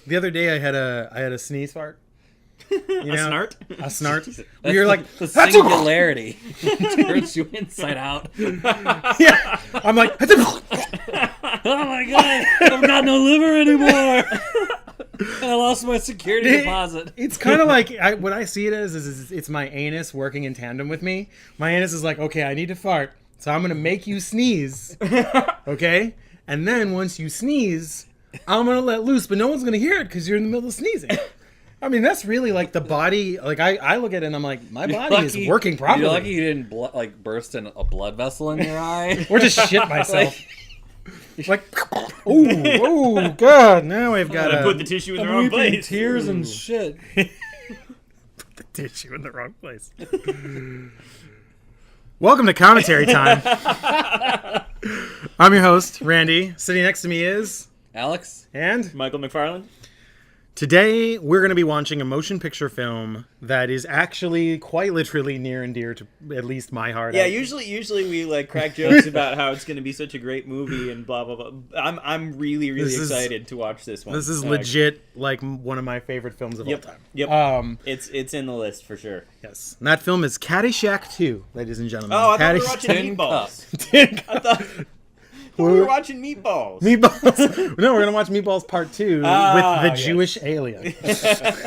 The other day I had a sneeze fart. You know? A snart? A snart. That's You're like the singularity turns you inside out. Yeah. I'm like oh my god, I've got no liver anymore. I lost my security deposit. It's kind of like what I see it as is it's my anus working in tandem with me. My anus is like, okay, I need to fart, so I'm gonna make you sneeze, okay? And then once you sneeze, I'm gonna let loose, but no one's gonna hear it because you're in the middle of sneezing. I mean, that's really like the body. Like I look at it and I'm like, my body is working properly. You're lucky you didn't burst in a blood vessel in your eye, or just shit myself. Like, oh god! Now I've got to put the tissue in the wrong place. Tears and shit. Put the tissue in the wrong place. Welcome to commentary time. I'm your host, Randy. Sitting next to me is Alex and Michael McFarland. Today, we're going to be watching a motion picture film that is actually quite literally near and dear to at least my heart. Yeah, usually we like crack jokes about how it's going to be such a great movie and blah blah blah. I'm really excited to watch this one. This is legit like one of my favorite films of all time. Yep. It's in the list for sure. Yes. And that film is Caddyshack 2, ladies and gentlemen. Oh, I thought we were watching Meatballs. I thought we were watching Meatballs. Meatballs. No, we're going to watch Meatballs Part 2 with the Jewish alien.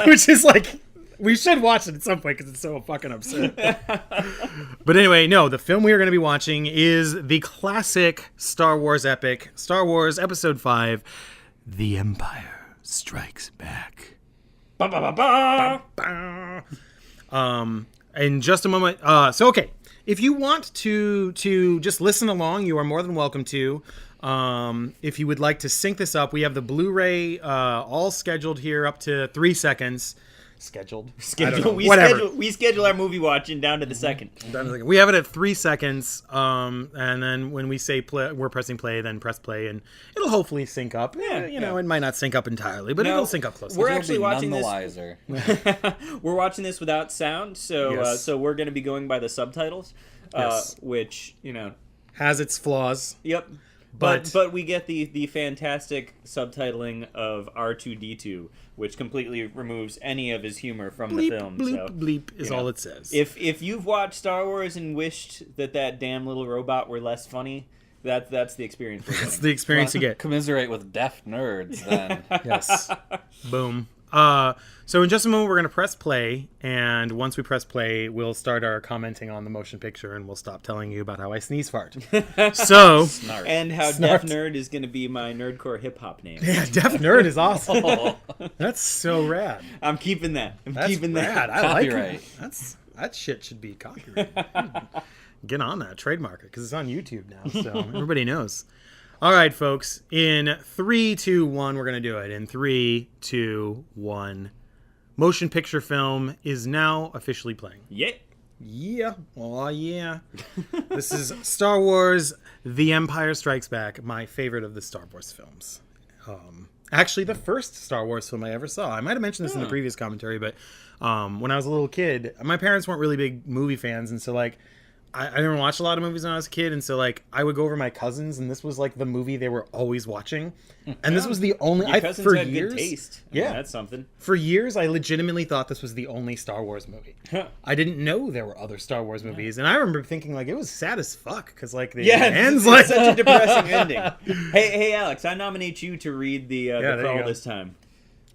Which is like, we should watch it at some point because it's so fucking absurd. But anyway, no, the film we are going to be watching is the classic Star Wars epic, Star Wars Episode V, The Empire Strikes Back. Ba, ba, ba, ba. In just a moment. Okay. If you want to just listen along, you are more than welcome to. If you would like to sync this up, we have the Blu-ray all scheduled here up to 3 seconds. Scheduled. We schedule our movie watching down to the second. We have it at 3 seconds, and then when we say play, we're pressing play, then press play, and it'll hopefully sync up. Yeah, it might not sync up entirely, but it'll sync up close. We're actually watching this. We're watching this without sound, so so we're going to be going by the subtitles, which has its flaws. Yep. But we get the fantastic subtitling of R2-D2, which completely removes any of his humor from the film. Bleep is all it says. If you've watched Star Wars and wished that damn little robot were less funny, that's the experience. That's the experience you get. Commiserate with deaf nerds, then. Yes. Boom. So in just a moment, we're going to press play, and once we press play, we'll start our commenting on the motion picture, and we'll stop telling you about how I sneeze fart. So, and how Deaf Nerd is going to be my nerdcore hip hop name. Yeah, Deaf Nerd is awesome. That's so rad. I'm keeping that. That's keeping rad. that. I Copyright. Like it. That shit should be copyrighted. Get on that, trademark it, because it's on YouTube now, so everybody knows. All right, folks. In 3, 2, 1, we're going to do it. In 3, 2, 1. Motion picture film is now officially playing. Yeah. Yeah. Oh, yeah. This is Star Wars The Empire Strikes Back, my favorite of the Star Wars films. Actually, the first Star Wars film I ever saw. I might have mentioned this in the previous commentary, but when I was a little kid, my parents weren't really big movie fans, and so, like, I didn't watch a lot of movies when I was a kid, and so, like, I would go over to my cousins, and this was, like, the movie they were always watching. And this was the only... Your cousins had good taste. Yeah. That's something. For years, I legitimately thought this was the only Star Wars movie. I didn't know there were other Star Wars movies, and I remember thinking, like, it was sad as fuck, because, like, the ends like... such a depressing ending. Hey, Alex, I nominate you to read the crawl this time.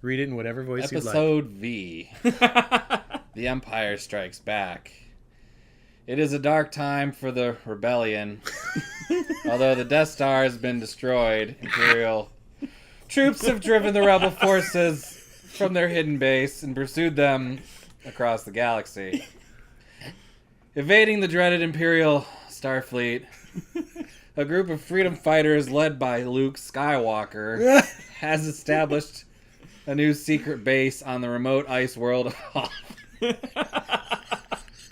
Read it in whatever voice you'd like. Episode V. The Empire Strikes Back. It is a dark time for the rebellion. Although the Death Star has been destroyed, Imperial troops have driven the rebel forces from their hidden base and pursued them across the galaxy. Evading the dreaded Imperial Starfleet, a group of freedom fighters led by Luke Skywalker has established a new secret base on the remote ice world of Hoth.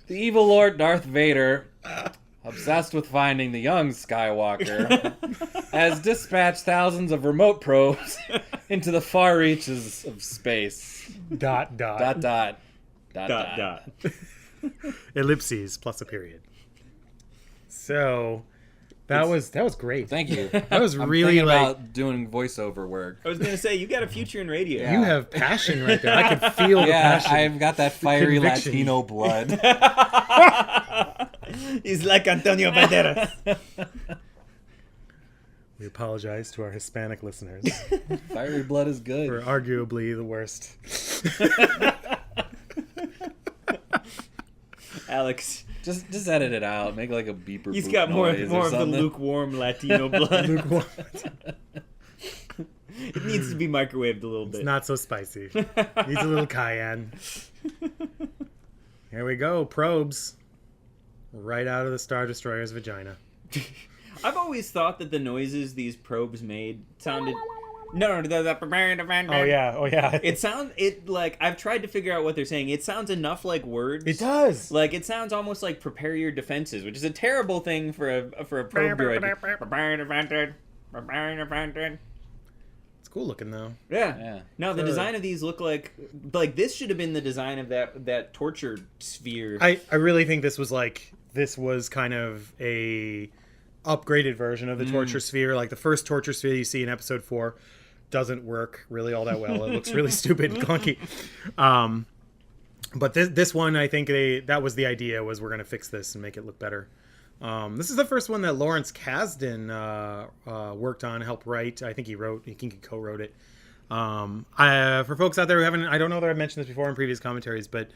The evil Lord Darth Vader, obsessed with finding the young Skywalker, has dispatched thousands of remote probes into the far reaches of space. Dot. Ellipses plus a period. So, That was great. Thank you. That was I'm really thinking like about doing voiceover work. I was gonna say you got a future in radio. Yeah. you have passion right there. I could feel the passion. I've got that fiery conviction. Latino blood. He's like Antonio Banderas. We apologize to our Hispanic listeners. Fiery blood is good. We're arguably the worst. Alex, Just edit it out. Make like a beeper. he's boop got more noise of or the something. lukewarm Latino blood. Lukewarm. It needs to be microwaved a little bit. It's not so spicy. Needs a little cayenne. Here we go. Probes. Right out of the Star Destroyer's vagina. I've always thought that the noises these probes made sounded. No, Oh yeah. It like I've tried to figure out what they're saying. It sounds enough like words. It does. Like it sounds almost like prepare your defenses, which is a terrible thing for a probe droid. It's cool looking though. Yeah. No, the design of these look like this should have been the design of that torture sphere. I really think this was kind of a upgraded version of the torture sphere. Like the first torture sphere you see in episode 4 doesn't work really all that well. It looks really stupid and clunky. But this one, I think that was the idea, was we're going to fix this and make it look better. This is the first one that Lawrence Kasdan worked on, helped write. I think he co-wrote it. For folks out there who haven't, I don't know that I've mentioned this before in previous commentaries, but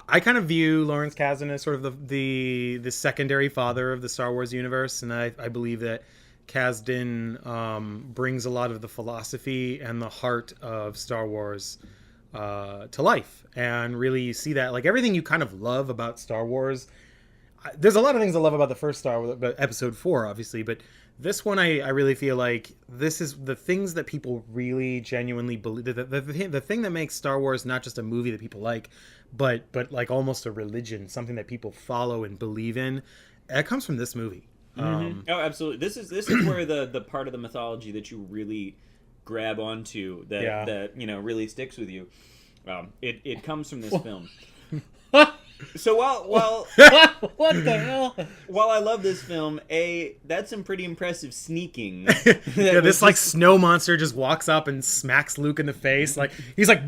I kind of view Lawrence Kasdan as sort of the secondary father of the Star Wars universe, and I believe that Kasdan brings a lot of the philosophy and the heart of Star Wars to life. And really you see that, like, everything you kind of love about Star Wars. There's a lot of things I love about the first Star Wars, but episode 4, obviously, but this one I really feel like this is the things that people really genuinely believe. The thing that makes Star Wars not just a movie that people like, but like almost a religion, something that people follow and believe in. It comes from this movie. Oh, absolutely. This is where the part of the mythology that you really grab onto that really sticks with you. It comes from this film. So while What the hell? while I love this film, that's some pretty impressive sneaking. Yeah, this like snow monster just walks up and smacks Luke in the face. Like he's like,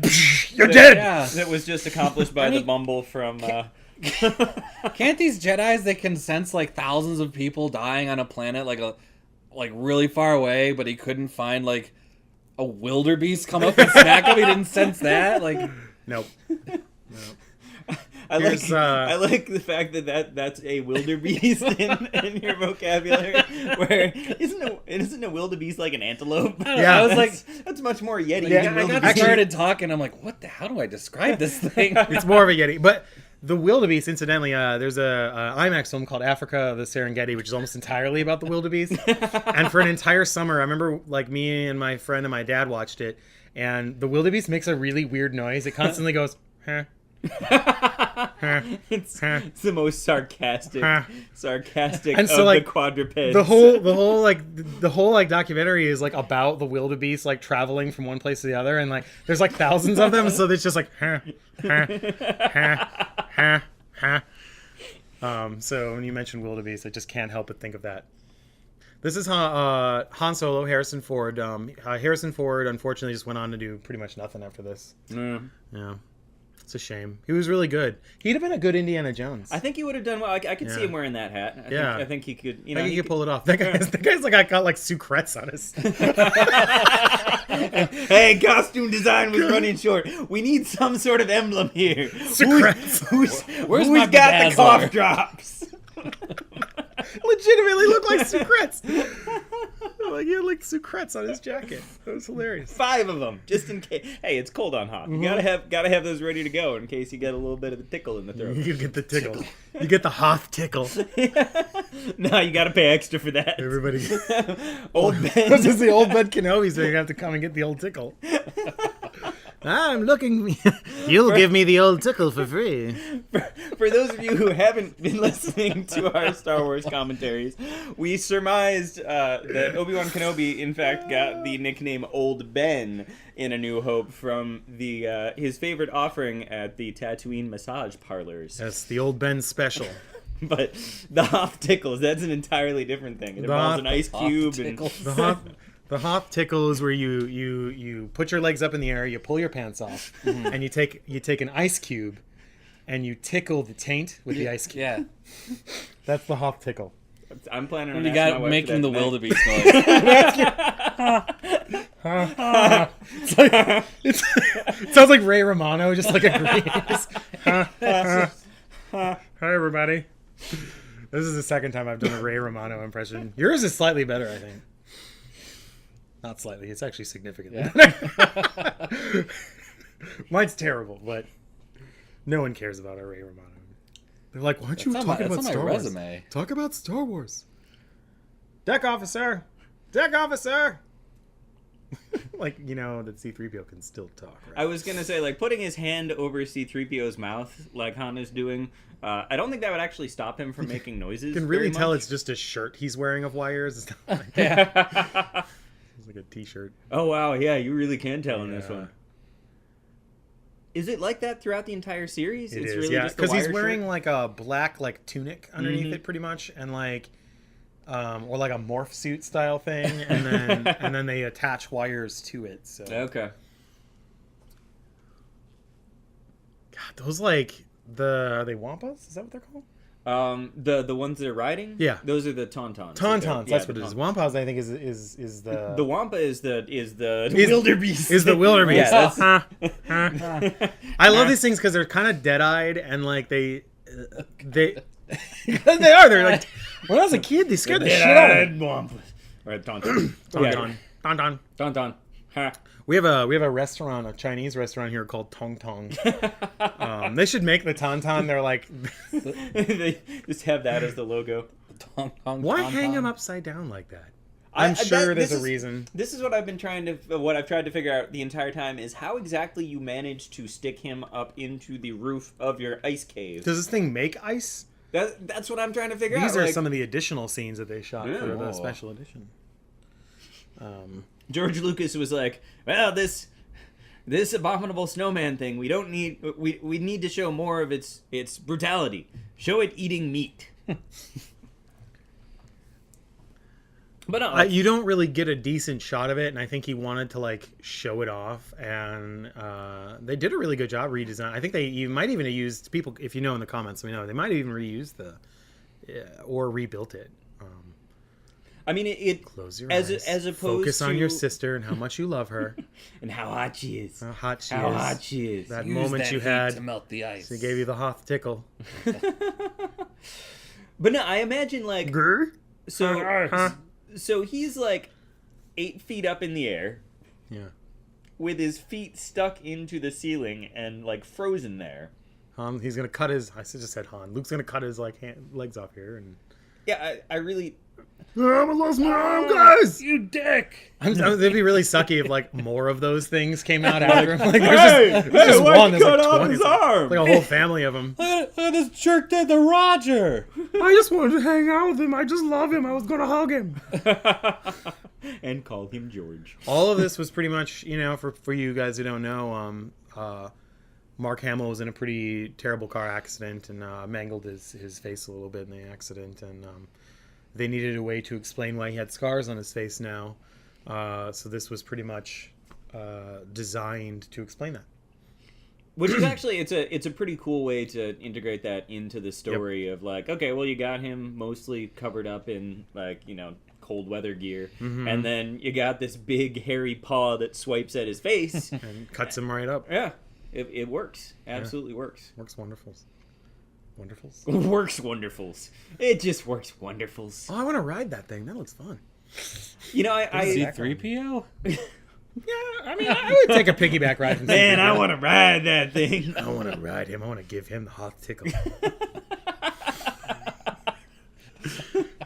"You're dead." Yeah. That was just accomplished by the mumble from. Can't these Jedis, they can sense like thousands of people dying on a planet like really far away, but he couldn't find like a wildebeest come up and smack him? He didn't sense that? Like, Nope. I like the fact that's a wildebeest in your vocabulary. Where isn't a wildebeest like an antelope? Yeah. I was like, That's much more Yeti. Yeah, than I got wildebeest. started talking. I'm like, how do I describe this thing? It's more of a Yeti, but the wildebeest. Incidentally, there's a IMAX film called Africa of the Serengeti, which is almost entirely about the wildebeest. And for an entire summer, I remember like me and my friend and my dad watched it, and the wildebeest makes a really weird noise. It constantly goes, huh. It's the most sarcastic And of so, like, the quadrupeds. the whole documentary is like about the wildebeest like traveling from one place to the other, and like there's like thousands of them, so it's just like so when you mention wildebeest, I just can't help but think of that. This is Han Solo, Harrison Ford. Harrison Ford unfortunately just went on to do pretty much nothing after this. Yeah. It's a shame. He was really good. He'd have been a good Indiana Jones. I think he would have done well. I could see Yeah. him wearing that hat. I think he could. I think he could pull it off. That guy's like got like sucrets on his. Hey, costume design was running short. We need some sort of emblem here. Sucrets. Where's Who's my got the bedazzler? cough drops? Legitimately look like sucrets. Like he had like sucrets on his jacket. That was hilarious. 5 of them, just in case. Hey, it's cold on Hoth. You gotta have those ready to go in case you get a little bit of a tickle in the throat. You get the tickle. You get the Hoth tickle. No, you gotta pay extra for that. Everybody. Old Ben. This is the old Ben Kenobi, so you're gonna have to come and get the old tickle. I'm looking. You'll give me the old tickle for free. For those of you who haven't been listening to our Star Wars commentaries, we surmised that Obi-Wan Kenobi, in fact, got the nickname Old Ben in A New Hope from his favorite offering at the Tatooine massage parlors. That's the old Ben special. But the Hoth tickles, that's an entirely different thing. It involves an ice cube. The Hoth tickle is where you put your legs up in the air, you pull your pants off, and you take an ice cube, and you tickle the taint with the ice cube. Yeah. That's the Hoth tickle. I'm planning on You asking my got wife making for the that wildebeest noise. It sounds like Ray Romano, just like agrees. Hi, everybody. This is the second time I've done a Ray Romano impression. Yours is slightly better, I think. Not slightly. It's actually significantly better. Mine's terrible, but no one cares about our Ray Romano. They're like, why aren't you talking about Star Wars? Resume. Talk about Star Wars. Deck officer! Deck officer! Like, you know, that C-3PO can still talk, right? I was going to say, like, putting his hand over C-3PO's mouth, like Han is doing, I don't think that would actually stop him from making noises. You can really tell much. it's just a shirt he's wearing of wires. It's not like, Yeah. it's like a t-shirt. Oh, wow, yeah, you really can tell in this Yeah. one. Is it like that throughout the entire series? It it's is, really yeah. just the Because he's wire wearing shirt? like a black like tunic underneath Mhm. it, pretty much, and like, or like a morph suit style thing, and then they attach wires to it. So Okay. God, those like are they wampas? Is that what they're called? The ones that are riding? Yeah. Those are the Tauntauns. Tauntauns. Yeah, That's what it is. Wampas, I think, is the The Wampa is the wildebeest. Is the wildebeest. Yeah, that's- I love these things because they're kind of dead-eyed and like they they are. They're like, when I was a kid, they scared the shit out of me. Wampas. Right, Tauntaun. Tauntaun. Tauntaun. Ha. We have a restaurant, a Chinese restaurant here called Tauntauns. They should make the tauntaun. They're like, They just have that as the logo. why hang them upside down like that? I'm sure there's a reason. This is what I've been what I've tried to figure out the entire time is how exactly you manage to stick him up into the roof of your ice cave. Does this thing make ice? That's what I'm trying to figure out. These are like, some of the additional scenes that they shot for the Whoa. special edition. George Lucas was like, well, this abominable snowman thing, we need to show more of its brutality. Show it eating meat. But no, You don't really get a decent shot of it, and I think he wanted to like show it off, and they did a really good job redesign. I think you might even have used people, if you know in the comments, we know they might have even reused or rebuilt it. I mean, it Close your as eyes. as opposed Focus to on your sister and how much you love her, and how hot she is. how hot she How is. hot she is. That Use moment that you heat had, to melt the ice. she gave you the Hoth tickle. But no, I imagine like Grr? so he's like 8 feet up in the air Yeah. with his feet stuck into the ceiling and like frozen there. He's gonna cut his. I just said Han. Luke's gonna cut his like legs off here, and Yeah, I really. I lost my arm, guys. You dick! It'd be really sucky if like more of those things came out after him. Like there's just one. There's like 20. arm? Like a whole family of them. This jerk did the Roger! I just wanted to hang out with him. I just love him. I was gonna hug him. And call him George. All of this was pretty much, for you guys who don't know, Mark Hamill was in a pretty terrible car accident and mangled his face a little bit in the accident, and they needed a way to explain why he had scars on his face now. So this was pretty much designed to explain that. Which is actually it's a pretty cool way to integrate that into the story of like, okay, well, you got him mostly covered up in like, cold weather gear, and then you got this big hairy paw that swipes at his face And cuts him right up. Yeah, it works. Absolutely works. Works wonderfuls. Wonderfuls. Works wonderfuls. It just works wonderfuls. Oh, I want to ride that thing. That looks fun. I C-3PO? Yeah, I mean, I would take a piggyback ride. From man, I C-3PO. want to ride that thing. I want to ride him. I want to give him the Hoth tickle.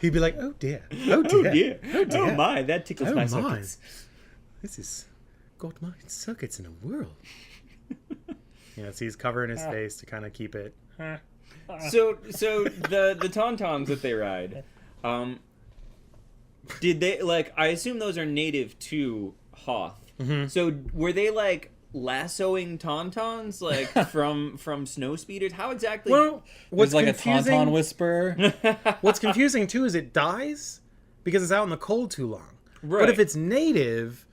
He'd be like, "Oh dear, oh dear, Oh dear. oh dear, Oh my, that tickles oh my my. sockets. This is got my circuits in a whirl." So he's covering his face to kind of keep it. So the Tauntauns that they ride, did they like? I assume those are native to Hoth. Mm-hmm. So were they like lassoing Tauntauns like from snow speeders? How exactly? Well, what's There's like confusing, a Tauntaun whisperer. what's confusing too is it dies because it's out in the cold too long. Right. But if it's native,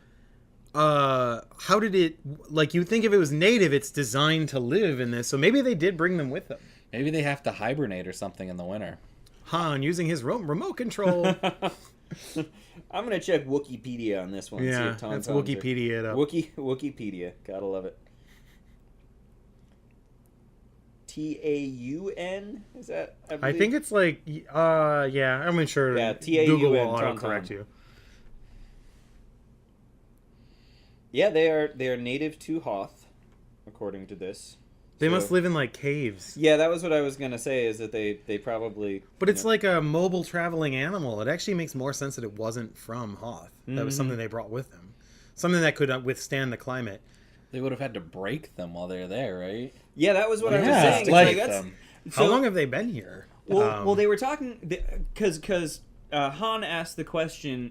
how did it? Like you think if it was native, it's designed to live in this. So maybe they did bring them with them. Maybe they have to hibernate or something in the winter. Han using his remote control. I'm gonna check Wikipedia on this one. Yeah, see if Tauntauns that's Wikipedia it up. Wikipedia, gotta love it. Taun is that? I think it's like, yeah, I'm sure. Yeah, Google will Taun. autocorrect you. Yeah, they are native to Hoth, according to this. They must live in like caves. Yeah, that was what I was gonna say. Is that they probably. But it's like a mobile traveling animal. It actually makes more sense that it wasn't from Hoth. That was something they brought with them, something that could withstand the climate. They would have had to break them while they're there, right? Yeah, that was what I was Yeah, saying. It's like that's, them. How long have they been here? Well, they were talking because Han asked the question,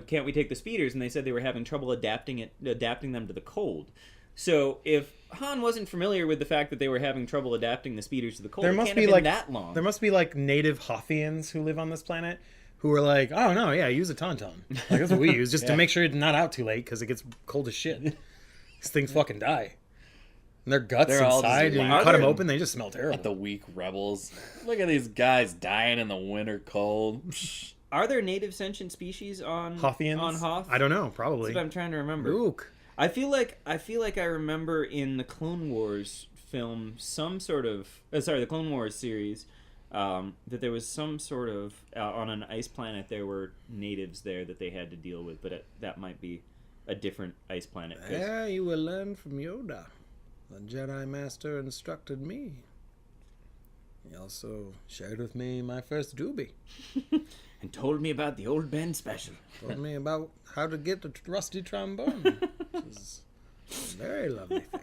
can't we take the speeders? And they said they were having trouble adapting them to the cold. So if Han wasn't familiar with the fact that they were having trouble adapting the speeders to the cold, it can't have been that long. There must be like native Hothians who live on this planet who are like, oh no, yeah, use a tauntaun. Like that's what we use just to make sure it's not out too late because it gets cold as shit. These things fucking die. And their guts They're all inside, just and you cut them open, they just smell terrible. At the weak rebels. Look at these guys dying in the winter cold. Are there native sentient species on Hothians? on Hoth? I don't know, probably. That's what I'm trying to remember. Ook. I feel like I remember in the Clone Wars film some sort of the Clone Wars series that there was some sort of on an ice planet there were natives there that they had to deal with, but that might be a different ice planet. Yeah, you will learn from Yoda. The Jedi Master instructed me. He also shared with me my first doobie. And told me about the Old Ben special. Told me about how to get the rusty trombone. Which is a very lovely thing.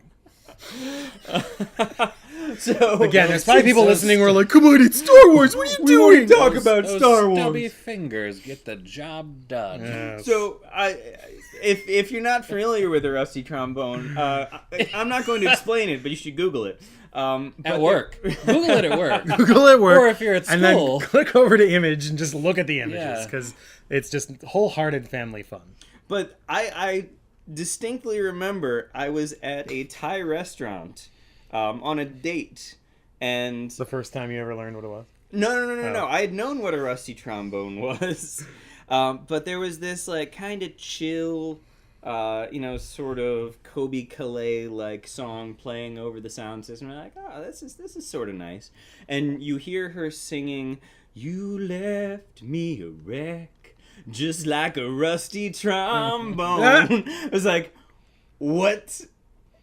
So again, there's probably people listening who are like, "Come on, it's Star Wars. What are you doing? Talk about Star Wars. Stubby fingers get the job done. Yes. So if you're not familiar with the rusty trombone, I'm not going to explain it, but you should Google it. At work. Google it at work. Google it at work. Or if you're at school. And then click over to image and just look at the images Yeah. because it's just wholehearted family fun. But I distinctly remember I was at a Thai restaurant on a date, and The first time you ever learned what it was? no. I had known what a rusty trombone was, but there was this like kind of chill, sort of Kobe Calais like song playing over the sound system. And I'm like, oh, this is sort of nice. And you hear her singing, "You left me a wreck, just like a rusty trombone." I was like, what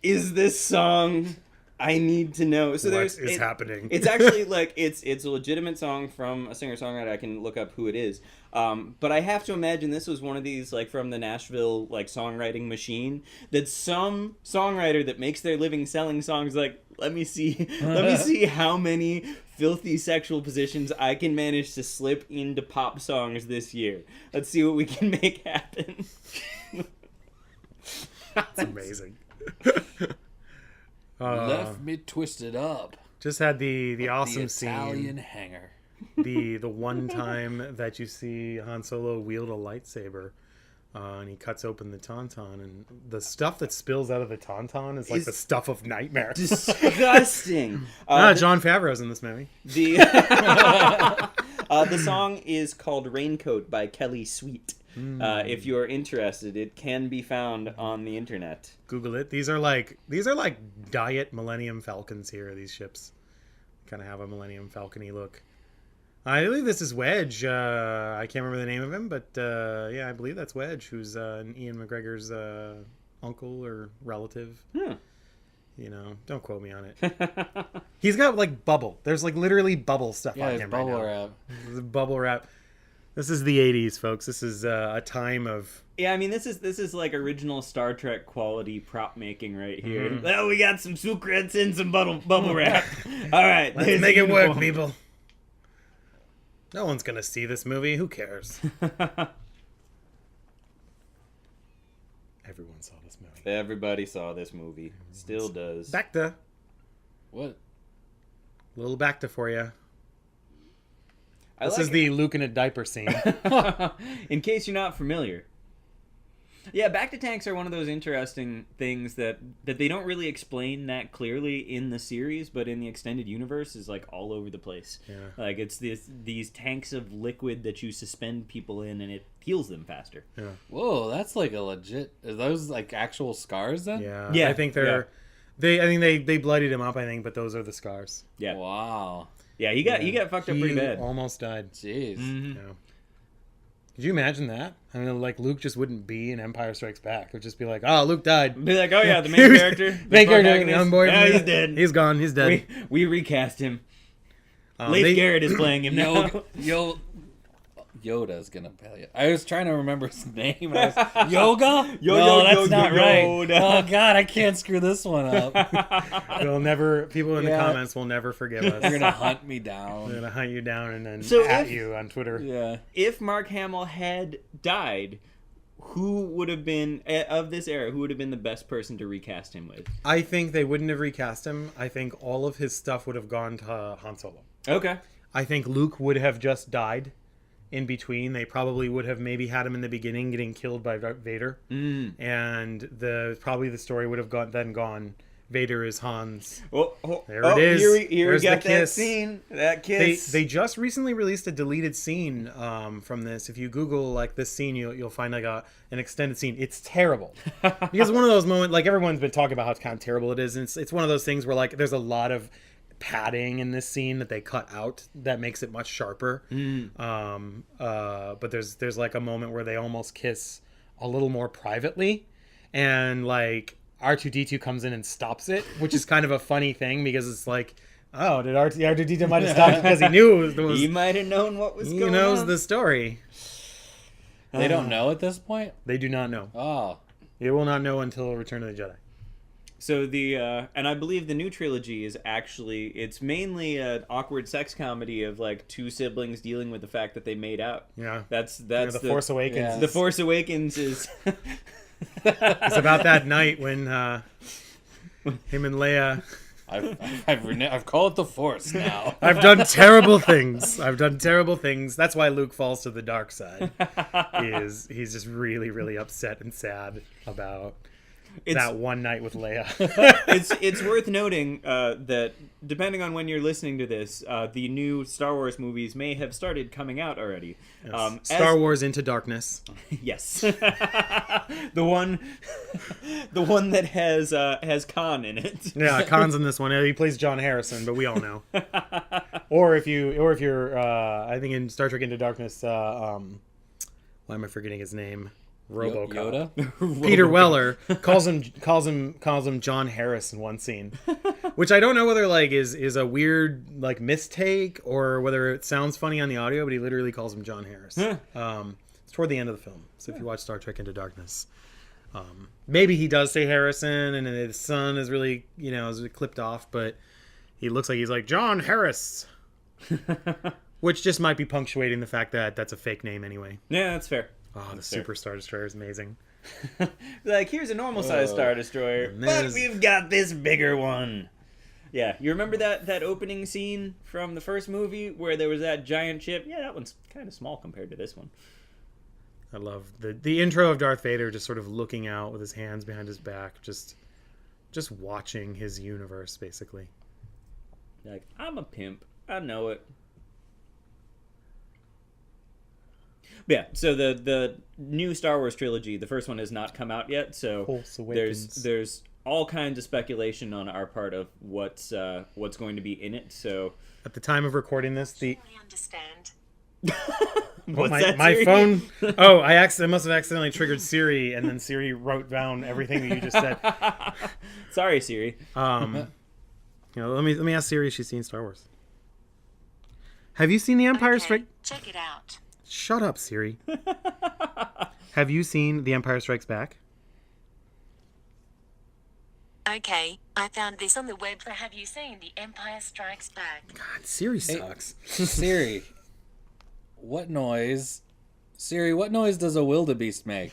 is this song? I need to know. So What there's is happening? It's actually like it's a legitimate song from a singer-songwriter. I can look up who it is. But I have to imagine this was one of these like from the Nashville like songwriting machine that some songwriter that makes their living selling songs like, let me see how many filthy sexual positions I can manage to slip into pop songs this year. Let's see what we can make happen. That's amazing. Left me twisted up. Just had the awesome the Italian scene. hanger. The one time that you see Han Solo wield a lightsaber, and he cuts open the tauntaun, and the stuff that spills out of the tauntaun is like the stuff of nightmares. Disgusting. Jon Favreau's in this movie. The song is called "Raincoat" by Kelly Sweet. If you are interested, it can be found on the internet. Google it. These are like diet Millennium Falcons here. These ships kind of have a Millennium Falcon-y look. I believe this is Wedge. I can't remember the name of him, but yeah, I believe that's Wedge, who's Ian McGregor's uncle or relative. Don't quote me on it. He's got like bubble. There's like literally bubble stuff on him right now. Wrap. Bubble wrap. This is the 80s, folks. This is a time of... Yeah, I mean, this is like original Star Trek quality prop making right here. Well, we got some secrets and some bubble wrap. All right. Let's make it work, people. No one's going to see this movie. Who cares? Everyone saw this movie. Everybody saw this movie. Still does. Bacta. What? Little Bacta for you. I This like is the Luke in a diaper scene. In case you're not familiar. Yeah, Bacta tanks are one of those interesting things that they don't really explain that clearly in the series, but in the extended universe is like all over the place. Yeah. Like it's these tanks of liquid that you suspend people in, and it heals them faster. Yeah. Whoa, that's like a legit. Are those like actual scars then? Yeah. Yeah, I think they're. I think they bloodied him up. I think, but those are the scars. Yeah. Wow. Yeah, he got fucked up pretty bad. Almost died. Jeez. Mhm. Yeah. Could you imagine that? I mean, like Luke just wouldn't be in Empire Strikes Back. It would just be like, oh, Luke died. Be like, oh yeah, the main character, Main character protagonist, on board. Yeah, he's dead. He's gone. He's dead. We recast him. Leif Garrett is playing him now. Yoda's gonna pay you. I was trying to remember his name. And I was, Yoga? Yo, no, yo, that's yo, not yo, right. Yoda. Oh God, I can't screw this one up. People in the comments will never forgive us. You're gonna hunt me down. They're gonna hunt you down and then So at if- you on Twitter. Yeah. If Mark Hamill had died, who would have been of this era? Who would have been the best person to recast him with? I think they wouldn't have recast him. I think all of his stuff would have gone to Han Solo. Okay. I think Luke would have just died in between. They probably would have maybe had him in the beginning getting killed by Vader. And the story would have gone Vader is Han's. There it is. Here we There's got the that kiss. scene. That kiss. They just recently released a deleted scene from this. If you Google like this scene, you'll find like an extended scene. It's terrible because one of those moments, like everyone's been talking about how kind of terrible it is. And it's one of those things where like there's a lot of padding in this scene that they cut out that makes it much sharper. But there's like a moment where they almost kiss a little more privately, and like R2-D2 comes in and stops it, which is kind of a funny thing because it's like, oh, did R2-D2 might have stopped because he knew it was He might have known what was going on. He knows the story. They don't know at this point? They do not know. Oh. They will not know until Return of the Jedi. So and I believe the new trilogy is actually, it's mainly an awkward sex comedy of like two siblings dealing with the fact that they made out. Yeah. That's the Force Awakens. Yeah. The Force Awakens is It's about that night when him and Leia. I've called it the Force now. I've done terrible things. That's why Luke falls to the dark side. He's just really, really upset and sad about that one night with Leia. it's worth noting that depending on when you're listening to this, the new Star Wars movies may have started coming out already. Yes. Star Wars Into Darkness. Yes, the one that has Khan in it. Yeah, Khan's in this one. He plays John Harrison, but we all know. or if you're, I think in Star Trek Into Darkness, why am I forgetting his name? RoboCop. Yoda? Peter Weller calls him John Harris in one scene, which I don't know whether like is a weird like mistake or whether it sounds funny on the audio, but he literally calls him John Harris. It's toward the end of the film, so if you watch Star Trek Into Darkness, maybe he does say Harrison, and his son is really is clipped off, but he looks like he's like John Harris, which just might be punctuating the fact that that's a fake name anyway. Yeah, that's fair. Oh, the Super Star Destroyer is amazing. Like, here's a normal sized Star Destroyer, but we've got this bigger one. Yeah, you remember that opening scene from the first movie where there was that giant ship? Yeah, that one's kind of small compared to this one. I love the intro of Darth Vader just sort of looking out with his hands behind his back, just watching his universe, basically. Like, I'm a pimp. I know it. Yeah, so the new Star Wars trilogy, the first one has not come out yet, so Force Awakens. there's all kinds of speculation on our part of what's going to be in it. So at the time of recording this, I understand. my phone. Oh, I must have accidentally triggered Siri, and then Siri wrote down everything that you just said. Sorry, Siri. Let me ask Siri if she's seen Star Wars. Have you seen The Empire Strikes? Check it out. Shut up, Siri. Have you seen The Empire Strikes Back? Okay, I found this on the web. Have you seen The Empire Strikes Back? God, Siri sucks. Siri, what noise does a wildebeest make?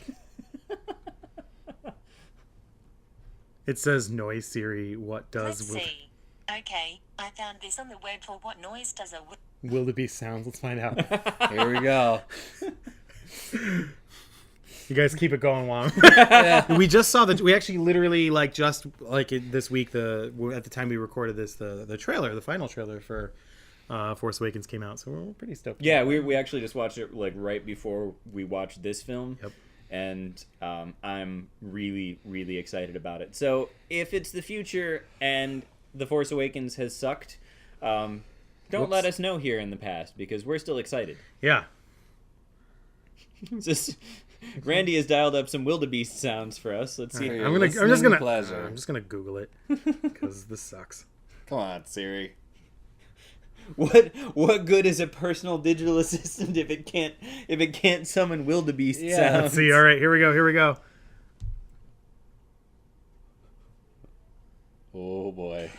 It says noise Siri. What does Let's see. Okay, I found this on the web for what noise does a wildebeest sounds? Let's find out. Here we go. You guys keep it going, Juan. Yeah. We just saw we actually literally this week, at the time we recorded this, the trailer, the final trailer for Force Awakens came out, so we're pretty stoked. Yeah, we actually just watched it like right before we watched this film. Yep. And I'm really, really excited about it. So if it's the future and The Force Awakens has sucked, don't let us know here in the past, because we're still excited. Yeah. Just Randy has dialed up some wildebeest sounds for us. Let's see. Right. I'm just gonna Google it because this sucks. Come on, Siri. What good is a personal digital assistant if it can't summon wildebeest sounds? Let's see. All right, here we go. Oh boy.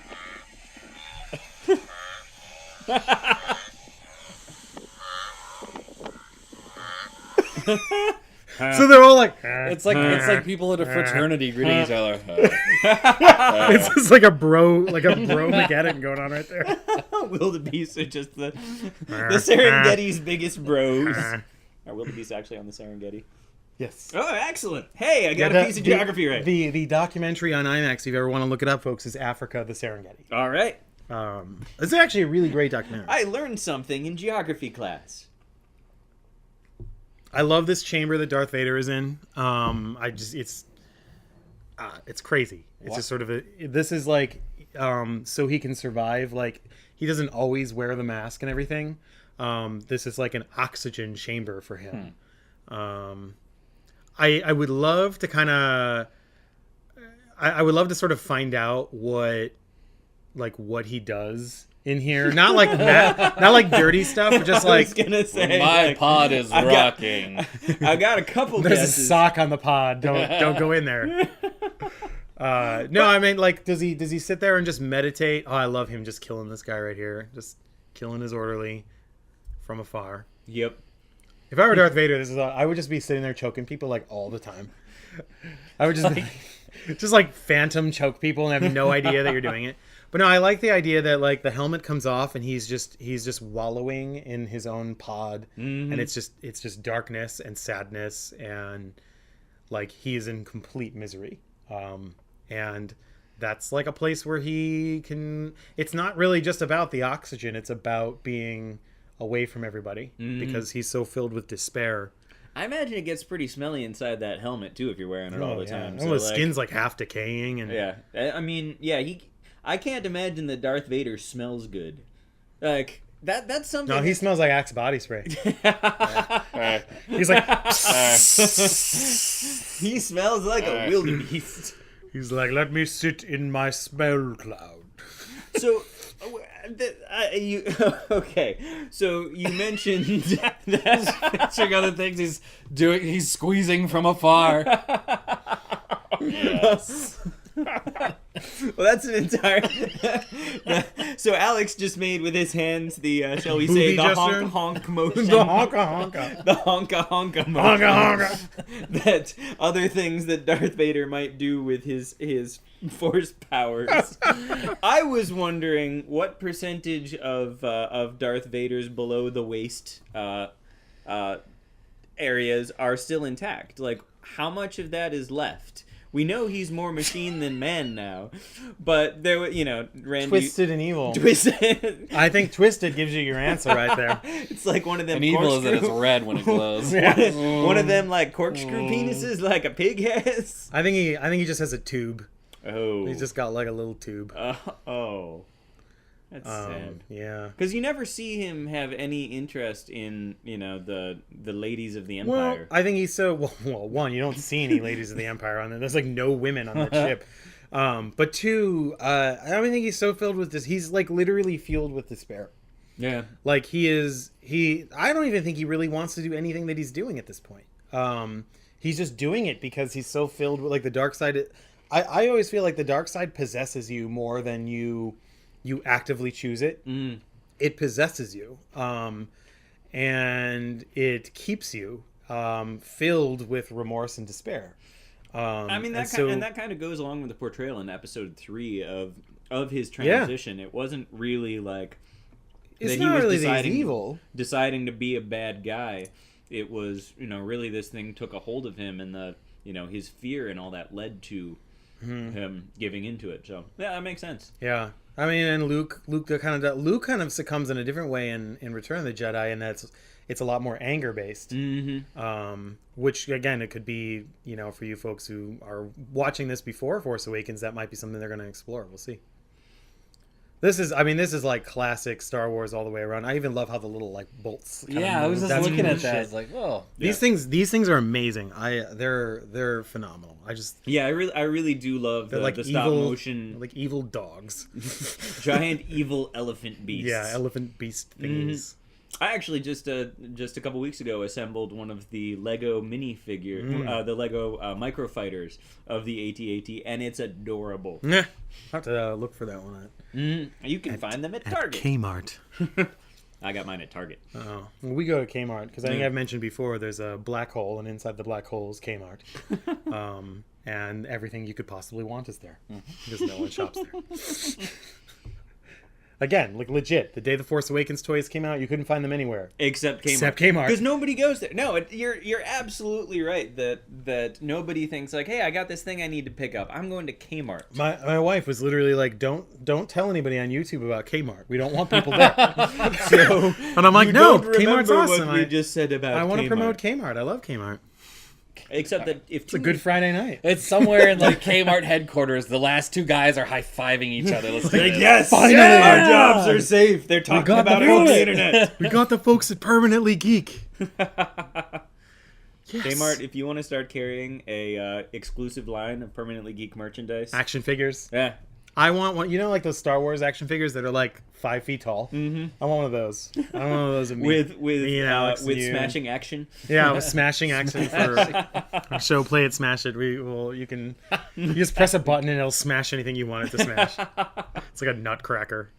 So they're all like, It's like people at a fraternity greeting each other. it's just like a bro Mageddon going on right there. Wildebeest are just the Serengeti's biggest bros. Are wildebeest actually on the Serengeti? Yes. Oh, excellent! Hey, I got a piece of geography right. The documentary on IMAX, if you ever want to look it up, folks, is Africa, the Serengeti. All right. It's actually a really great documentary. I learned something in geography class. I love this chamber that Darth Vader is in. It's crazy. It's just sort of this is like, so he can survive. Like, he doesn't always wear the mask and everything. This is like an oxygen chamber for him. I would love to kind of, I would love to sort of find out what he does in here. Not like dirty stuff, but just like, I was gonna say, My pod is rocking. I got a couple there's guesses. a sock on the pod. Don't go in there. No, I mean, like, does he sit there and just meditate? Oh, I love him just killing this guy right here, just killing his orderly from afar. Yep. If I were Darth Vader, I would just be sitting there choking people like all the time. I would just just like phantom choke people and have no idea that you're doing it. But no, I like the idea that like the helmet comes off and he's just wallowing in his own pod, and it's just darkness and sadness, and like he's in complete misery. And that's like a place where he can. It's not really just about the oxygen; it's about being away from everybody because he's so filled with despair. I imagine it gets pretty smelly inside that helmet too if you're wearing it all the time. So his skin's like half decaying, and yeah, I mean, yeah, I can't imagine that Darth Vader smells good. Like that's something. No, he smells like Axe body spray. He's like, he smells like a wildebeest. He's like, let me sit in my smell cloud. So, okay. So you mentioned that Picturing other things he's squeezing from afar. Yes. Well, that's an entire. So Alex just made with his hands the shall we say the honk motion. The honka. The honka motion. Honka. That other things that Darth Vader might do with his force powers. I was wondering what percentage of Darth Vader's below the waist areas are still intact. Like, how much of that is left? We know he's more machine than man now, but there, Randy. Twisted and evil. Twisted. I think twisted gives you your answer right there. It's like one of them. And evil is that it's red when it glows. One of them like corkscrew penises, like a pig has. I think he just has a tube. Oh. He's just got like a little tube. Oh. That's sad. Yeah. Because you never see him have any interest in, the ladies of the Empire. Well, I think he's so... Well, one, you don't see any ladies of the Empire on there. There's like no women on that ship. But two, I don't think he's so filled with this. He's like literally fueled with despair. Yeah. Like I don't even think he really wants to do anything that he's doing at this point. He's just doing it because he's so filled with like the dark side. I always feel like the dark side possesses you more than you actively choose it. It possesses you, and it keeps you filled with remorse and despair. I mean, that kind of goes along with the portrayal in Episode 3 of his transition. It wasn't really like it's that not he was really evil. deciding to be a bad guy. It was, really this thing took a hold of him, and his fear and all that led to him giving into it. So yeah, that makes sense. Yeah, I mean, and Luke kind of succumbs in a different way in Return of the Jedi, and it's a lot more anger based. Mm-hmm. Which again, it could be for you folks who are watching this before Force Awakens, that might be something they're going to explore. We'll see. This is like classic Star Wars all the way around. I even love how the little like bolts. I was just looking at that. It's like, oh, these things are amazing. They're phenomenal. I really do love the like stop motion, like evil dogs, giant evil elephant beasts. Yeah, elephant beast thingies. Mm-hmm. I actually just a couple weeks ago assembled one of the Lego minifigure, the Lego microfighters of the AT-AT, and it's adorable. Yeah, I have to look for that one. You can find them at Target. Kmart. I got mine at Target. Oh, well, we go to Kmart because I think I've mentioned before. There's a black hole, and inside the black hole is Kmart, and everything you could possibly want is there because no one shops there. Again, like legit, the day the Force Awakens toys came out, you couldn't find them anywhere except Kmart. Because nobody goes there. No, you're absolutely right that nobody thinks like, hey, I got this thing I need to pick up. I'm going to Kmart. My wife was literally like, don't tell anybody on YouTube about Kmart. We don't want people there. And I'm like, no, Kmart's awesome. What we just said about I want to Kmart. promote Kmart. I love Kmart. Except that if it's a good Friday night. It's somewhere in like Kmart headquarters. The last two guys are high-fiving each other. Let's do this. Yes, finally, our jobs are safe. They're talking about it on the internet. We got the folks at Permanently Geek. Yes. Kmart, if you want to start carrying a exclusive line of Permanently Geek merchandise, action figures. Yeah. I want one. Like those Star Wars action figures that are like 5 feet tall. Mm-hmm. I want one of those. I want one of those with smashing action. Yeah, with smashing action for our show. Play it, smash it. You just press a button and it'll smash anything you want it to smash. It's like a nutcracker.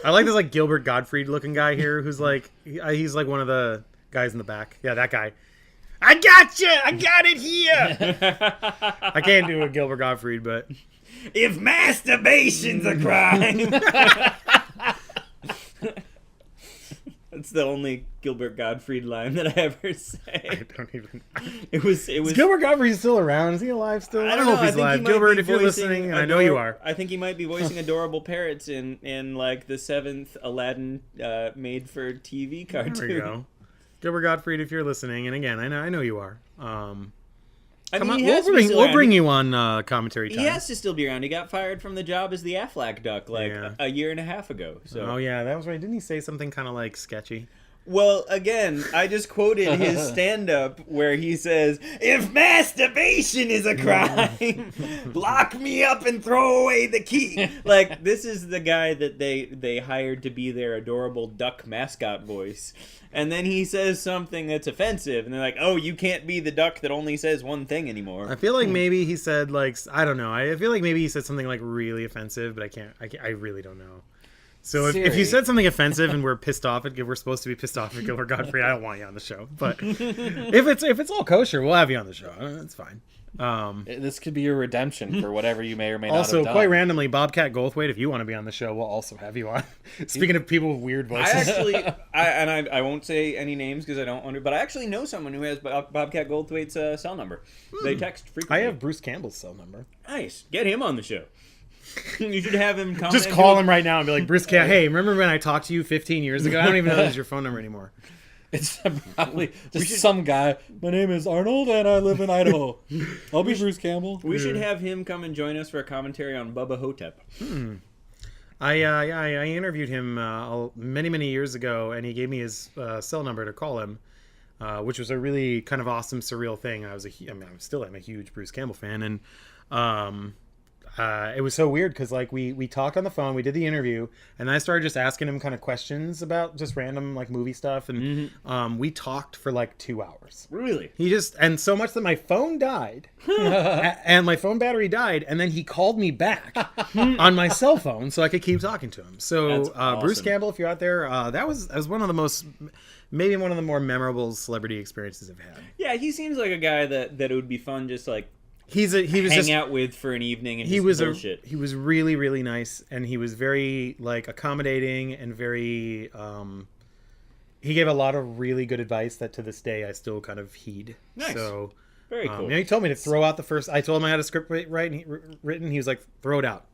I like this like Gilbert Gottfried looking guy here who's like he's like one of the guys in the back. Yeah, that guy. I got you. I got it here. I can't do a Gilbert Gottfried, but. If masturbation's a crime. That's the only Gilbert Gottfried line that I ever say. I don't even. It was. Is Gilbert Gottfried still around? Is he alive still? I don't know if he's alive. Gilbert, if you're listening, and I know you are. I think he might be voicing adorable parrots in like the 7th Aladdin made-for-TV cartoon. There we go. Gilbert Gottfried, if you're listening, and again, I know you are. We'll bring you on commentary time. He has to still be around. He got fired from the job as the Aflac duck a year and a half ago. So. Oh yeah, that was right. Didn't he say something kind of like sketchy? Well, again, I just quoted his stand-up where he says, "If masturbation is a crime, lock me up and throw away the key." Like, this is the guy that they hired to be their adorable duck mascot voice. And then he says something that's offensive, and they're like, "Oh, you can't be the duck that only says one thing anymore." I feel like maybe he said like I don't know. I feel like maybe he said something like really offensive, but I really don't know. So if you said something offensive and we're pissed off we're supposed to be pissed off at Gilbert Gottfried, I don't want you on the show. But if it's all kosher, we'll have you on the show. It's fine. This could be your redemption for whatever you may or may not have done. Also, quite randomly, Bobcat Goldthwait, if you want to be on the show, we'll also have you on. Speaking of people with weird voices. I won't say any names because I don't want to, but I actually know someone who has Bobcat Goldthwait's cell number. They text frequently. I have Bruce Campbell's cell number. Nice. Get him on the show. You should have him come. Just call him right now and be like, Bruce Campbell, hey, remember when I talked to you 15 years ago? I don't even know that's your phone number anymore. It's probably just some guy. My name is Arnold, and I live in Idaho. I'll be Bruce Campbell. We should have him come and join us for a commentary on Bubba Hotep. I interviewed him many years ago, and he gave me his cell number to call him, which was a really kind of awesome, surreal thing. I still am a huge Bruce Campbell fan, and it was so weird because like we talked on the phone, we did the interview, and I started just asking him kind of questions about just random like movie stuff, and we talked for like 2 hours. Really? And so much that my phone died, and my phone battery died, and then he called me back on my cell phone so I could keep talking to him. So That's awesome. Bruce Campbell, if you're out there, that was one of the most maybe one of the more memorable celebrity experiences I've had. Yeah, he seems like a guy that it would be fun just like he was hang out with for an evening and he just was bullshit. He was really, really nice, and he was very like accommodating and very he gave a lot of really good advice that to this day I still kind of heed. Nice. So Very cool. He told me to throw out the first. I told him I had a script written. He was like, throw it out.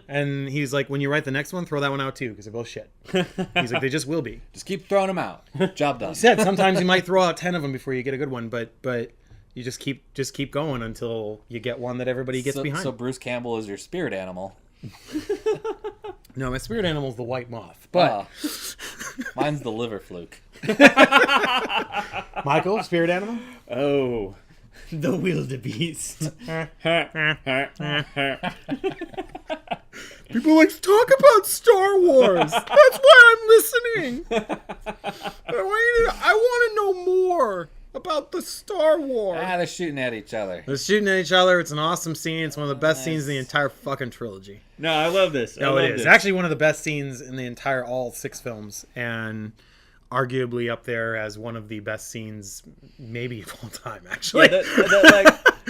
And he's like, when you write the next one, throw that one out too, because they're both shit. He's like, they just will be. Just keep throwing them out. Job done. He said sometimes you might throw out 10 of them before you get a good one, but you just keep going until you get one that everybody gets behind. So Bruce Campbell is your spirit animal. No, my spirit animal is the white moth, but mine's the liver fluke. Michael, spirit animal? Oh, the wildebeest. People like to talk about Star Wars. That's why I'm listening. I want to know more about the Star Wars. They're shooting at each other. They're shooting at each other. It's an awesome scene. It's one of the best scenes in the entire fucking trilogy. No, I love this. No, it is. It's actually one of the best scenes in the entire all 6 films, and arguably up there as one of the best scenes maybe of all time, actually. Yeah,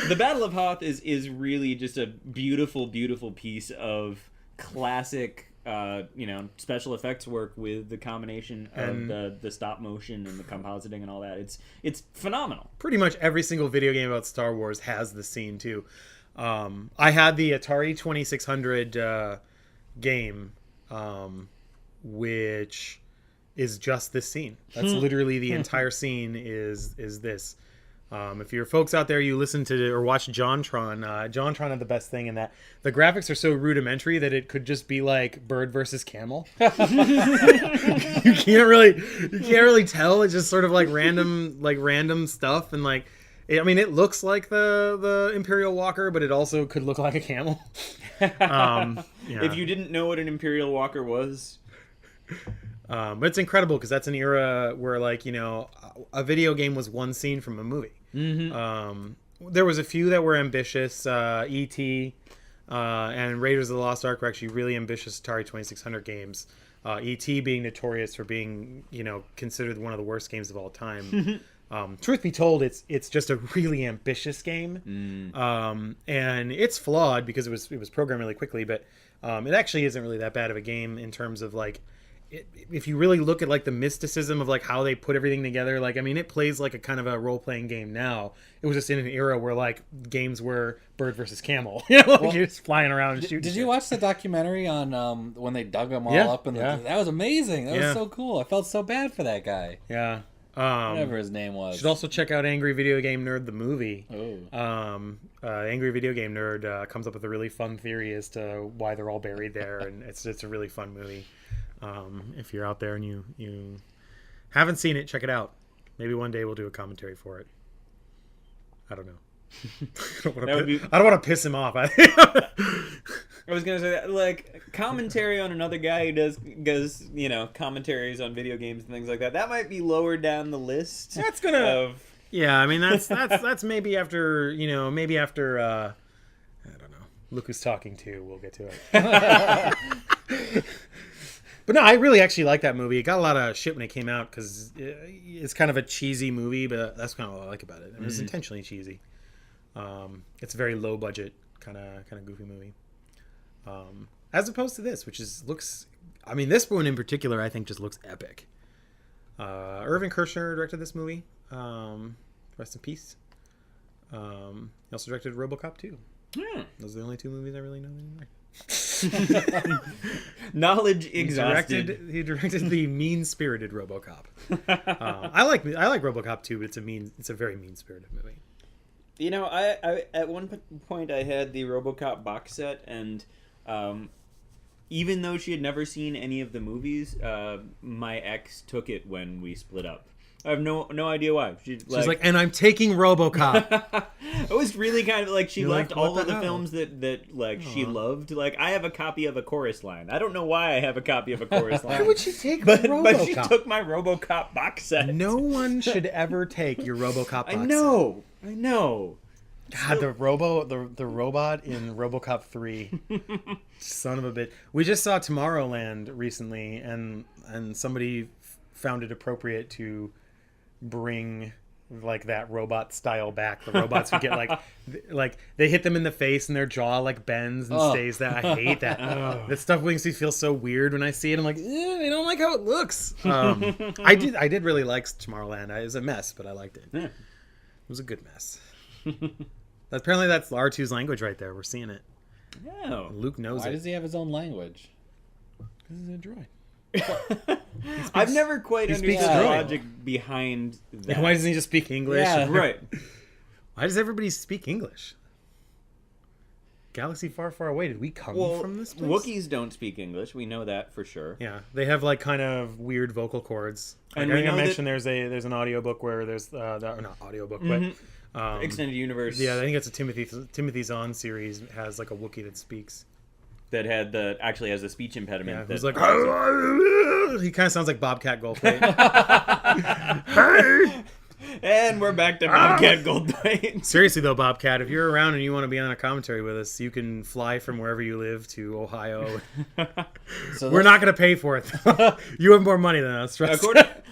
the Battle of Hoth is really just a beautiful, beautiful piece of classic special effects work with the combination of the stop motion and the compositing and all that. It's phenomenal. Pretty much every single video game about Star Wars has the scene too. I had the Atari 2600 game, which is just this scene. That's literally the entire scene is this. If you're folks out there, you listen to or watch JonTron. JonTron had the best thing in that the graphics are so rudimentary that it could just be like bird versus camel. You can't really tell. It's just sort of like random stuff, and like, it looks like the Imperial Walker, but it also could look like a camel. Yeah. If you didn't know what an Imperial Walker was. But it's incredible because that's an era where, like, a video game was one scene from a movie. Mm-hmm. There was a few that were ambitious. E.T. And Raiders of the Lost Ark were actually really ambitious Atari 2600 games. E.T. being notorious for being, considered one of the worst games of all time. Truth be told, it's just a really ambitious game. And it's flawed because it was programmed really quickly, but it actually isn't really that bad of a game in terms of, like, if you really look at like the mysticism of like how they put everything together, like, it plays like a kind of a role-playing game now. It was just in an era where like games were bird versus camel, you're just flying around and shooting. Did you watch the documentary on when they dug them all up? That was amazing. That was so cool. I felt so bad for that guy. Yeah. Whatever his name was. Should also check out Angry Video Game Nerd the movie. Oh. Angry Video Game Nerd comes up with a really fun theory as to why they're all buried there, and it's a really fun movie. If you're out there and you haven't seen it, check it out. Maybe one day we'll do a commentary for it. I don't know. I don't want to piss him off. I was gonna say that, like, commentary on another guy who does commentaries on video games and things like that. That might be lower down the list. That's gonna. Yeah, that's maybe after I don't know. Look Who's Talking To. We'll get to it. But no, I really actually like that movie. It got a lot of shit when it came out because it's kind of a cheesy movie, but that's kind of what I like about it. It was intentionally cheesy. It's a very low budget kind of goofy movie, as opposed to this, which looks. This one in particular, I think, just looks epic. Irvin Kershner directed this movie. Rest in peace. He also directed RoboCop 2. Those are the only 2 movies I really know anymore. Knowledge exhausted. He directed the mean-spirited RoboCop. I like RoboCop 2, but it's a very mean-spirited movie. I at one point I had the RoboCop box set, and even though she had never seen any of the movies, my ex took it when we split up. I have no idea why. She's like, and I'm taking RoboCop. It was really kind of like she loved all of the hell? Films that she loved. Like, I have a copy of A Chorus Line. I don't know why I have a copy of A Chorus Line. Why would she take RoboCop? But she took my RoboCop box set. No one should ever take your RoboCop box set. I know. God, the robot in RoboCop 3. Son of a bitch. We just saw Tomorrowland recently, and somebody found it appropriate to bring like that robot style back. The robots who get like they hit them in the face and their jaw like bends and stays that. I hate that. That stuff makes me feel so weird when I see it. I'm like, I don't like how it looks. I did really like Tomorrowland. It was a mess, but I liked it. It was a good mess. Apparently that's R2's language right there. We're seeing it. Yeah. Luke knows Why it. does he have his own language? Because he's a droid. I've never quite understood the droid. logic behind that. Why doesn't he just speak English? Yeah. Right. Why does everybody speak English? Galaxy far, far away. Did we come from this place? Wookiees don't speak English. We know that for sure. Yeah, they have like kind of weird vocal cords. And I we think I know mentioned there's an audiobook where there's not audiobook, but Extended Universe. yeah, I think it's a Timothy Zahn series has like a Wookiee that speaks. That actually has a speech impediment. Yeah, that he's like he kind of sounds like Bobcat Goldthwait. Hey! And we're back to Bobcat Goldthwait. Seriously though, Bobcat, if you're around and you want to be on a commentary with us, you can fly from wherever you live to Ohio. So We're not going to pay for it. You have more money than us. Trust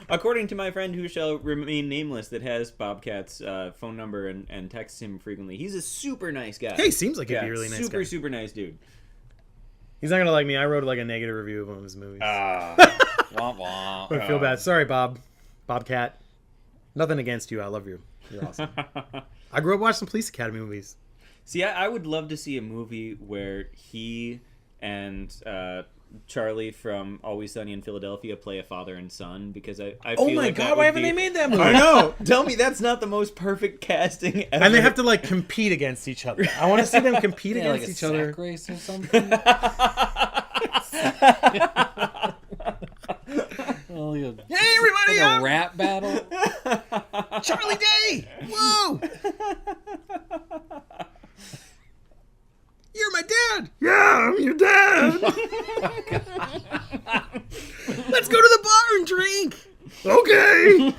According to my friend who shall remain nameless, that has Bobcat's phone number and texts him frequently, he's a super nice guy. Hey, seems like he'd be a really nice guy. Super nice dude. He's not going to like me. I wrote like a negative review of one of his movies. Womp womp. I feel bad. Sorry, Bobcat. Nothing against you. I love you. You're awesome. I grew up watching Police Academy movies. See, I would love to see a movie where he and Charlie from Always Sunny in Philadelphia play a father and son, because I Oh feel my like god, why haven't they made that movie? I know. Tell me that's not the most perfect casting ever. And they have to like compete against each other. I want to see them compete Yeah, against like a each other. sack race or something. Oh, yeah. Hey, everybody! Like a rap battle. Charlie Day! Whoa! You're my dad! Yeah, I'm your dad! Let's go to the bar and drink! Okay!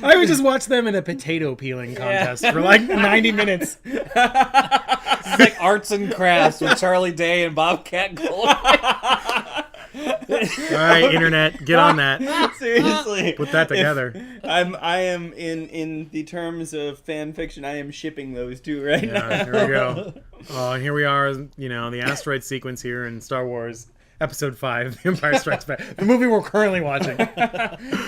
I would just watch them in a potato peeling contest for like 90 minutes. It's like arts and crafts with Charlie Day and Bobcat Goldthwait. All right, internet, get on that. Seriously, Put that together. I am in the terms of fan fiction, I am shipping those two right now. Yeah, here we go. Oh, and here we are, the asteroid sequence here in Star Wars Episode VII, The Empire Strikes Back. The movie we're currently watching.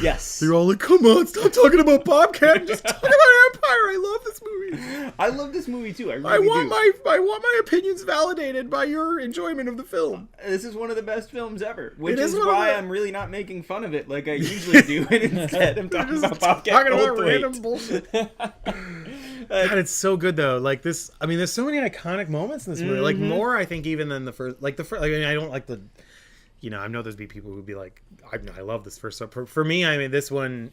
Yes. You're all like, come on, stop talking about Bobcat and just talk about Empire. I love this movie. I love this movie too. I really I want do. my opinions validated by your enjoyment of the film. This is one of the best films ever, which It is is one of why the- I'm really not making fun of it like I usually do, and instead I'm talking Just about Bobcat talking about Goldthwait. random bullshit. God, it's so good though. Like this, I mean, there's so many iconic moments in this movie. Like more, I think, even than the first. Like the first. Like, I mean, I don't like the. I know there's be people who'd be like, I love this first. For me, I mean, this one,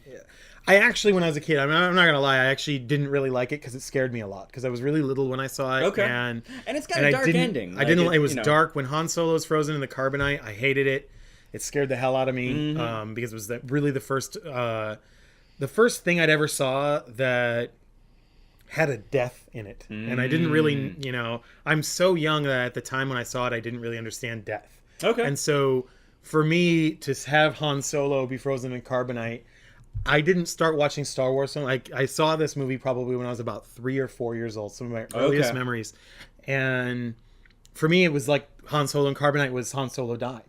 I actually, when I was a kid, I'm not gonna lie, I actually didn't really like it because it scared me a lot because I was really little when I saw it. Okay. And it's got a dark ending. I didn't. It was you know. dark when Han Solo's frozen in the carbonite. I hated it. It scared the hell out of me because it was really the first thing I'd ever saw that had a death in it, and I didn't really, I'm so young that at the time when I saw it, I didn't really understand death. Okay. And so, for me to have Han Solo be frozen in carbonite, I didn't start watching Star Wars. I saw this movie probably when I was about 3 or 4 years old. Some of my earliest memories, and for me, it was like Han Solo in carbonite was Han Solo died.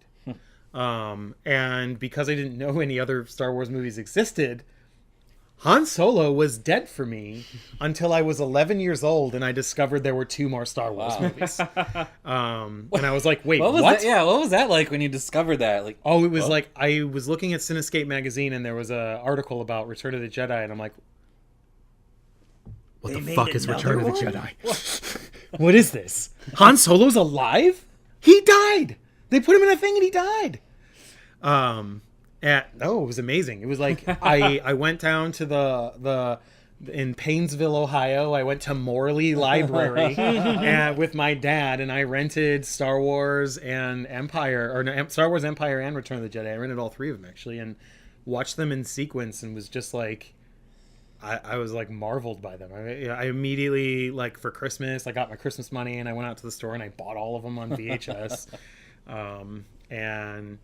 And because I didn't know any other Star Wars movies existed, Han Solo was dead for me until I was 11 years old and I discovered there were 2 more Star Wars movies. And I was like, wait, What was what? that? Yeah, what was that like when you discovered that? Like, Oh, it was like, I was looking at Cinescape magazine and there was an article about Return of the Jedi and I'm like, what the fuck is Return of the Jedi? What is this? Han Solo's alive? He died! They put him in a thing and he died! It was amazing. It was like I went down to in Painesville, Ohio. I went to Morley Library with my dad, and I rented Star Wars and Star Wars Empire and Return of the Jedi. I rented all 3 of them actually, and watched them in sequence, and was just like, I was like marveled by them. I immediately, like, for Christmas, I got my Christmas money and I went out to the store and I bought all of them on VHS. And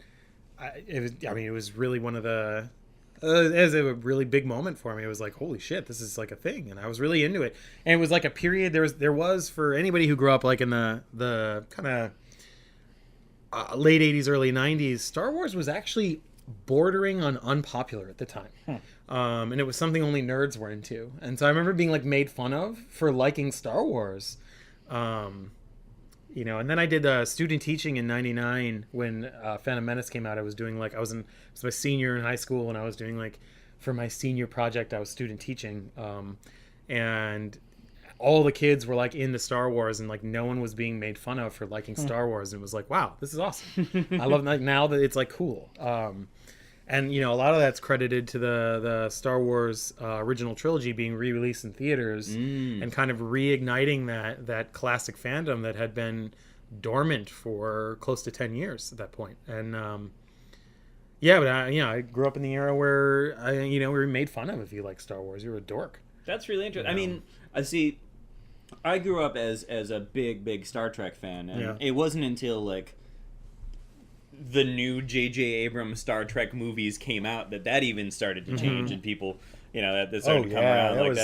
it was really one of the, it was a really big moment for me. It was like, holy shit, this is like a thing. And I was really into it. And it was like a period, there was for anybody who grew up like in the kind of late 80s, early 90s, Star Wars was actually bordering on unpopular at the time. And it was something only nerds were into. And so I remember being like made fun of for liking Star Wars. And then I did student teaching in 99 when Phantom Menace came out. I was my senior in high school, and I was doing like, for my senior project, I was student teaching. And all the kids were like into Star Wars, and like no one was being made fun of for liking Star Wars. And it was like, wow, this is awesome. I love like now that it's like cool. And a lot of that's credited to the Star Wars original trilogy being re-released in theaters and kind of reigniting that classic fandom that had been dormant for close to 10 years at that point. And I grew up in the era where we were made fun of if you like Star Wars. You were a dork. That's really interesting. I mean, I grew up as a big Star Trek fan, and it wasn't until like the new J.J. Abrams Star Trek movies came out that even started to change, and people, that started to come around.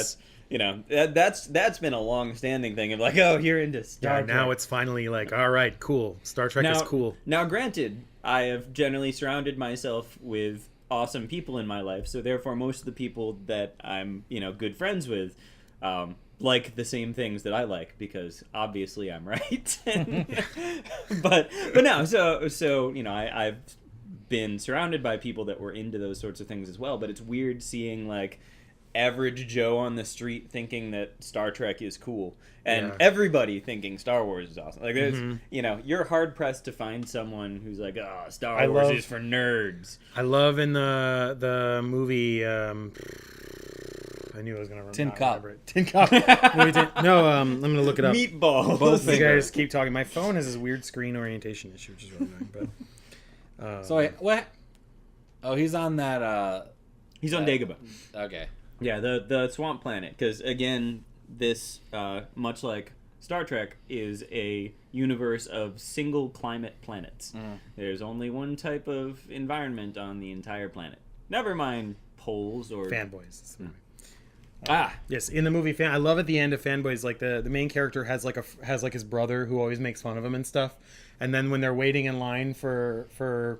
That's been a long-standing thing of like, oh, you're into Star Trek. Now it's finally like, all right, cool. Star Trek is cool. Now, granted, I have generally surrounded myself with awesome people in my life, so therefore most of the people that I'm, good friends with, like the same things that I like, because obviously I'm right. but no, so I've been surrounded by people that were into those sorts of things as well. But it's weird seeing like average Joe on the street thinking that Star Trek is cool, and everybody thinking Star Wars is awesome. Like there's you're hard pressed to find someone who's like, oh, Star Wars is for nerds. I love in the movie. I knew I was going to remember it. Tin Cup. No, I'm going to look it up. Meatballs. Both you guys keep talking. My phone has this weird screen orientation issue, which is really annoying. But, so wait, what? Oh, he's on that... he's on Dagobah. Okay. Yeah, the swamp planet. Because, again, this, much like Star Trek, is a universe of single climate planets. There's only one type of environment on the entire planet. Never mind poles or... Fanboys. Yes, in the movie I love at the end of Fanboys, like the main character has his brother who always makes fun of him and stuff, and then when they're waiting in line for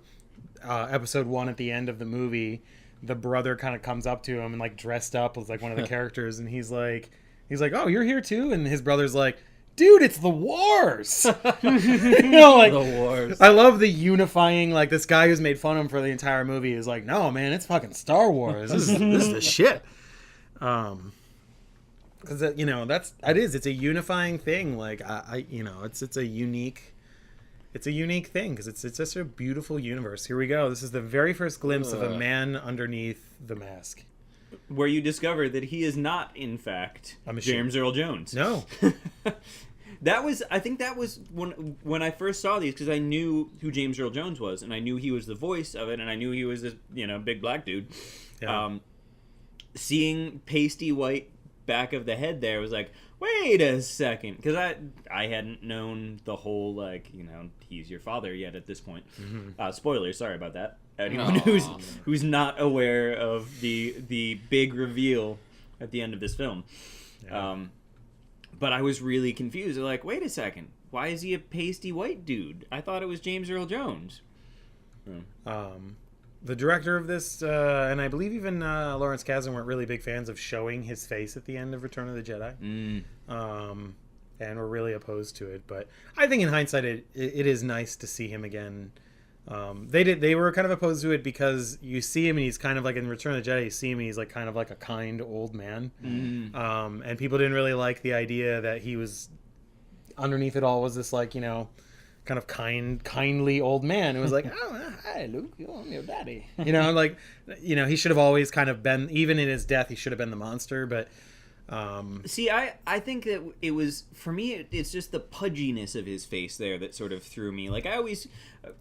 episode 1 at the end of the movie, the brother kind of comes up to him and like dressed up as like one of the characters, and he's like, oh, you're here too? And his brother's like, dude, it's the wars. The wars. I love the unifying, like this guy who's made fun of him for the entire movie is like, no man, it's fucking Star Wars. This is the shit. Because it's a unifying thing. Like it's a unique thing because it's just a beautiful universe. Here we go. This is the very first glimpse of a man underneath the mask, where you discover that he is not, in fact, James Earl Jones. No. I think that was when I first saw these, because I knew who James Earl Jones was, and I knew he was the voice of it, and I knew he was this big black dude. Yeah. Seeing pasty white back of the head there was like, wait a second, because I hadn't known the whole he's your father yet at this point. Spoilers, sorry about that. Anyone who's not aware of the big reveal at the end of this film. Yeah. But I was really confused. Like, wait a second, why is he a pasty white dude? I thought it was James Earl Jones. The director of this, and I believe even Lawrence Kasdan weren't really big fans of showing his face at the end of Return of the Jedi. And were really opposed to it. But I think in hindsight, it is nice to see him again. They were kind of opposed to it because you see him and he's kind of like in Return of the Jedi, you see him and he's like kind of like a kind old man. And people didn't really like the idea that he was, underneath it all was this like, kind of kindly old man who was like, oh, hi, Luke, I'm your daddy. He should have always kind of been, even in his death, he should have been the monster. But See, I think that it was, for me, it's just the pudginess of his face there that sort of threw me. Like,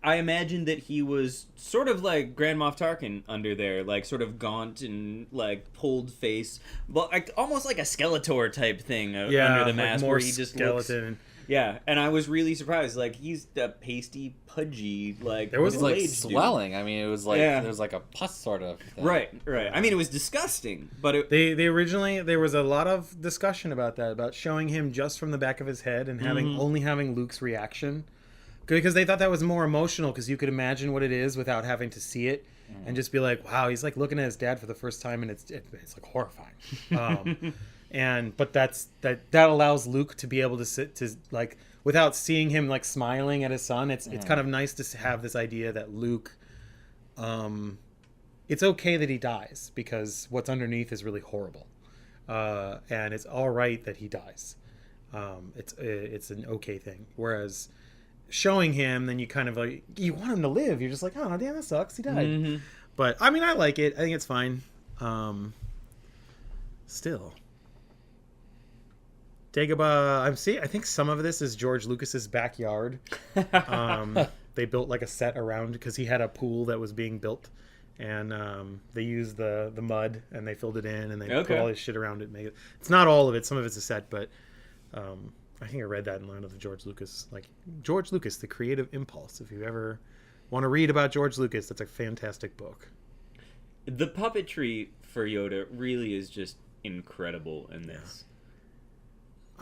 I imagined that he was sort of like Grand Moff Tarkin under there, like sort of gaunt and like pulled face, but like, almost like a Skeletor type thing under the mask, like more where he just skeleton. looks... Yeah, and I was really surprised. Like, he's a pasty, pudgy, like... There was, like, middle-aged swelling. I mean, it was like... Yeah. There was, like, a pus sort of thing. Right. I mean, it was disgusting, but it... They originally... There was a lot of discussion about that, about showing him just from the back of his head and only having Luke's reaction. Because they thought that was more emotional, because you could imagine what it is without having to see it. And just be like, wow, he's, like, looking at his dad for the first time, and it's like, horrifying. But that allows Luke to be able to sit to like without seeing him like smiling at his son. It's kind of nice to have this idea that Luke, it's okay that he dies because what's underneath is really horrible, and it's all right that he dies. It's an okay thing. Whereas showing him, then you kind of like you want him to live. You're just like, oh damn, that sucks. He died. But I mean, I like it. I think it's fine. Still. Dagobah, I think some of this is George Lucas's backyard. They built like a set around because he had a pool that was being built, and they used the mud and they filled it in and they put all this shit around it. It's not all of it. Some of it's a set, but I think I read that in line of the George Lucas, the creative impulse. If you ever want to read about George Lucas, that's a fantastic book. The puppetry for Yoda really is just incredible in this.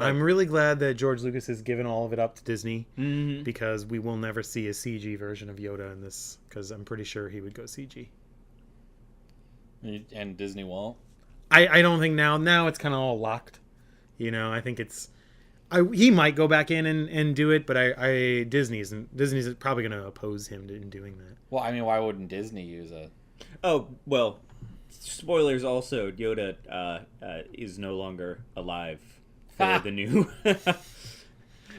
I'm really glad that George Lucas has given all of it up to Disney, because we will never see a CG version of Yoda in this, because I'm pretty sure he would go CG. And Disney won't? I don't think now it's kind of all locked. You know, I think he might go back in and do it, but Disney's probably going to oppose him in doing that. Well, I mean, why wouldn't Disney use it? Oh, well, spoilers also, Yoda is no longer alive. The new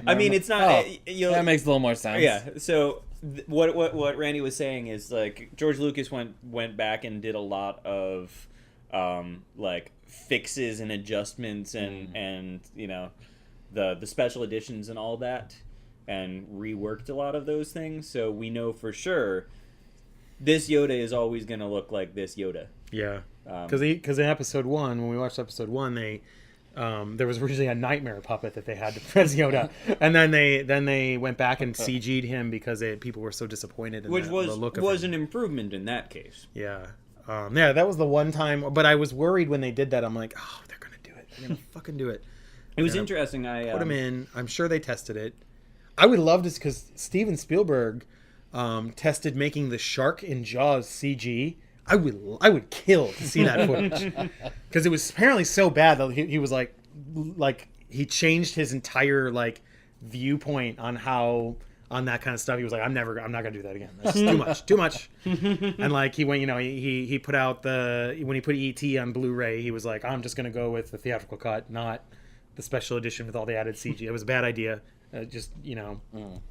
I mean, it's not that makes a little more sense. Yeah, so what Randy was saying is like George Lucas went back and did a lot of like fixes and adjustments and you know the special editions and all that, and reworked a lot of those things, so we know for sure this Yoda is always going to look like this Yoda. Yeah, because in episode 1, when we watched episode 1, there was originally a nightmare puppet that they had to press Yoda, and then they went back and CG'd him because people were so disappointed in the look of was him. an improvement in that case. Yeah, that was the one time. But I was worried when they did that. I'm like, oh, they're gonna do it. They're gonna fucking do it. It was interesting. I put him in. I'm sure they tested it. I would love this because Steven Spielberg tested making the shark in Jaws CG. I would kill to see that footage because it was apparently so bad that he was like he changed his entire like viewpoint on that kind of stuff. He was like, I'm not gonna do that again. That's too much. And like he went, he put out when he put E.T. on Blu-ray, he was like, I'm just gonna go with the theatrical cut, not the special edition with all the added CG. It was a bad idea. Just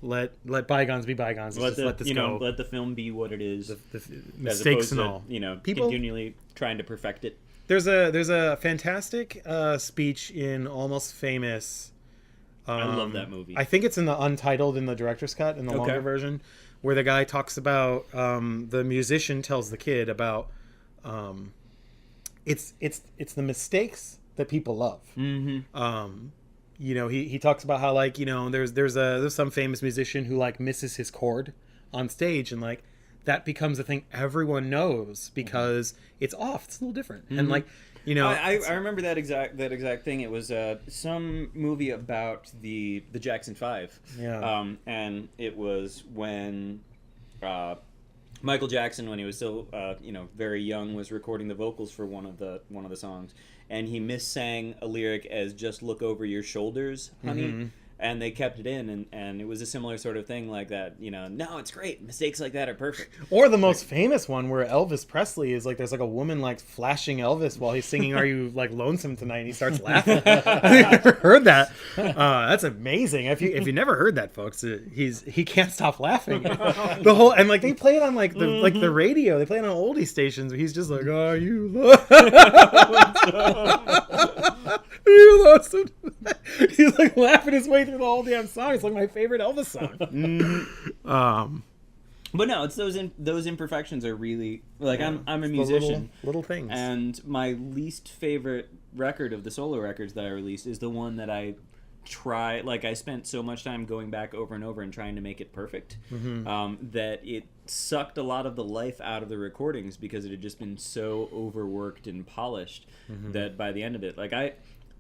let bygones be bygones. Let this go. Let the film be what it is. The mistakes and to, all. People continually trying to perfect it. There's a fantastic speech in Almost Famous. I love that movie. I think it's in the untitled in the director's cut in the longer version, where the guy talks about the musician tells the kid about it's the mistakes that people love. He talks about how like there's some famous musician who like misses his chord on stage, and like that becomes a thing everyone knows because it's off. It's a little different, and like I remember that exact thing. It was some movie about the Jackson 5. Yeah. And it was when Michael Jackson, when he was still very young, was recording the vocals for one of the songs, and he missang a lyric as "just look over your shoulders, honey." And they kept it in, and it was a similar sort of thing like that. No, it's great. Mistakes like that are perfect. Or the most famous one where Elvis Presley is like, there's like a woman like flashing Elvis while he's singing "Are You like lonesome tonight?" and he starts laughing. I've never heard that. That's amazing. If you never heard that, folks, he can't stop laughing. The whole and like they play it on like the radio. They play it on oldie stations where he's just like, "Are you?" You lost him. He's like laughing his way through the whole damn song. It's like my favorite Elvis song. But no, it's those imperfections are really like I'm a It's the musician, little things. and my least favorite record of the solo records that I released is the one that I spent so much time going back over and over and trying to make it perfect, that it sucked a lot of the life out of the recordings because it had just been so overworked and polished that by the end of it, like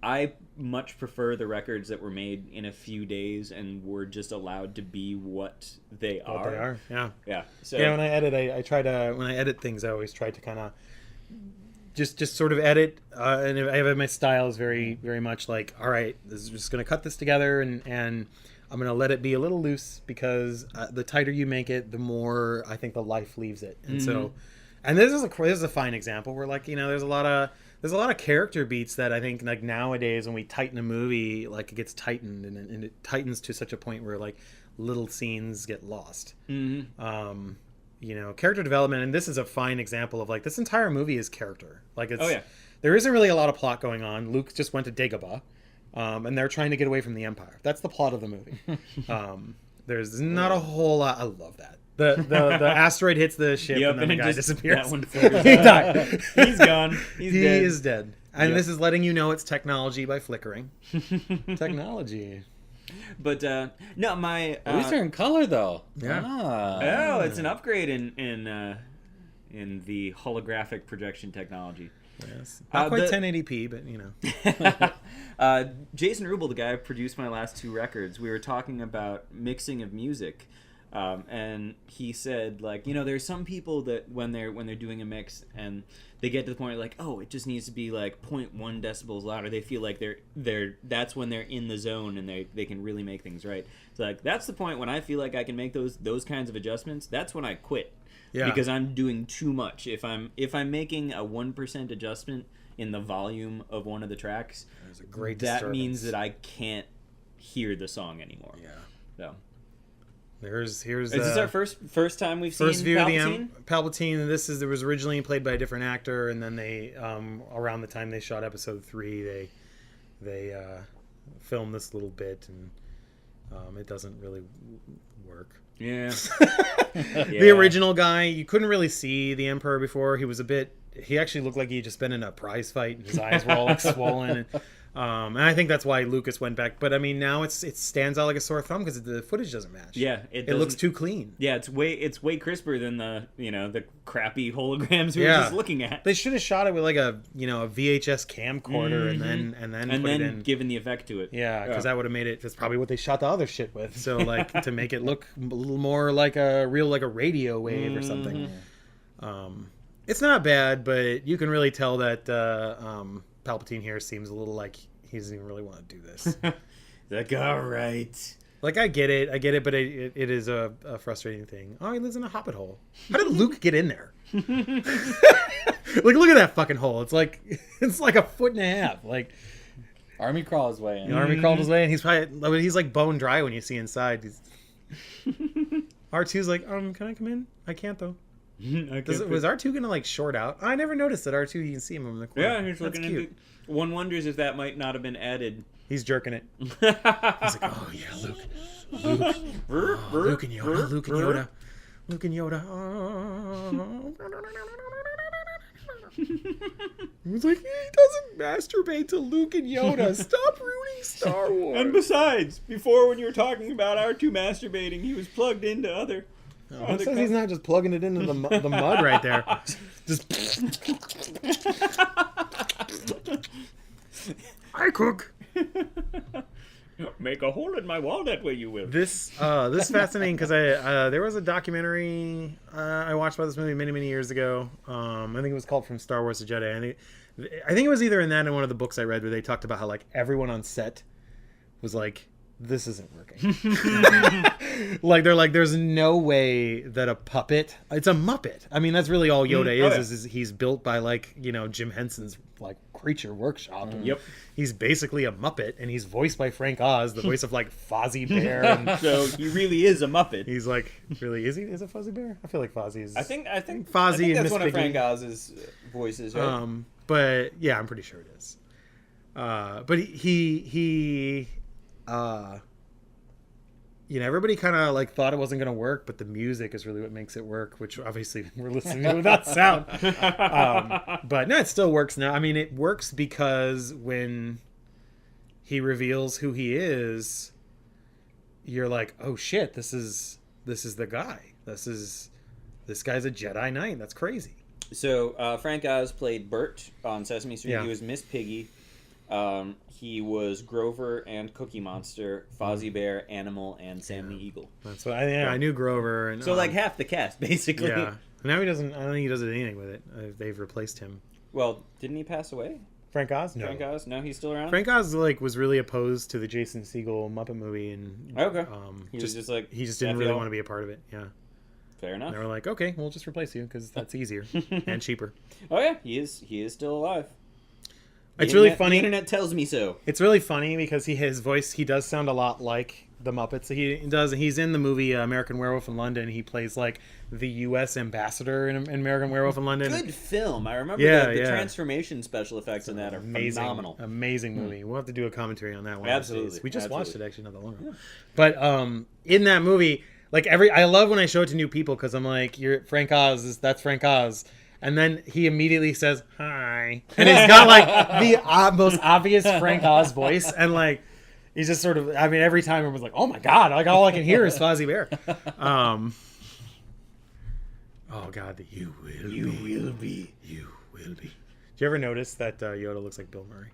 I much prefer the records that were made in a few days and were just allowed to be what they are. Yeah. So when I edit, I try to, when I edit things, I always try to kind of just sort of edit, and I have my style is very, very much like, all right, this is just going to cut this together, and I'm going to let it be a little loose because the tighter you make it, the more I think the life leaves it. And so, and this is a fine example where, like, there's a lot of character beats that I think, like, nowadays when we tighten a movie, like, it gets tightened and it tightens to such a point where, like, little scenes get lost. Character development, and this is a fine example of, like, this entire movie is character. Like, it's there isn't really a lot of plot going on. Luke just went to Dagobah, and they're trying to get away from the Empire. That's the plot of the movie. There's not a whole lot. I love that. The asteroid hits the ship, and then the guy disappears. That one He died. He's gone. He is dead. And this is letting you know it's technology by flickering. Technology. But no, my At least they're in color, though. Yeah. Oh, it's an upgrade in the holographic projection technology. Yes. Not quite 1080p, but Jason Rubel, the guy who produced my last two records, we were talking about mixing of music. And he said, like, there's some people that when they're doing a mix and they get to the point like, oh, it just needs to be like 0.1 decibels louder. They feel like they're that's when they're in the zone and they can really make things right. So, like, that's the point when I feel like I can make those kinds of adjustments. That's when I quit. Yeah. Because I'm doing too much. If I'm making a 1% adjustment in the volume of one of the tracks, there's a great that means that I can't hear the song anymore. Yeah. So. Here's is this our first time we've seen view Palpatine? Of the Palpatine. There was originally played by a different actor, and then they around the time they shot Episode III, they filmed this little bit, and it doesn't really work. Yeah. The original guy, you couldn't really see the Emperor before. He actually looked like he'd just been in a prize fight, and his eyes were all like swollen. And I think that's why Lucas went back. But I mean, now it stands out like a sore thumb because the footage doesn't match. Yeah, it looks too clean. Yeah, it's way crisper than the crappy holograms we were just looking at. They should have shot it with like a VHS camcorder and then given the effect to it. Yeah, because that would have made it. That's probably what they shot the other shit with. So like to make it look a little more like a radio wave or something. It's not bad, but you can really tell that Palpatine here seems a little like he doesn't even really want to do this. Like, all right. Like, I get it, but it is a frustrating thing. Oh, he lives in a hobbit hole. How did Luke get in there? Like, look at that fucking hole. It's like a foot and a half. Like, army crawl his way in. Army crawled his way in. He's like bone dry when you see inside. R2's like, can I come in? I can't though. Was R2 gonna like short out? I never noticed that R2. You can see him in the corner. Yeah, he's looking into. One wonders if that might not have been added. He's jerking it. He's like, oh yeah, Luke and Yoda. He's like, he doesn't masturbate to Luke and Yoda. Stop ruining Star Wars. And besides, before when you were talking about R2 masturbating, he was plugged into other. It says he's not just plugging it into the mud right there. Just. I cook. Make a hole in my wall that way you will. This fascinating because there was a documentary I watched about this movie many years ago. I think it was called From Star Wars to Jedi. I think it was either in that or one of the books I read where they talked about how like everyone on set was like, this isn't working. Like they're like, there's no way that a puppet. It's a Muppet. I mean, that's really all Yoda is he's built by like Jim Henson's like Creature Workshop. Yep. He's basically a Muppet, and he's voiced by Frank Oz, the voice of like Fozzie Bear. And so he really is a Muppet. He's like, really, is he? Is it Fozzie Bear? I feel like Fozzie is. I think Fozzie that's and Miss one Piggy. of Frank Oz's voices, right? But yeah, I'm pretty sure it is. But he everybody kind of like thought it wasn't going to work, but the music is really what makes it work, which obviously we're listening to without sound. But no, it still works now. I mean, it works because when he reveals who he is, you're like, oh shit, this is the guy. This guy's a Jedi Knight. That's crazy. So Frank Oz played Bert on Sesame Street. Yeah. He was Miss Piggy. He was Grover and Cookie Monster, Fozzie Bear, Animal, and Sam the Eagle. That's what I knew Grover. And So like half the cast, basically. yeah. Now he doesn't. I don't think he does anything with it. They've replaced him. Well, didn't he pass away? Frank Oz? No. Frank Oz? No, he's still around? Frank Oz was really opposed to the Jason Segel Muppet movie, and Okay. He just didn't really want to be a part of it. Yeah. Fair enough. And they were like, okay, we'll just replace you because that's easier and cheaper. Oh yeah, he is still alive. It's really funny. The internet tells me so. It's really funny because his voice, he does sound a lot like the Muppets. He does. He's in the movie American Werewolf in London. He plays like the U.S. ambassador in American Werewolf in London. Good film. I remember the transformation special effects in that are phenomenal. Amazing movie. We'll have to do a commentary on that one. Absolutely. We just watched it actually not that long ago. But in that movie, like I love when I show it to new people because I'm like, you're Frank Oz. That's Frank Oz. And then he immediately says, hi. And he's got like the most obvious Frank Oz voice. And like, he's just sort of, I mean, every time everyone's like, oh my God, like all I can hear is Fozzie Bear. Oh God, the you will be. You will be. Do you ever notice that Yoda looks like Bill Murray?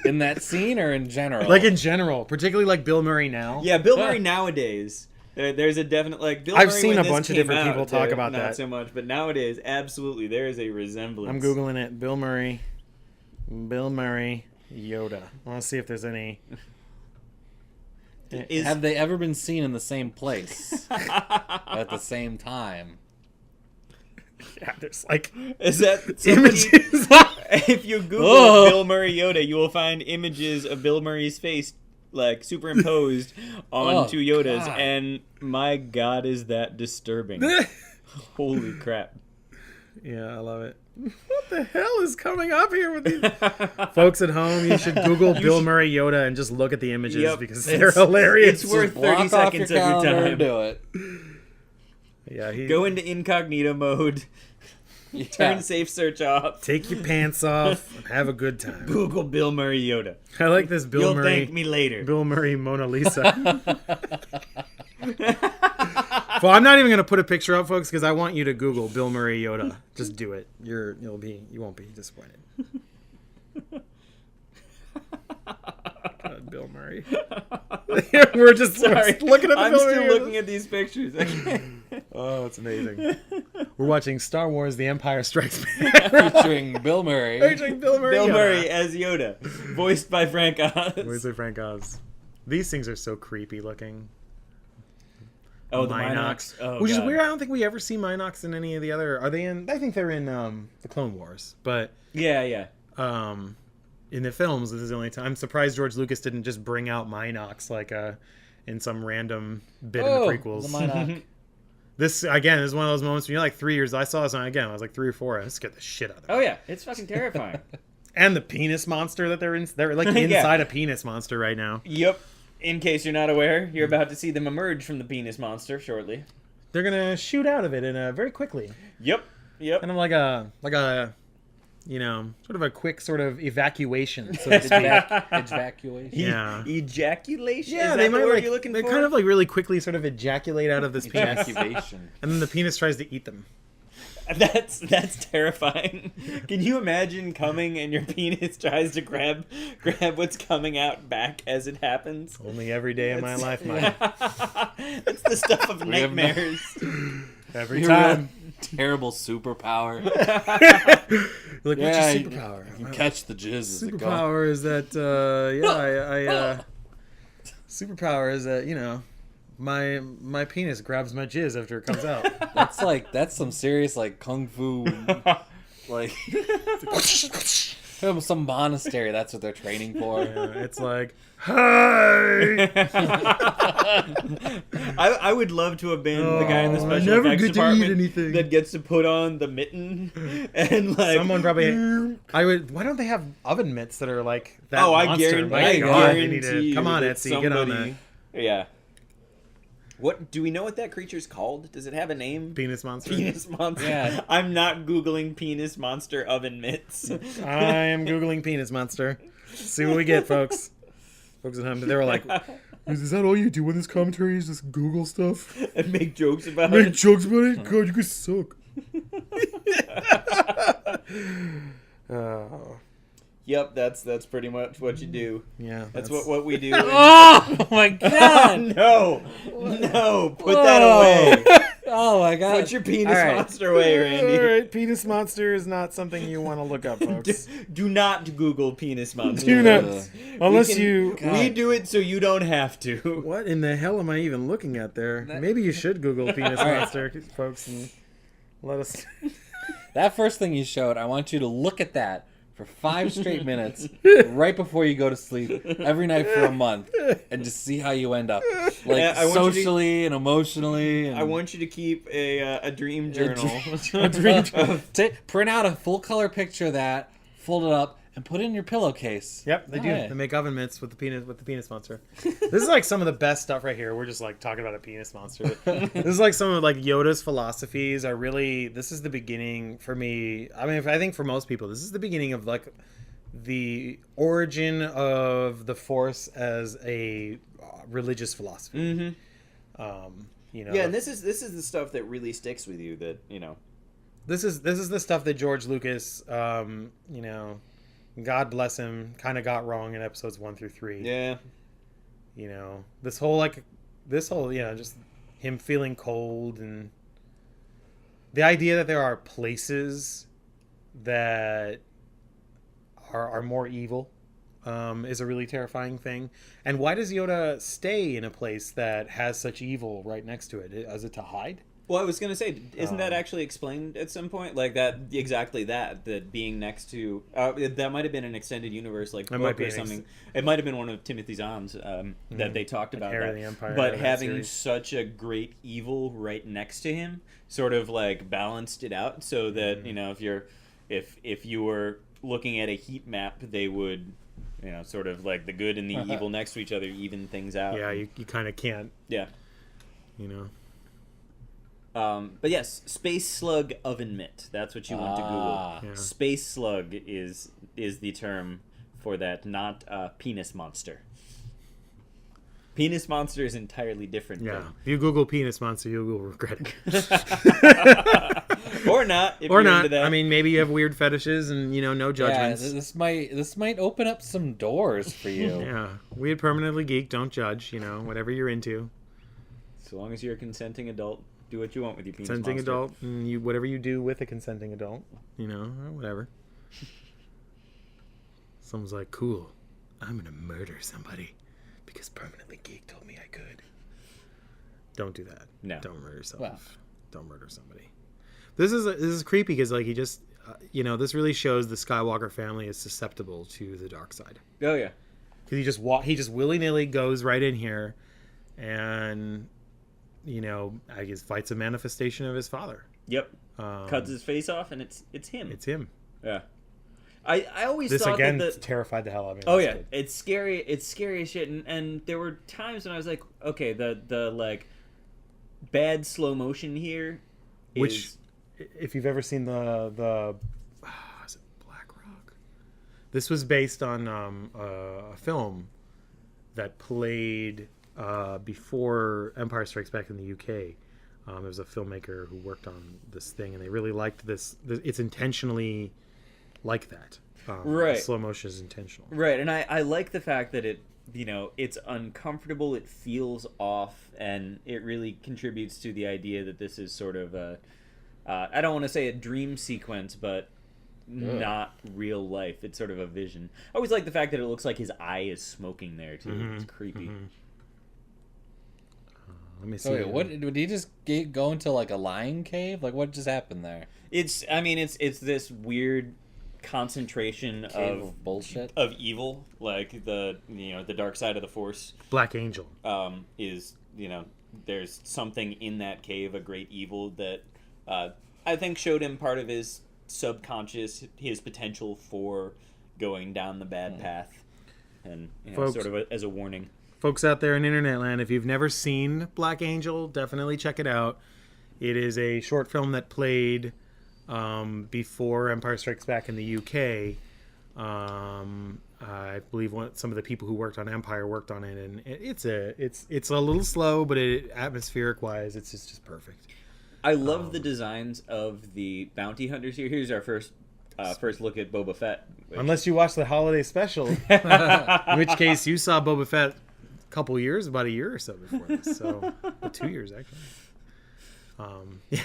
In that scene or in general? Like in general, particularly like Bill Murray now. Yeah, Bill Murray nowadays. There's a definite like Bill I've Murray seen when a this bunch of came different people out, talk about not that. so much, but nowadays, absolutely, there is a resemblance. I'm googling it. Bill Murray, Yoda. I want to see if there's any. Have they ever been seen in the same place at the same time? Yeah, there's like is that images. If you Google Bill Murray Yoda, you will find images of Bill Murray's face like superimposed onto Yoda's, God. and my God, is that disturbing? Holy crap! Yeah, I love it. What the hell is coming up here with these folks at home? You should Google Bill Murray Yoda and just look at the images because they're hilarious. It's worth 30 seconds of your time. Do it. Yeah, Go into incognito mode. Turn safe search off. Take your pants off and have a good time. Google Bill Murray Yoda. I like this Bill You'll Murray. thank me later. Bill Murray Mona Lisa. Well, I'm not even gonna put a picture up, folks, because I want you to Google Bill Murray Yoda. Just do it. You won't be disappointed. God, Bill Murray. We're just Sorry. looking at the I'm Bill still Murray looking at these pictures. Oh, it's amazing. We're watching Star Wars: The Empire Strikes Back. Featuring Bill Murray. Bill Murray. Bill Yoda. Murray as Yoda, voiced by Frank Oz. Voiced by Frank Oz. These things are so creepy looking. Oh, the Minox. Oh, Which is God. weird. I don't think we ever see Minox in any of the other. Are they in? I think they're in the Clone Wars, but Yeah. in the films, this is the only time. I'm surprised George Lucas didn't just bring out Minox like in some random bit in the prequels. The Minox. This again is one of those moments when you're like 3 years. I saw this one again. I was like 3 or 4. And it scared the shit out of me. Oh yeah, it's fucking terrifying. And the penis monster that they're in. They're like inside a penis monster right now. Yep. In case you're not aware, you're about to see them emerge from the penis monster shortly. They're gonna shoot out of it very quickly. Yep. Kind of like a sort of a quick sort of evacuation, so to speak. Evacuation. Yeah. Ejaculation? Yeah, Is they that the might word you're looking they for? kind of like really quickly sort of ejaculate out of this penis, Evacuation. and then the penis tries to eat them. That's terrifying. Can you imagine coming and your penis tries to grab what's coming out back as it happens? Only every day of my life, Mike. That's the stuff of nightmares. Every You time. have terrible superpower. Like, Yeah, what's you- your superpower? You can catch the jizz as it goes. Superpower is that superpower is that my penis grabs my jizz after it comes out. That's some serious like kung fu like Some monastery, that's what they're training for. Yeah, it's like, hi! I would love to have been the guy in the Oh, I special never effects get to eat department anything. that gets to put on the mitten and like Someone probably. Why don't they have oven mitts that are like that? Oh, I monster? guarantee, My I God, they need guarantee to, come on, that Etsy, get on that. somebody- Yeah. What do we know what that creature's called? Does it have a name? Penis monster. Penis monster. Yeah. I'm not googling penis monster oven mitts. I am googling penis monster. See what we get, folks. Folks at home, they were like, "Is that all you do in this commentary? Is just Google stuff? And make jokes about Make it. jokes about it? God, you guys suck." Oh, Yep, that's pretty much what you do. yeah. That's what we do. Oh my god! No, put that away. Oh my god! Put your penis All right. monster away, Randy. All right, penis monster is not something you want to look up, folks. Do not Google penis monster. Do not, Ugh. unless you. We do it so you don't have to. What in the hell am I even looking at there? Maybe you should Google penis monster, folks, and let us. That first thing you showed, I want you to look at that for 5 straight minutes right before you go to sleep every night for a month and just see how you end up. Like Yeah, I want you to- socially and emotionally. And I want you to keep a dream journal. Print out a full color picture of that, fold it up, and put it in your pillowcase. Yep, they do. Yeah. They make oven mitts with the penis monster. This is like some of the best stuff right here. We're just like talking about a penis monster. This is like some of like Yoda's philosophies are really. This is the beginning for me. I mean, I think for most people, this is the beginning of like the origin of the Force as a religious philosophy. Mm-hmm. You know, Yeah, and this is the stuff that really sticks with you. That you know. this is the stuff that George Lucas, you know, God bless him, kind of got wrong in episodes 1 through 3. Yeah. You know, this whole just him feeling cold, and the idea that there are places that are more evil is a really terrifying thing. And why does Yoda stay in a place that has such evil right next to it? Is it to hide? Well, I was gonna say, isn't that actually explained at some point? Like that being next to that might have been an extended universe like It might book be or something. It might have been one of Timothy Zahn's that they talked about Heir that. of the Empire, But that having series. such a great evil right next to him sort of like balanced it out so that you know if you were looking at a heat map, they would sort of like the good and the evil next to each other even things out. Yeah, you kind of can't. Yeah. You know. But yes, space slug oven mitt. That's what you want to Google. Yeah. Space slug is the term for that, not penis monster. Penis monster is entirely different. Yeah. thing. If you Google penis monster, you will regret it. Or not. If Or you're not. Into that. I mean, maybe you have weird fetishes and no Yeah, judgments. this might open up some doors for you. Yeah. We at Permanently Geek don't judge. Whatever you're into. so long as you're a consenting adult, do what you want with your penis Consenting monster. adult, and whatever you do with a consenting adult, whatever. Someone's like, cool, I'm gonna murder somebody because Permanently Geek told me I could. Don't do that. No. Don't murder yourself. Well. Don't murder somebody. This is creepy because like he just, this really shows the Skywalker family is susceptible to the dark side. Oh yeah. Because he just willy-nilly goes right in here and I guess fights a manifestation of his father. Yep. Cuts his face off, and it's him. It's him. Yeah. I always This thought again that terrified the hell out of me. Oh That's yeah, good. it's scary. It's scary as shit. And there were times when I was like, okay, the like bad slow motion here, Which, if you've ever seen the is it Black Rock? This was based on a film that played before Empire Strikes Back in the UK. There was a filmmaker who worked on this thing, and they really liked this. It's intentionally like that. Right. Slow motion is intentional. right. And I like the fact that it it's uncomfortable. It feels off, and it really contributes to the idea that this is sort of a I don't want to say a dream sequence, but not real life. It's sort of a vision. I always like the fact that it looks like his eye is smoking there too. It's creepy. Let me see. So wait, what did he just go into like a lion cave? Like what just happened there? It's this weird concentration Cave of bullshit. of evil, like the dark side of the Force, Black Angel. is there's something in that cave, a great evil that I think showed him part of his subconscious, his potential for going down the bad path, and Folks, sort of as a warning. Folks out there in internet land, if you've never seen Black Angel, definitely check it out. It is a short film that played before Empire Strikes Back in the UK. I believe some of the people who worked on Empire worked on it, and it's a little slow, but atmospheric wise, it's just perfect. I love the designs of the bounty hunters here. Here's our first look at Boba Fett. Unless you watch the holiday special, in which case you saw Boba Fett about a year or so before this. So 2 years actually. Yeah.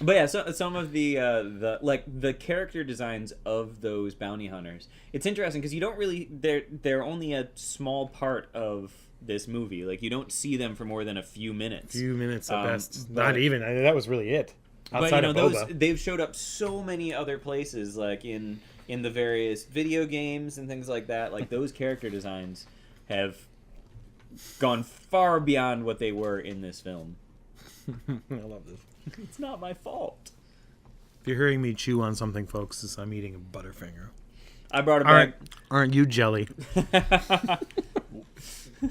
But yeah, so some of the character designs of those bounty hunters. It's interesting because you don't really they're only a small part of this movie. Like you don't see them for more than a few minutes. At best. Not even. That was really it. Outside but of Boba. they've showed up so many other places, like in the various video games and things like that. Like those character designs have gone far beyond what they were in this film. I love this. It's not my fault. If you're hearing me chew on something, folks, it's I'm eating a Butterfinger. I brought it back. Aren't you jelly?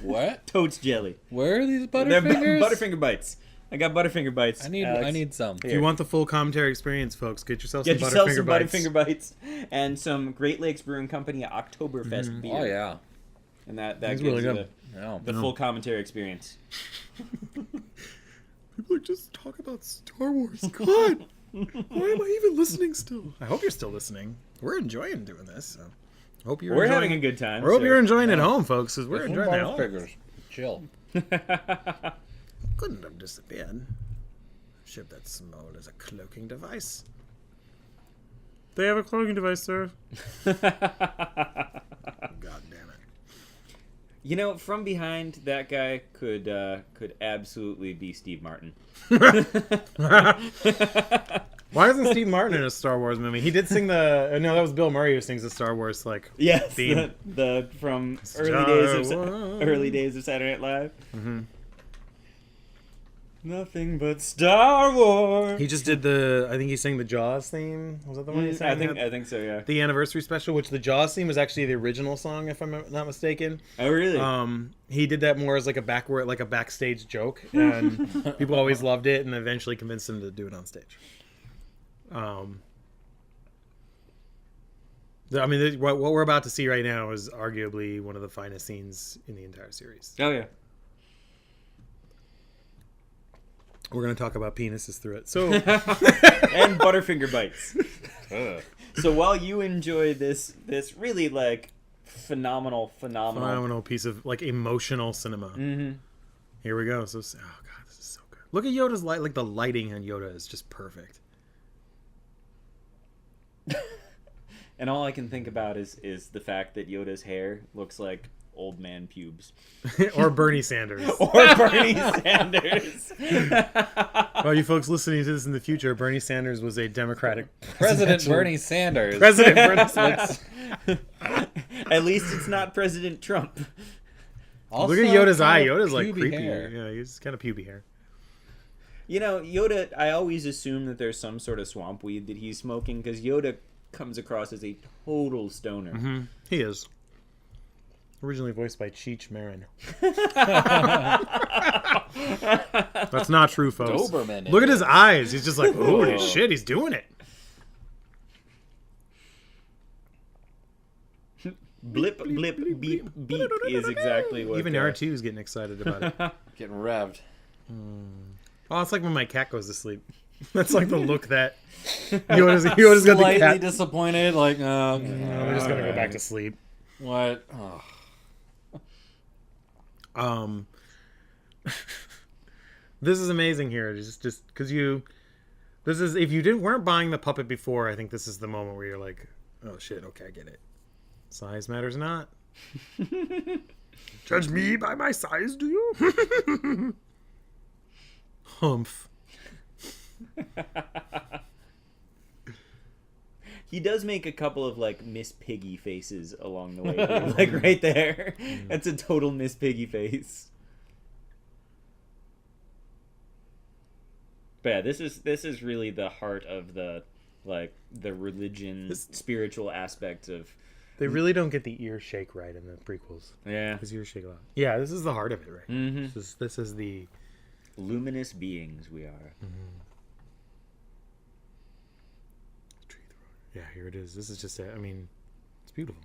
What? Totes jelly. Where are these They're Butterfingers? Butterfinger bites. I got Butterfinger bites. I need some. If you want the full commentary experience, folks, get yourself Get some yourself Butterfinger some bites. Butterfinger bites and some Great Lakes Brewing Company Oktoberfest beer. Oh yeah. And that It's gives really you good. the full commentary experience. People just talk about Star Wars. God, why am I even listening still? I hope you're still listening. We're enjoying doing this. So hope you're. We're enjoying, having a good time. I hope so- you're enjoying it home, folks, because we're enjoying it at home. Butterfingers. Chill. Couldn't have disappeared. Ship that small as a cloaking device. They have a cloaking device, sir. God damn it. You know, from behind, that guy could absolutely be Steve Martin. Why isn't Steve Martin in a Star Wars movie? He did sing the. No, that was Bill Murray who sings the Star Wars Yes, theme. the from Star early days of Saturday Night Live. Mm-hmm. Nothing but Star Wars. He just did the. I think he sang the Jaws theme. Was that the one he sang? I think so. Yeah. The anniversary special, which the Jaws theme was actually the original song, if I'm not mistaken. Oh really? He did that more as like a backstage joke, and people always loved it, and eventually convinced him to do it on stage. I mean, what we're about to see right now is arguably one of the finest scenes in the entire series. Oh yeah. We're going to talk about penises through it. So And Butterfinger bites. So while you enjoy this really like phenomenal piece of like emotional cinema. Mm-hmm. Here we go. So, oh god, this is so good. Look at Yoda's light. Like the lighting on Yoda is just perfect. And all I can think about is the fact that Yoda's hair looks like old man pubes. Or Bernie Sanders. Or Bernie Sanders. Well, you folks listening to this in the future, Bernie Sanders was a Democratic President Bernie Sanders. President Bernie Sanders. At least it's not President Trump. Also, Look at Yoda's kind eye. of Yoda's like puby creepy. hair. Yeah, he's kind of puby hair. You know, Yoda, I always assume that there's some sort of swamp weed that he's smoking because Yoda comes across as a total stoner. Mm-hmm. He is. Originally voiced by Cheech Marin. That's not true, folks. Doberman Look at his is. eyes. He's just like, holy shit, he's doing it. Blip, blip, beep, beep is exactly what... Even R2 is getting excited about it. Getting revved. Oh, it's like when my cat goes to sleep. That's like the look that Yoda's got the Slightly cat. disappointed. Like, No, we're just gonna go back to sleep. What? Oh. This is amazing here. Just because this is if you weren't buying the puppet before, I think this is the moment where you're like, oh shit, okay, I get it. Size matters not. Judge me by my size, do you? He does make a couple of like Miss Piggy faces along the way, dude. Like right there. That's a total Miss Piggy face. But yeah, this is really the heart of the religion, spiritual aspect of. They really don't get the ear shake right in the prequels. Yeah, his ears shake a lot. Yeah, this is the heart of it, right? Mm-hmm. This is the luminous beings we are. Mm-hmm. Yeah, here it is. This is just, I mean, it's beautiful.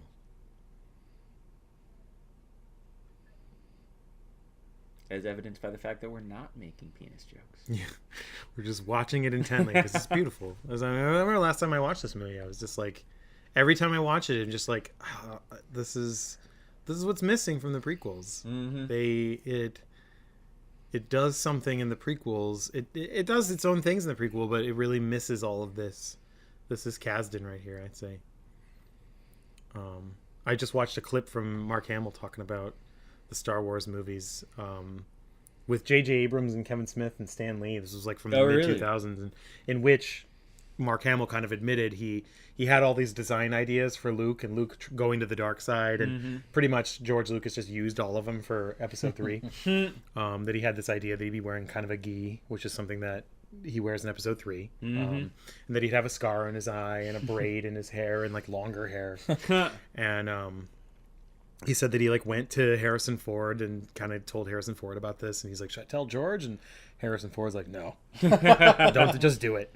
As evidenced by the fact that we're not making penis jokes. Yeah, we're just watching it intently because it's beautiful. I remember the last time I watched this movie, I was just like, every time I watch it, I'm just like, this is what's missing from the prequels. Mm-hmm. It does something in the prequels. It does its own things in the prequel, but it really misses all of this. This is Kasdan right here, I'd say. I just watched a clip from Mark Hamill talking about the Star Wars movies with J.J. Abrams and Kevin Smith and Stan Lee. This was like from the mid-2000s, in which Mark Hamill kind of admitted he had all these design ideas for Luke and Luke going to the dark side, and pretty much George Lucas just used all of them for Episode 3. That he had this idea that he'd be wearing kind of a gi, which is something that he wears in Episode 3, and that he'd have a scar on his eye and a braid in his hair and like longer hair, and he said that he like went to Harrison Ford and kind of told Harrison Ford about this, and he's like, should I tell George? And Harrison Ford's like, no, don't, just do it.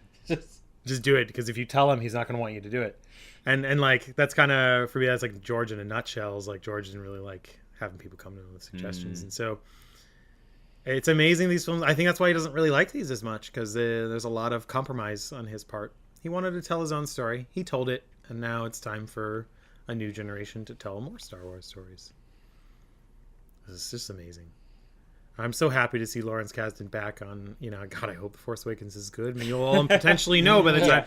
Just do it, because if you tell him, he's not going to want you to do it. And like, that's kind of, for me, that's like George in a nutshell. Is like George didn't really like having people come to him with suggestions. And so it's amazing, these films. I think that's why he doesn't really like these as much, because there's a lot of compromise on his part. He wanted to tell his own story. He told it, and now it's time for a new generation to tell more Star Wars stories. It's just amazing. I'm so happy to see Lawrence Kasdan back on, God, I hope The Force Awakens is good. I mean, you'll all potentially know by the time.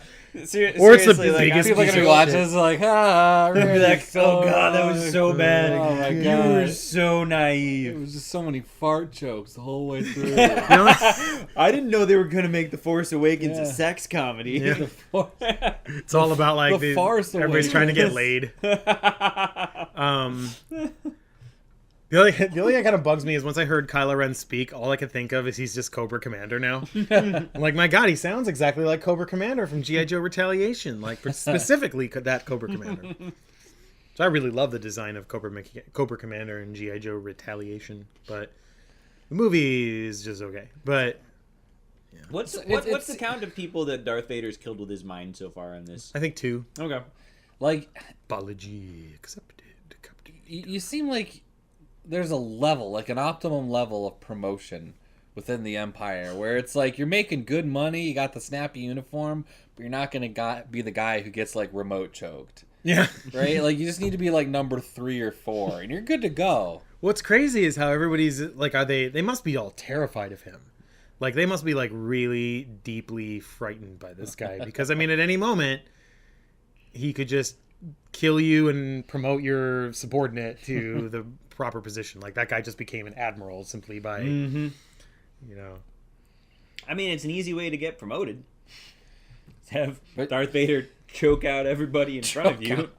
Or it's the biggest people are going to watch this like, really like, oh God, that was so bad. Oh my God. You were so naive. It was just so many fart jokes the whole way through. I didn't know they were going to make The Force Awakens a sex comedy. Yeah. It's all about like everybody's trying to get laid. The only thing that kind of bugs me is once I heard Kylo Ren speak, all I could think of is he's just Cobra Commander now. I'm like, my God, he sounds exactly like Cobra Commander from G.I. Joe Retaliation, like specifically that Cobra Commander. So I really love the design of Cobra Commander and G.I. Joe Retaliation, but the movie is just okay. But yeah. What's the count of people that Darth Vader's killed with his mind so far on this? I think 2. Okay. Like, apology accepted, Captain. You seem like there's a level, like an optimum level of promotion within the Empire, where it's like you're making good money, you got the snappy uniform, but you're not going to be the guy who gets like remote choked. Yeah. Right? Like, you just need to be like number 3 or 4, and you're good to go. What's crazy is how everybody's like, they must be all terrified of him. Like, they must be like really deeply frightened by this guy, because I mean, at any moment he could just kill you and promote your subordinate to the proper position. Like, that guy just became an admiral simply by I mean, it's an easy way to get promoted. Have Darth Vader choke out everybody in front of you.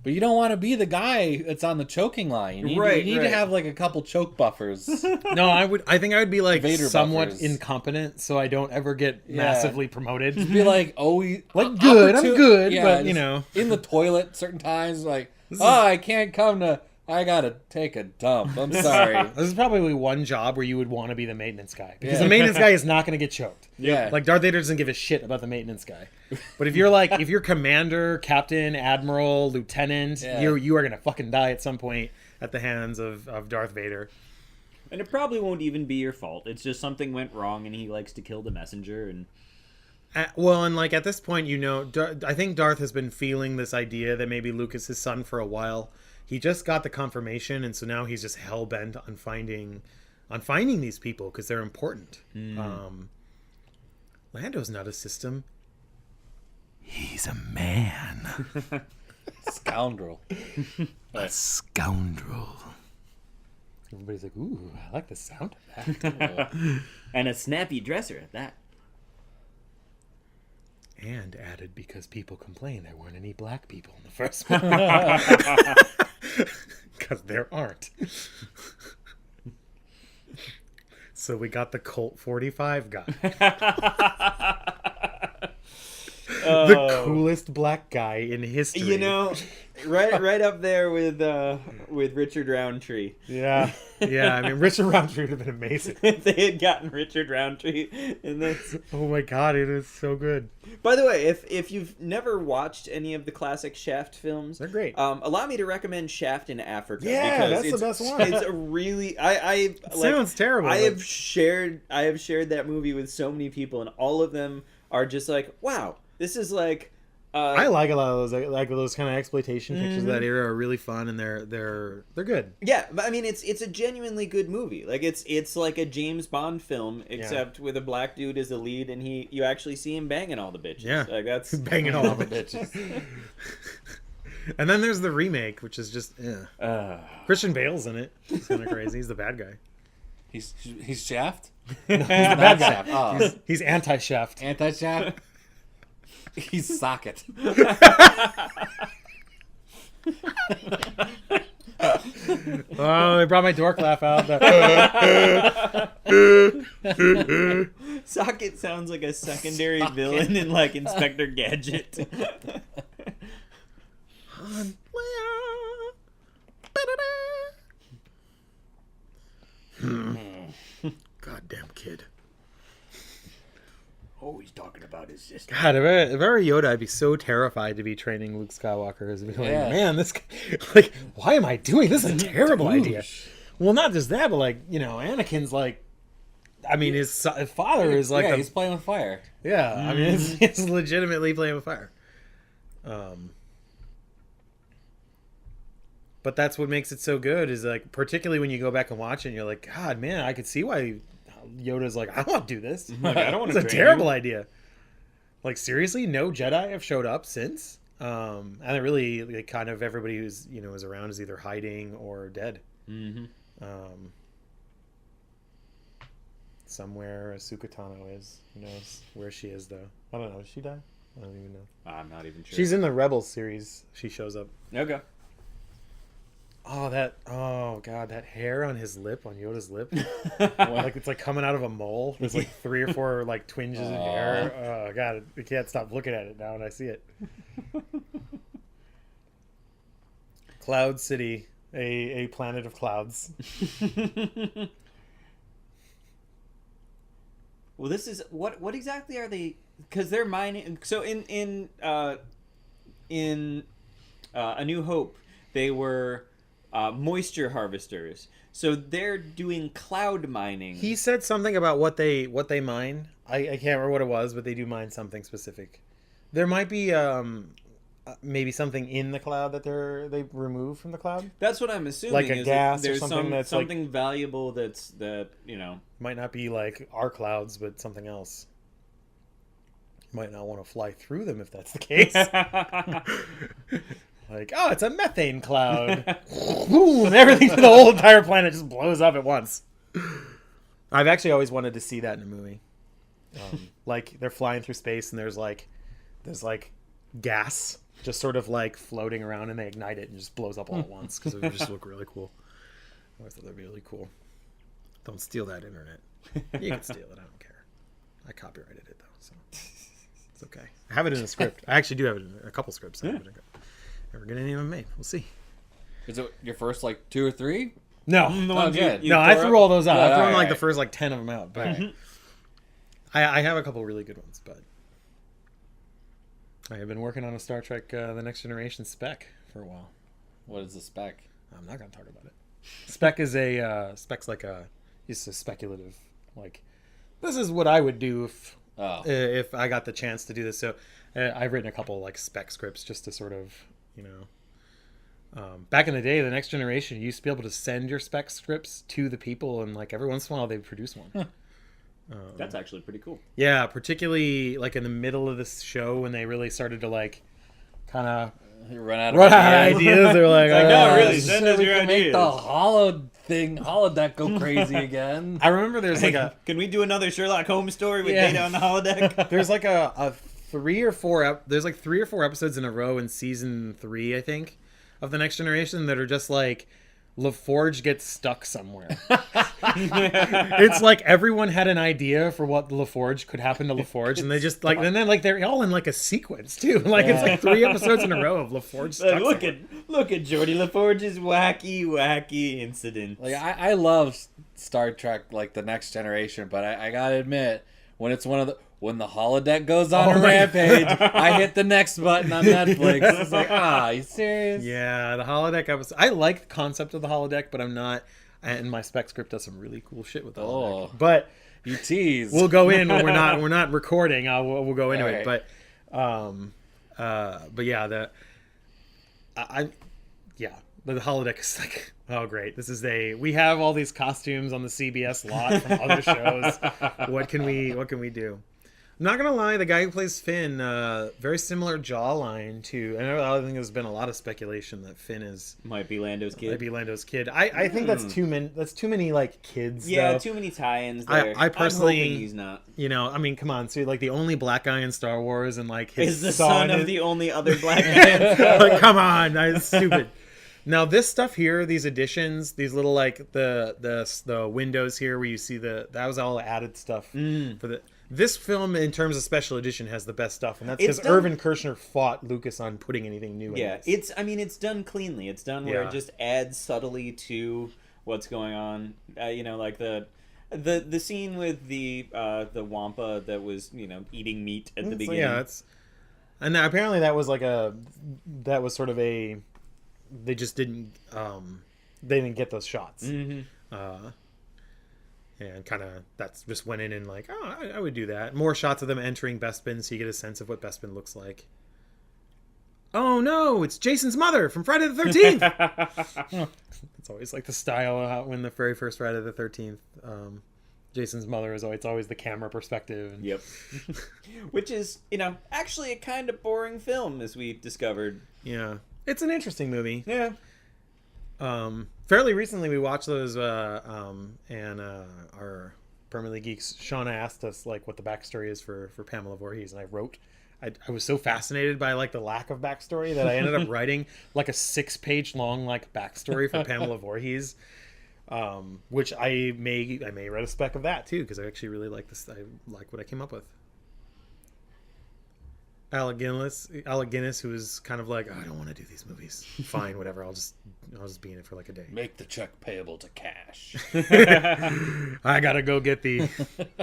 But you don't want to be the guy that's on the choking line. You need to have like a couple choke buffers. No, I think I would be like Vader somewhat buffers. Incompetent, so I don't ever get massively promoted. Just be like, good, I'm good, but in the toilet certain times, like, I can't come to. I gotta take a dump. I'm sorry. This is probably one job where you would want to be the maintenance guy, because the maintenance guy is not going to get choked. Yeah, like Darth Vader doesn't give a shit about the maintenance guy. But if you're commander, captain, admiral, lieutenant, you are going to fucking die at some point at the hands of Darth Vader. And it probably won't even be your fault. It's just something went wrong, and he likes to kill the messenger. And and like at this point, I think Darth has been feeling this idea that maybe Luke is his son for a while. He just got the confirmation, and so now he's just hell bent on finding these people because they're important. Lando's not a system; he's a man. Scoundrel. A scoundrel. Everybody's like, "Ooh, I like the sound of that." And a snappy dresser at that. And added because people complain there weren't any black people in the first one. Because there aren't. So we got the Colt 45 guy. The coolest black guy in history. You know, right up there with Richard Roundtree. Yeah. I mean, Richard Roundtree would have been amazing. If they had gotten Richard Roundtree in this. Oh my god, it is so good. By the way, if you've never watched any of the classic Shaft films, they're great. Allow me to recommend Shaft in Africa. Yeah, because that's the best one. It's a really Sounds terrible. I have shared that movie with so many people, and all of them are just like, wow. This is like I like a lot of those, like those kind of exploitation pictures of that era are really fun, and they're good. Yeah, but I mean it's a genuinely good movie. Like it's like a James Bond film, except with a black dude as the lead, and you actually see him banging all the bitches. Yeah, like that's banging all the bitches. And then there's the remake, which is just Christian Bale's in it. It's kind of crazy. He's the bad guy. He's Shaft. He's the bad guy. Shaft. Oh. He's anti-Shaft. Anti-Shaft. He's Socket. Oh, I brought my dork laugh out. Socket sounds like a secondary villain in like Inspector Gadget. Goddamn kid. Always talking about his sister. God, if I were Yoda, I'd be so terrified to be training Luke Skywalker. I'd be like, Yeah. man, this guy, like, why am I doing this? This is a terrible idea. Well, not just that, but like, you know, Anakin's like, I mean, his father is like, yeah, he's playing with fire. Yeah, I mean, it's legitimately playing with fire. But that's what makes it so good is like, particularly when you go back and watch it, and you're like, God, man, I could see why Yoda's like, I don't want to do this. Like, I don't want to. It's a terrible idea. Like, seriously, no Jedi have showed up since. And it really, like, kind of everybody who's, you know, is around is either hiding or dead. Mm-hmm. Somewhere Ahsoka Tano is. Who knows where she is, though? I don't know. Did she die? I don't even know. I'm not even sure. She's in the Rebels series. She shows up. Okay. Oh god, that hair on his lip, on Yoda's lip, like it's like coming out of a mole. There's like 3 or 4 like twinges of hair. Oh god, I can't stop looking at it now when I see it. Cloud City, a planet of clouds. Well, this is what exactly are they? Because they're mining. So in A New Hope, they were moisture harvesters. So they're doing cloud mining. He said something about what they mine. I can't remember what it was, but they do mine something specific. There might be maybe something in the cloud that they remove from the cloud. That's what I'm assuming. Like a gas there's or something that's something like, valuable that you know might not be like our clouds, but something else. You might not want to fly through them if that's the case. Like, oh, it's a methane cloud. Boom! Everything to the whole entire planet just blows up at once. I've actually always wanted to see that in a movie. Like they're flying through space and there's like gas just sort of like floating around and they ignite it and just blows up all at once because it would just look really cool. I always thought that'd be really cool. Don't steal that internet. You can steal it. I don't care. I copyrighted it though, so it's okay. I have it in a script. I actually do have it in a couple scripts. I have it in Never get any of them made. We'll see. Is it your first like 2 or 3? No. Oh, good. No, I threw all those out. Yeah, I threw all like the right. first like 10 of them out. But I have a couple really good ones. But I have been working on a Star Trek The Next Generation spec for a while. What is the spec? I'm not going to talk about it. Spec is spec's like it's a speculative, like, this is what I would do if I got the chance to do this. So I've written a couple like spec scripts just to sort of, you know, back in the day, The Next Generation, you used to be able to send your spec scripts to the people, and like every once in a while they'd produce one. that's actually pretty cool. Yeah, particularly like in the middle of this show when they really started to like kind of Run out of ideas. They're like, no, really, send us we your can make ideas. the holodeck go crazy again. I remember there's like a Can we do another Sherlock Holmes story with Data on the holodeck? there's like a there's like 3 or 4 episodes in a row in season 3, I think, of The Next Generation that are just like LaForge gets stuck somewhere. It's like everyone had an idea for what LaForge could happen to LaForge, and they just like, and then like they're all in like a sequence too. Like it's like 3 episodes in a row of LaForge stuck. Look somewhere. look at Geordi LaForge's wacky incidents. Like I love Star Trek, like The Next Generation, but I gotta admit, when it's when the holodeck goes on a rampage, I hit the next button on Netflix. It's like, you serious? Yeah, the holodeck episode. I like the concept of the holodeck, but I'm not. And my spec script does some really cool shit with the holodeck. But you tease. We'll go in when we're not recording. We'll go into it. But yeah, the holodeck is like, oh great, we have all these costumes on the CBS lot from other shows. What can we do? I'm not gonna lie, the guy who plays Finn, very similar jawline to. I think there's been a lot of speculation that Finn might be Lando's kid. I think that's too many. That's too many like kids. Yeah, though. too many tie-ins there. I personally, I'm hoping he's not. You know, I mean, come on, so like the only black guy in Star Wars, and like his is the son of the only other black guy in Star Wars. Like, come on, that's stupid. Now this stuff here, these additions, these little like the windows here where you see that was all added stuff for this film in terms of special edition has the best stuff, and that's because Irvin Kershner fought Lucas on putting anything new in Yeah, this. it's done cleanly. It's done where it just adds subtly to what's going on. Like the scene with the Wampa that was eating meat at the beginning. Yeah, and apparently that was sort of a they just didn't get those shots. Mm-hmm. And kind of that's just went in and like, I would do that. More shots of them entering Bespin so you get a sense of what Bespin looks like. Oh no, it's Jason's mother from Friday the 13th. It's always like the style when the very first Friday the 13th. Jason's mother is always the camera perspective. Yep. Which is, actually a kind of boring film, as we discovered. Yeah. It's an interesting movie. Yeah. Fairly recently we watched those and our Permanently Geeks Shauna asked us like what the backstory is for Pamela Voorhees, and I was so fascinated by like the lack of backstory that I ended up writing like a 6-page long like backstory for Pamela Voorhees, which I may write a spec of that too, because I actually really like this. I like what I came up with. Alec Guinness, who was kind of like, I don't want to do these movies. Fine, whatever. I'll just be in it for like a day. Make the check payable to cash. I gotta go get the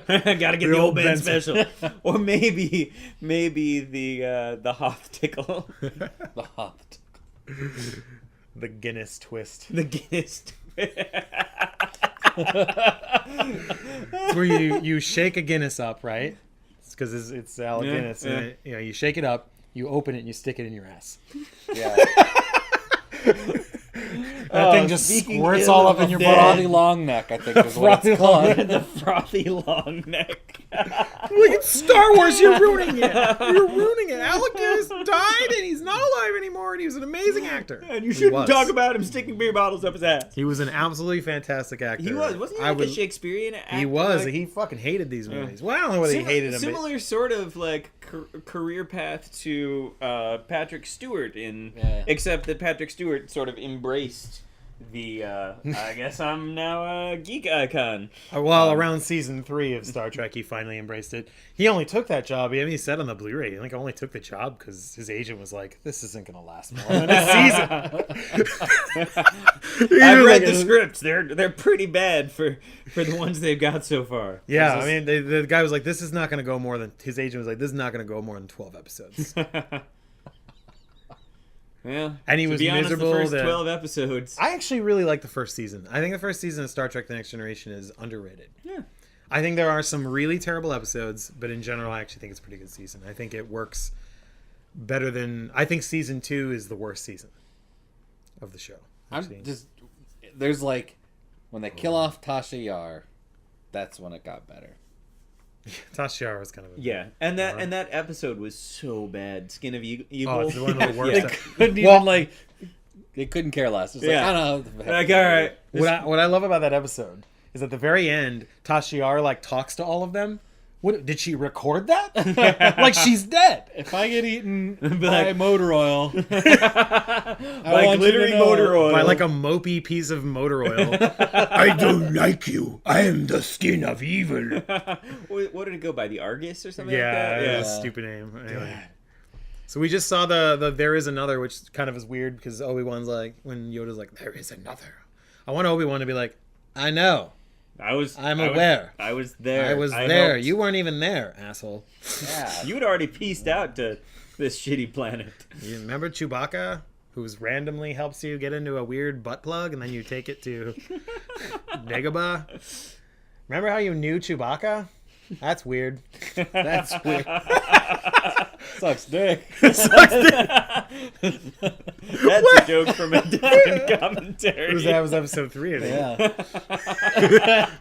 the old Ben special, or maybe the Hoth tickle. The Hoth tickle. The Guinness twist. The Guinness twist. It's where you shake a Guinness up, right? Because it's Alec Guinness. Yeah. And you shake it up, you open it, and you stick it in your ass. Yeah. That thing just squirts all up in your Frothy body. long neck, I think is what it's called. The frothy long neck. Look, it's Star Wars. You're ruining it. You're ruining it. Alec Guinness died, and he's not alive anymore, and he was an amazing actor. And you shouldn't talk about him sticking beer bottles up his ass. He was an absolutely fantastic actor. Wasn't he like a Shakespearean actor? He was. Like, He fucking hated these movies. Well, I don't know whether he hated them. Similar sort of like career path to Patrick Stewart except that Patrick Stewart sort of embraced the I guess I'm now a geek icon. Well, around season 3 of Star Trek, he finally embraced it. He only took that job. He said on the Blu-ray, I only took the job because his agent was like, "This isn't going to last more than a season." I've read the scripts. They're pretty bad for the ones they've got so far. Yeah, I mean, the guy was like, "This is not going to go more than." His agent was like, "This is not going to go more than 12 episodes." Well, and he was miserable. The first 12 episodes. I actually really like the first season. I think the first season of Star Trek: The Next Generation is underrated. Yeah. I think there are some really terrible episodes, but in general, I actually think it's a pretty good season. I think it works better than. I think season 2 is the worst season of the show. There's like when they kill off Tasha Yar, that's when it got better. Tasha Yar was kind of and that episode was so bad. Skin of Evil. Oh, it's one of the worst. They couldn't care less. It's like, I don't know. Like, all right. What I love about that episode is at the very end, Tasha Yar like talks to all of them, What did she record that? Like she's dead. If I get eaten by motor oil, by glittery motor oil, by like a mopey piece of motor oil. I don't like you. I am the skin of evil. What did it go by? The Argus or something Yeah, like that? it was a stupid name. Anyway. So we just saw the There Is Another, which kind of is weird because Obi-Wan's like, when Yoda's like, there is another. I want Obi-Wan to be like, I know. I'm aware. I was there. I was there. You weren't even there, asshole. yeah, You'd already pieced out to this shitty planet. You remember Chewbacca, who randomly helps you get into a weird butt plug, and then you take it to Dagobah? Remember how you knew Chewbacca? That's weird. that's weird. Sucks dick. That's a joke from a different commentary. That was episode 3, I think. Yeah.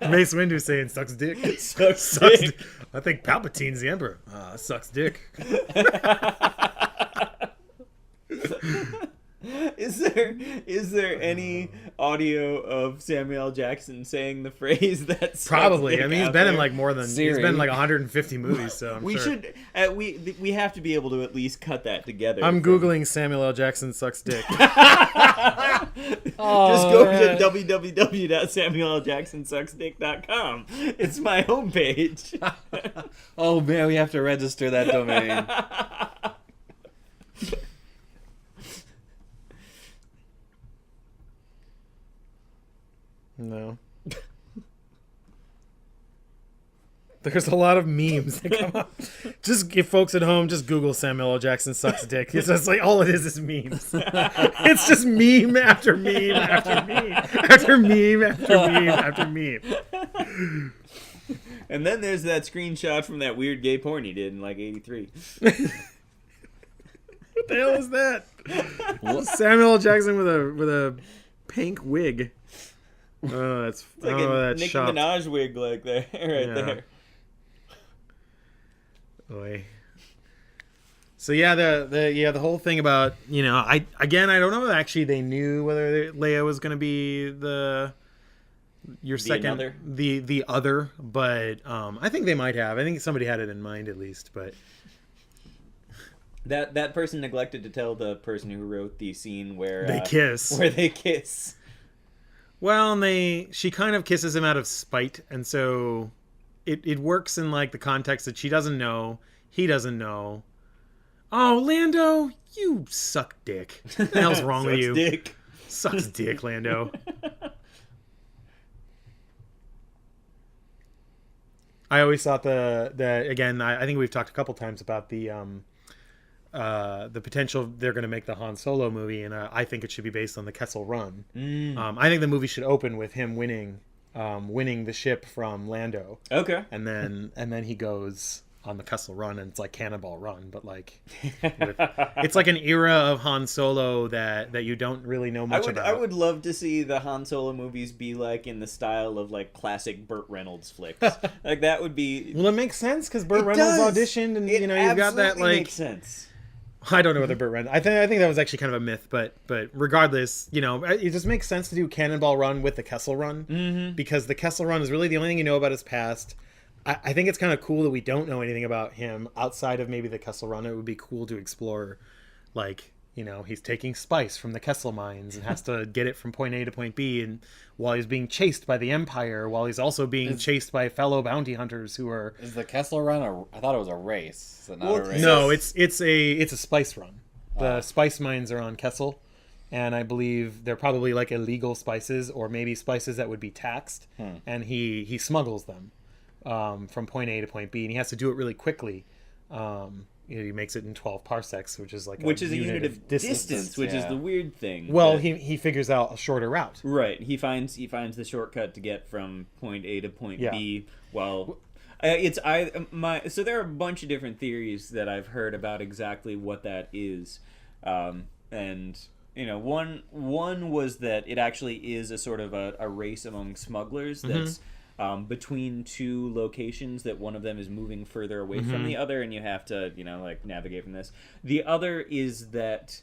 Mace Windu saying sucks dick. Sucks Sucks dick. dick. I think Palpatine's the Emperor. Sucks dick. Is there any audio of Samuel L. Jackson saying the phrase that sucks Probably. dick I mean, he's out been in there? like more than Siri. he's been in like 150 movies. So I'm We sure. should we have to be able to at least cut that together. I'm googling Samuel L. Jackson sucks dick. Just go to www.samueljacksonsucksdick.com. It's my homepage. Oh man, we have to register that domain. No. There's a lot of memes that come up. Just if folks at home, just Google Samuel L. Jackson sucks dick. It's just like all it is memes. It's just meme after meme after meme after meme after meme after meme. And then there's that screenshot from that weird gay porn he did in like '83. What the hell is that? Samuel L. Jackson with a pink wig. Oh, that's It's like a that's Nicki shocked. Minaj wig like there, right there. Oy. So yeah, the whole thing about, you know, I don't know if actually they knew whether Leia was going to be your second other? the other, but I think they might have. I think somebody had it in mind at least, but That person neglected to tell the person who wrote the scene where they kiss. Where they kiss. Well, and she kind of kisses him out of spite, and so it works in like the context that she doesn't know, he doesn't know. Oh, Lando, you suck dick. What the hell's wrong with Sucks you? dick. Sucks dick, Lando. I always thought that again. I think we've talked a couple times about the potential they're going to make the Han Solo movie, and I think it should be based on the Kessel Run. I think the movie should open with him winning the ship from Lando. Okay. And then he goes on the Kessel Run, and it's like Cannonball Run, but like it's like an era of Han Solo that you don't really know much about. I would love to see the Han Solo movies be like in the style of like classic Burt Reynolds flicks. Like that would be. Well, it makes sense because Burt It Reynolds does. auditioned, and It you know you've got that absolutely like. makes sense. I don't know whether Burt Reynolds. I think that was actually kind of a myth, but regardless, you know, it just makes sense to do Cannonball Run with the Kessel Run because the Kessel Run is really the only thing you know about his past. I think it's kind of cool that we don't know anything about him outside of maybe the Kessel Run. It would be cool to explore, like, you know, he's taking spice from the Kessel mines and has to get it from point A to point B, and while he's being chased by the Empire, while he's also being chased by fellow bounty hunters who are. Is the Kessel Run I thought it was a race. Is it not a race? No, it's a spice run. The spice mines are on Kessel, and I believe they're probably like illegal spices or maybe spices that would be taxed, and he smuggles them from point A to point B, and he has to do it really quickly. He makes it in 12 parsecs, which is like a unit of distance, which is the weird thing. Well, he figures out a shorter route. Right. He finds the shortcut to get from point A to point B. Well, so there are a bunch of different theories that I've heard about exactly what that is, and you know, one was that it actually is a sort of a race among smugglers that's between two locations, that one of them is moving further away from the other, and you have to, you know, like navigate from this. The other is that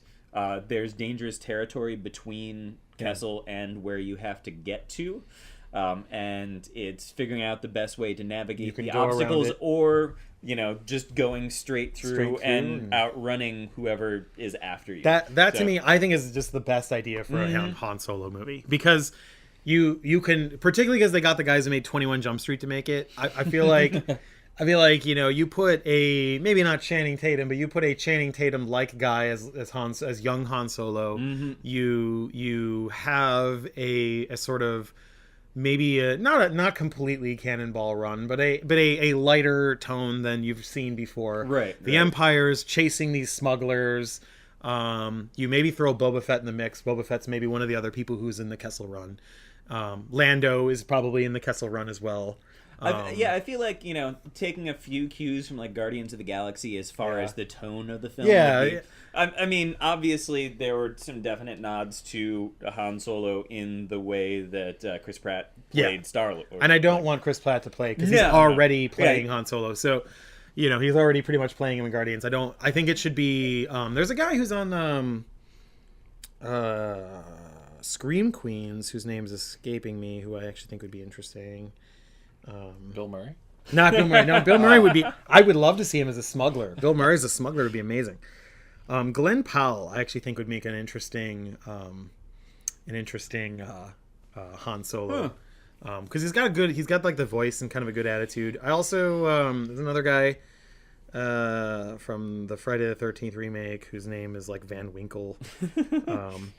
there's dangerous territory between Kessel and where you have to get to. and it's figuring out the best way to navigate the go around obstacles, it. or just going straight through and outrunning whoever is after you. That to me, I think is just the best idea for a Han Solo movie, because you can, particularly because they got the guys who made 21 Jump Street to make it. I feel like you put a, maybe not Channing Tatum, but you put a Channing Tatum like guy as young Han Solo. You have a sort of, maybe not completely Cannonball Run, but a lighter tone than you've seen before. Right. The Empire's chasing these smugglers. You maybe throw Boba Fett in the mix. Boba Fett's maybe one of the other people who's in the Kessel Run. Lando is probably in the Kessel Run as well. I feel like, taking a few cues from like Guardians of the Galaxy as far as the tone of the film. Yeah. I mean, obviously there were some definite nods to Han Solo in the way that Chris Pratt played Star-Lord. And I don't want Chris Pratt to play, because he's already playing Han Solo. So, he's already pretty much playing him in Guardians. I think it should be, there's a guy who's on Scream Queens, whose name is escaping me, who I actually think would be interesting. Bill Murray? Not Bill Murray. No, Bill Murray would be... I would love to see him as a smuggler. Bill Murray as a smuggler would be amazing. Glenn Powell, I actually think would make an interesting Han Solo. Because he's got like the voice and kind of a good attitude. I also... there's another guy from the Friday the 13th remake whose name is like Van Winkle.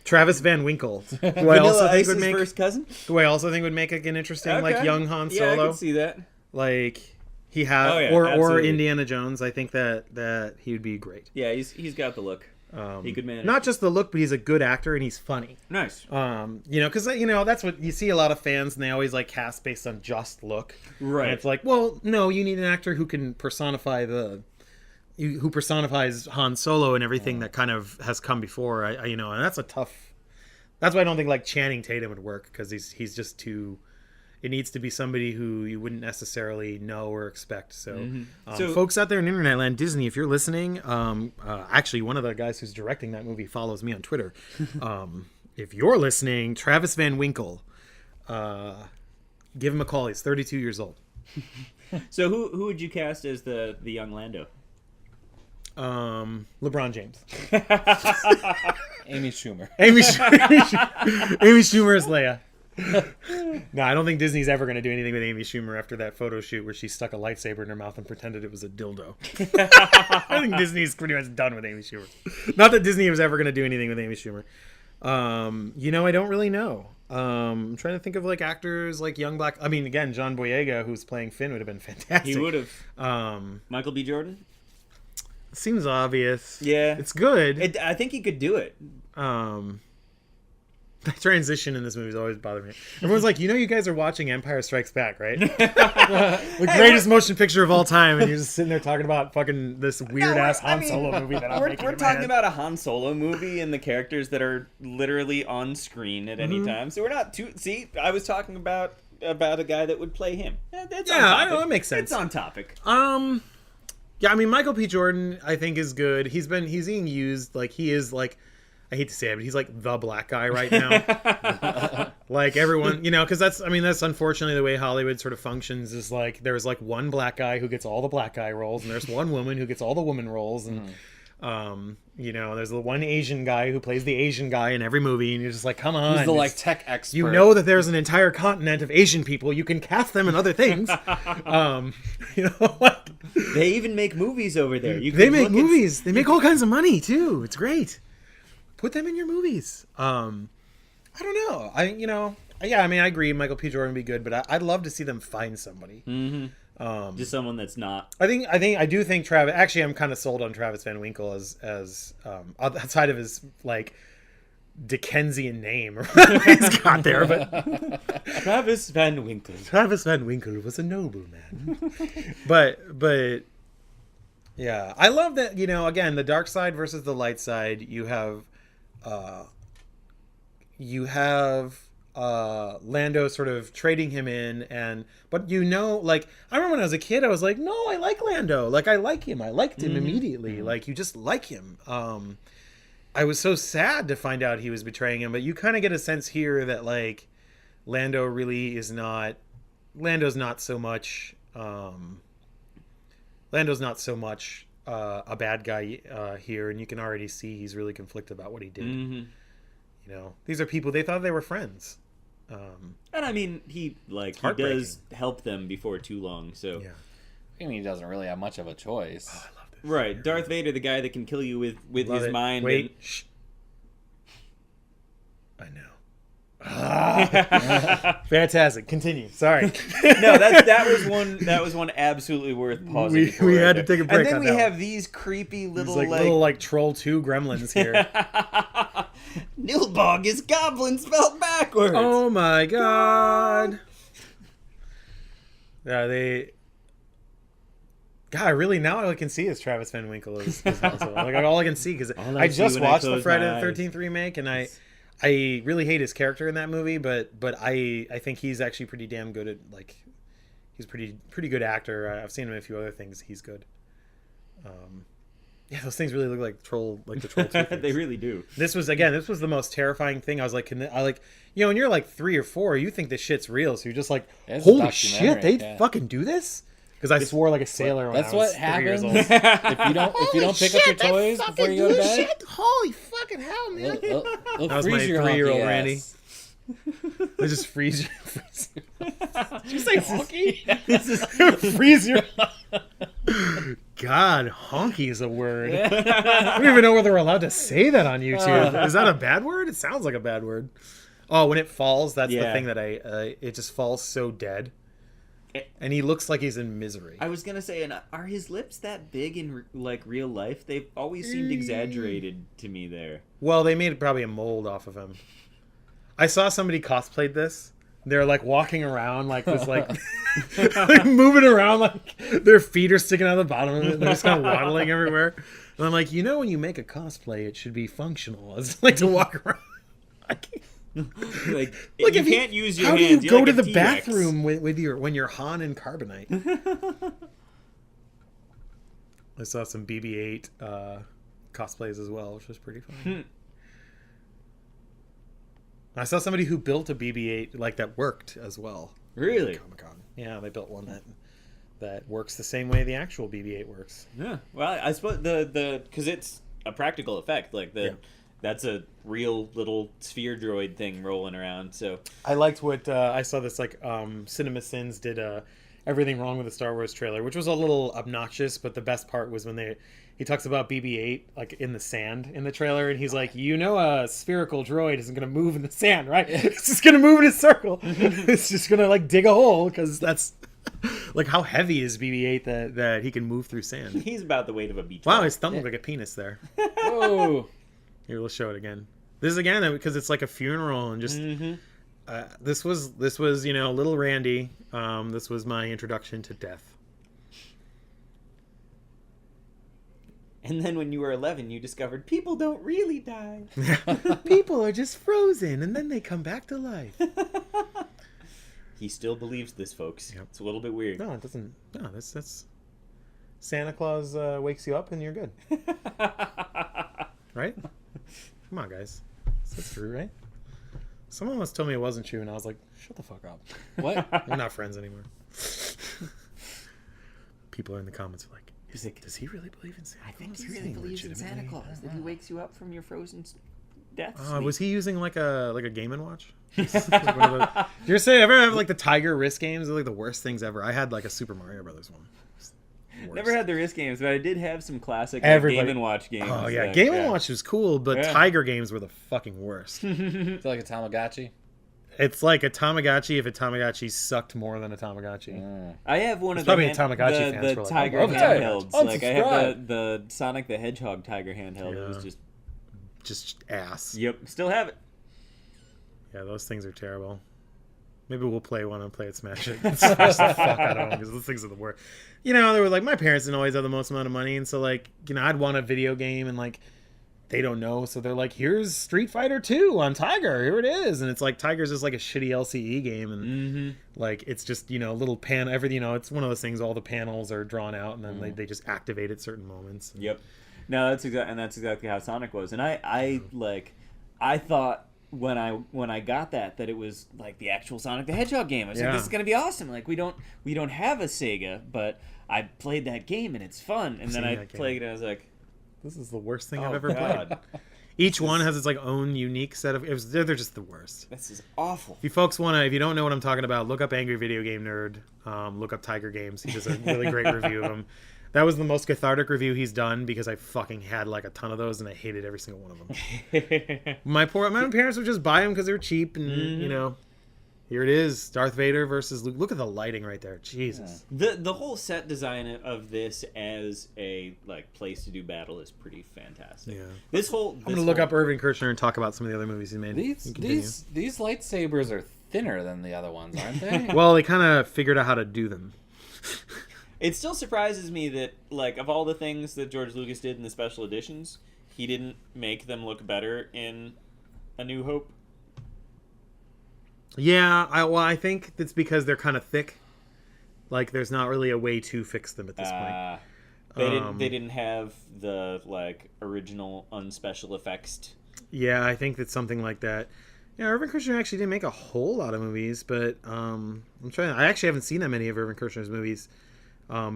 Travis Van Winkle, who I also think would make first cousin. Who I also think would make an interesting like young Han Solo. Yeah, I can see that. Like he had, or Indiana Jones. I think that he would be great. Yeah, he's got the look. He could manage. Not just the look, but he's a good actor and he's funny. Nice. Because that's what you see a lot of fans, and they always like cast based on just look. Right. And it's like, well, no, you need an actor who can personify who personifies Han Solo and everything that kind of has come before. And that's a tough. That's why I don't think like Channing Tatum would work, because he's just too. It needs to be somebody who you wouldn't necessarily know or expect. So, folks out there in Internet Land, Disney, if you're listening, actually one of the guys who's directing that movie follows me on Twitter. If you're listening, Travis Van Winkle, give him a call. He's 32 years old. So who would you cast as the young Lando? LeBron James. Amy Schumer. Amy Schumer is Leia. No, I don't think Disney's ever going to do anything with Amy Schumer after that photo shoot where she stuck a lightsaber in her mouth and pretended it was a dildo. I think Disney's pretty much done with Amy Schumer. Not that Disney was ever going to do anything with Amy Schumer. I don't really know. I'm trying to think of like actors like young black. I mean, again, John Boyega, who's playing Finn, would have been fantastic. He would have. Michael B. Jordan. Seems obvious. Yeah, it's good. I think he could do it. That transition in this movie has always bothered me. Everyone's like, you guys are watching Empire Strikes Back, right? The greatest motion picture of all time, and you're just sitting there talking about fucking this weird-ass Han Solo movie that I'm making. We're talking about a Han Solo movie and the characters that are literally on screen at any time. So we're not too... See, I was talking about a guy that would play him. That's on topic. I know, that makes sense. It's on topic. Yeah, I mean, Michael P. Jordan, I think, is good. He's being used, like, he is, like... I hate to say it, but he's like the black guy right now. Like everyone, because that's unfortunately the way Hollywood sort of functions, is like there's like one black guy who gets all the black guy roles, and there's one woman who gets all the woman roles, and there's the one Asian guy who plays the Asian guy in every movie, and you're just like, come on. He's the like tech expert. You know that there's an entire continent of Asian people. You can cast them in other things. They even make movies over there. They make movies. They make all kinds of money too. It's great. Put them in your movies. I don't know. I agree. Michael P. Jordan would be good, but I'd love to see them find somebody. Mm-hmm. Just someone that's not. I do think Travis. Actually, I'm kind of sold on Travis Van Winkle as outside of his like Dickensian name he's got there, but Travis Van Winkle. Travis Van Winkle was a nobleman. but. Yeah, I love that. Again, the dark side versus the light side. You have Lando sort of trading him in, but I remember when I was a kid, I was like, no, I like Lando. Like, I like him. I liked him immediately. Mm-hmm. Like, you just like him. I was so sad to find out he was betraying him, but you kind of get a sense here that, like, Lando really is not. Lando's not so much. Lando's not so much a bad guy here, and you can already see he's really conflicted about what he did. Mm-hmm. You know, these are people they thought they were friends. And I mean, he does help them before too long. So Yeah. I mean, he doesn't really have much of a choice. Oh, I love this. right, Darth Vader, the guy that can kill you with Love his it. mind. Wait. and- Shh. I know. Ah. Fantastic. Continue. Sorry. No, that was one absolutely worth pausing. We for had right to take a there. break And then on we that have these creepy It's little like little Troll 2 gremlins here. Nilbog is goblin spelled backwards. Oh my god. Yeah, God, really, now all I can see is Travis Van Winkle is also, like all I can see because All I see just when I watched the close Friday my the eyes. 13th remake and I really hate his character in that movie, but I think he's actually pretty damn good at he's pretty good actor. I've seen him in a few other things. He's good. Yeah, those things really look like the Troll 2 things. They really do. This was the most terrifying thing. I was like, when you're like 3 or 4, you think this shit's real, so you're just like, It's a holy shit, they documentary, yeah. fucking do this? Because I swore like a sailor when That's I was what 3 years happens old. if you don't pick up your toys before you go to bed. Holy fucking hell, man! They'll That was freeze my your 3-year-old honky Randy. ass. They just freeze you. Did you say honky? Freeze your. God, honky is a word. I don't even know whether we're allowed to say that on YouTube. Is that a bad word? It sounds like a bad word. Oh, when it falls, that's the Yeah. thing that it just falls so dead. And he looks like he's in misery. I was gonna say, and are his lips that big in real life? They've always seemed exaggerated to me there. Well, they made probably a mold off of him. I saw somebody cosplayed this. They're like walking around like this, like moving around, like their feet are sticking out of the bottom of it. And they're just kind of waddling everywhere. And I'm like, when you make a cosplay, it should be functional. It's like to walk around. I can't. Like Look, you if can't use your how hands. do you You're go to like a the T-Rex. bathroom when you're Han and Carbonite? I saw some BB-8 cosplays as well, which was pretty fun. I saw somebody who built a BB-8 that worked as well. Really? Comic-Con. Yeah, they built one that works the same way the actual BB-8 works. Yeah. Well, I suppose because it's a practical effect. That's a real little sphere droid thing rolling around. So I liked what I saw. This Cinema Sins did Everything Wrong with the Star Wars trailer, which was a little obnoxious, but the best part was when he talks about BB-8 in the sand in the trailer, and he's like, a spherical droid isn't going to move in the sand, right? It's just going to move in a circle. It's just going to dig a hole because that's how heavy is BB-8 that he can move through sand. he's about the weight of a beach Wow, ball. his thumb looked like a penis there. Whoa. Here, we'll show it again. This is again because it's like a funeral and just. This was little Randy. This was my introduction to death. And then when you were 11, you discovered people don't really die. People are just frozen and then they come back to life. He still believes this, folks. Yep. It's a little bit weird. No, it doesn't. No, that's Santa Claus wakes you up and you're good, right? Come on, guys. That's true, right? Someone once told me it wasn't true, and I was like, "Shut the fuck up." What? We're not friends anymore. People are in the comments like, "Does he really believe in Santa Claus? I think he Is really believes in legitimately-" Santa Claus. That he wakes you up from your frozen death. Was he using like a Game & Watch? You're saying ever have the Tiger wrist games? They're the worst things ever. I had a Super Mario Brothers one. Worst. Never had the wrist games, but I did have some classic Everybody- Game & Watch games. Oh yeah, Game & Watch was cool, but Yeah. Tiger games were the fucking worst. It's like a Tamagotchi. It's like a Tamagotchi if a Tamagotchi sucked more than a Tamagotchi. I have one of probably the, a Tamagotchi fans the for, Tiger I love it. handhelds. Like I have Unsubscribe. the Sonic the Hedgehog Tiger handheld. It was Yeah. Just ass. Yep, still have it. Yeah, those things are terrible. Maybe we'll play one and play it, smash it. Smash the fuck out of them because those things are the worst. They were my parents didn't always have the most amount of money, and so I'd want a video game and they don't know, so they're like, here's Street Fighter 2 on Tiger, here it is, and it's Tiger's just a shitty LCE game, and it's just little pan everything. It's one of those things. All the panels are drawn out, and then they just activate at certain moments. Yep. No, that's exactly how Sonic was, and I thought when I got that it was like the actual Sonic the Hedgehog game. I was like, Yeah. this is gonna be awesome. Like we don't have a Sega, but I played that game and it's fun. And then I played it and I was like, This is the worst thing I've oh ever played. god, Each one has its like own unique set of. They're just the worst. this is awful. If you folks if you don't know what I'm talking about, look up Angry Video Game Nerd. Look up Tiger Games. He does a really great review of them. That was the most cathartic review he's done because I fucking had like a ton of those and I hated every single one of them. My parents would just buy them because they were cheap and you know, here it is, Darth Vader versus Luke. Look at the lighting right there, Jesus. The whole set design of this as a like place to do battle is pretty fantastic. Yeah. I'm I'm gonna look up Irving Kershner and talk about some of the other movies he made. These lightsabers are thinner than the other ones, aren't they? Well, they kind of figured out how to do them. It still surprises me that, like, of all the things that George Lucas did in the special editions, he didn't make them look better in A New Hope. Yeah, I think it's because they're kind of thick. Like, there's not really a way to fix them at this point. They didn't have the like original unspecial effects. Yeah, I think that's something like that. Yeah, Irving Kershner actually didn't make a whole lot of movies, but I actually haven't seen that many of Irving Kershner's movies.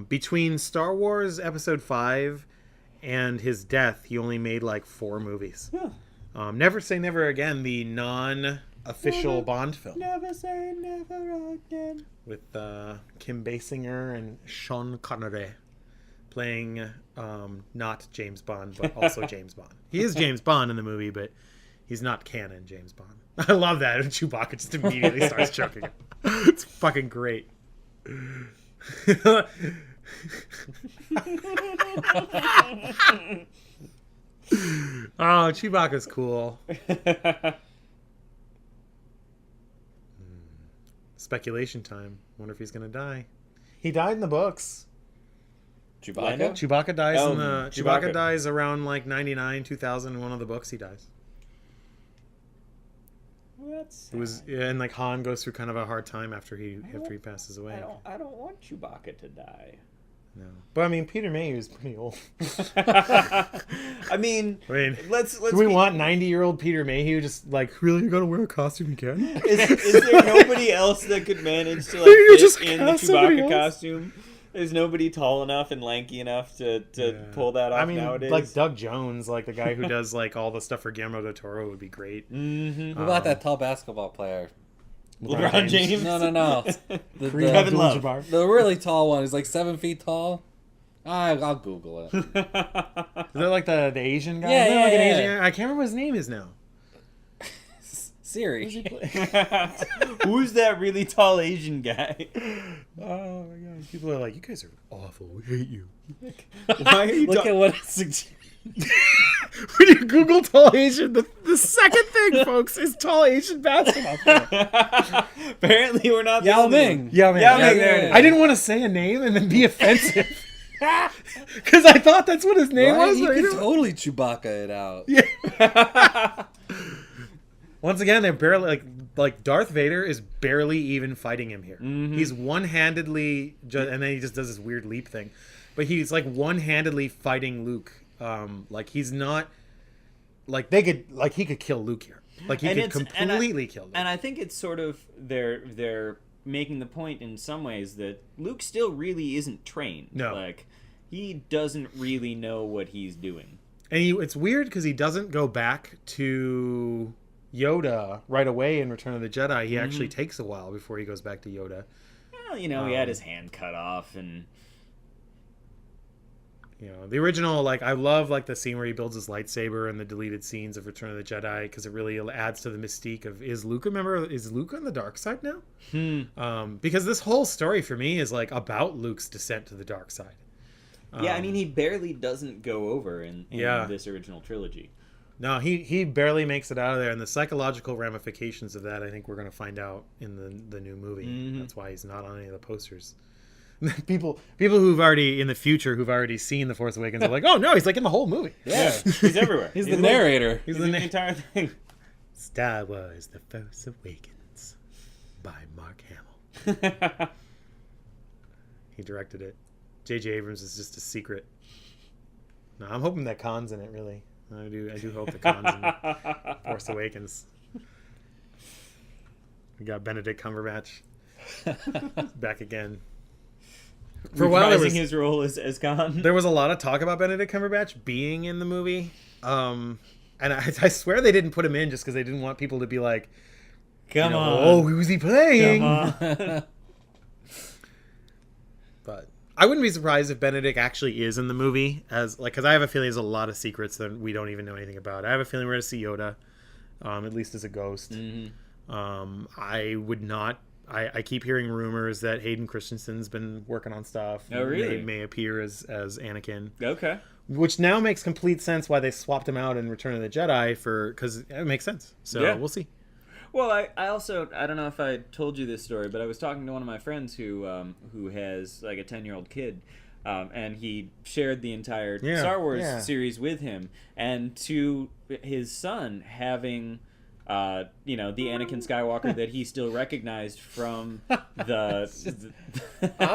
Between Star Wars Episode V and his death, he only made like 4 movies. Yeah. Never Say Never Again, the non-official Bond film. Never say never again. With Kim Basinger and Sean Connery playing not James Bond, but also James Bond. He is James Bond in the movie, but he's not canon James Bond. I love that. And Chewbacca just immediately starts choking him. It's fucking great. Oh, Chewbacca's cool. Speculation time. Wonder if he's gonna die. He died in the books. Chewbacca? Chewbacca dies Oh, in the Chewbacca dies around like 99, 2000. In one of the books, he dies. That's It was and like Han goes through kind of a hard time after he passes away. I don't want Chewbacca to die. No, but I mean Peter Mayhew is pretty old. I mean, let's do we want 90-year-old Peter Mayhew just like really gonna wear a costume again? Is there nobody else that could manage to like You fit just in the cast somebody Chewbacca else? costume? There's nobody tall enough and lanky enough to pull that off I mean, nowadays. like Doug Jones, like the guy who does like all the stuff for Guillermo del Toro, would be great. Mm-hmm. What about that tall basketball player? LeBron James? No. Kevin Love. The really tall one. He's like 7 feet tall. I'll Google it. Is that like the Asian guy? Yeah, Isn't that yeah, like an yeah. Asian guy? I can't remember what his name is now. Siri. Who's that really tall Asian guy? Oh my god! People are like, "You guys are awful. We hate you." Why are you Look at what it suggests. When you Google tall Asian, the second thing, folks, is tall Asian basketball player. Apparently, we're not the Yao only Ming. one. Yeah, man. Yao Ming, there it is. I didn't want to say a name and then be offensive. Because I thought that's what his name Right? was. You but could you know- totally Chewbacca it out. Yeah. Once again, they're barely like Darth Vader is barely even fighting him here. Mm-hmm. He's one-handedly, and then he just does this weird leap thing. But he's like one-handedly fighting Luke. Like he's not like he could kill Luke here. Like he could completely kill Luke. And I think it's sort of they're making the point in some ways that Luke still really isn't trained. No. Like he doesn't really know what he's doing. And it's weird because he doesn't go back to Yoda right away in Return of the Jedi. He actually takes a while before he goes back to Yoda. Well, you know, he had his hand cut off and... You know, the original, like, I love, like, the scene where he builds his lightsaber and the deleted scenes of Return of the Jedi because it really adds to the mystique of, is Luke on the dark side now? Because this whole story for me is, like, about Luke's descent to the dark side. Yeah, I mean, he barely doesn't go over in this original trilogy. No, he barely makes it out of there, and the psychological ramifications of that, I think we're going to find out in the new movie. Mm-hmm. That's why he's not on any of the posters. People who've already seen The Force Awakens are like, oh no, he's like in the whole movie. Yeah, he's everywhere. He's the narrator. He's the entire thing. Star Wars: The Force Awakens by Mark Hamill. He directed it. J.J. Abrams is just a secret. No, I'm hoping that Khan's in it. Really, I do hope that Khan's in Force Awakens. We got Benedict Cumberbatch back again. For a while, his role as Khan. There was a lot of talk about Benedict Cumberbatch being in the movie, and I swear they didn't put him in just because they didn't want people to be like, Come on. oh, who's he playing? Come on. But I wouldn't be surprised if Benedict actually is in the movie, because I have a feeling there's a lot of secrets that we don't even know anything about. I have a feeling we're going to see Yoda, at least as a ghost. I would not. I keep hearing rumors that Hayden Christensen's been working on stuff. Oh, really? May appear as Anakin. Okay. Which now makes complete sense why they swapped him out in Return of the Jedi because it makes sense. So Yeah. we'll see. Well, I also, I don't know if I told you this story, but I was talking to one of my friends who has like a 10-year-old kid, and he shared the entire Star Wars series with him, and to his son having, the Anakin Skywalker that he still recognized from I'll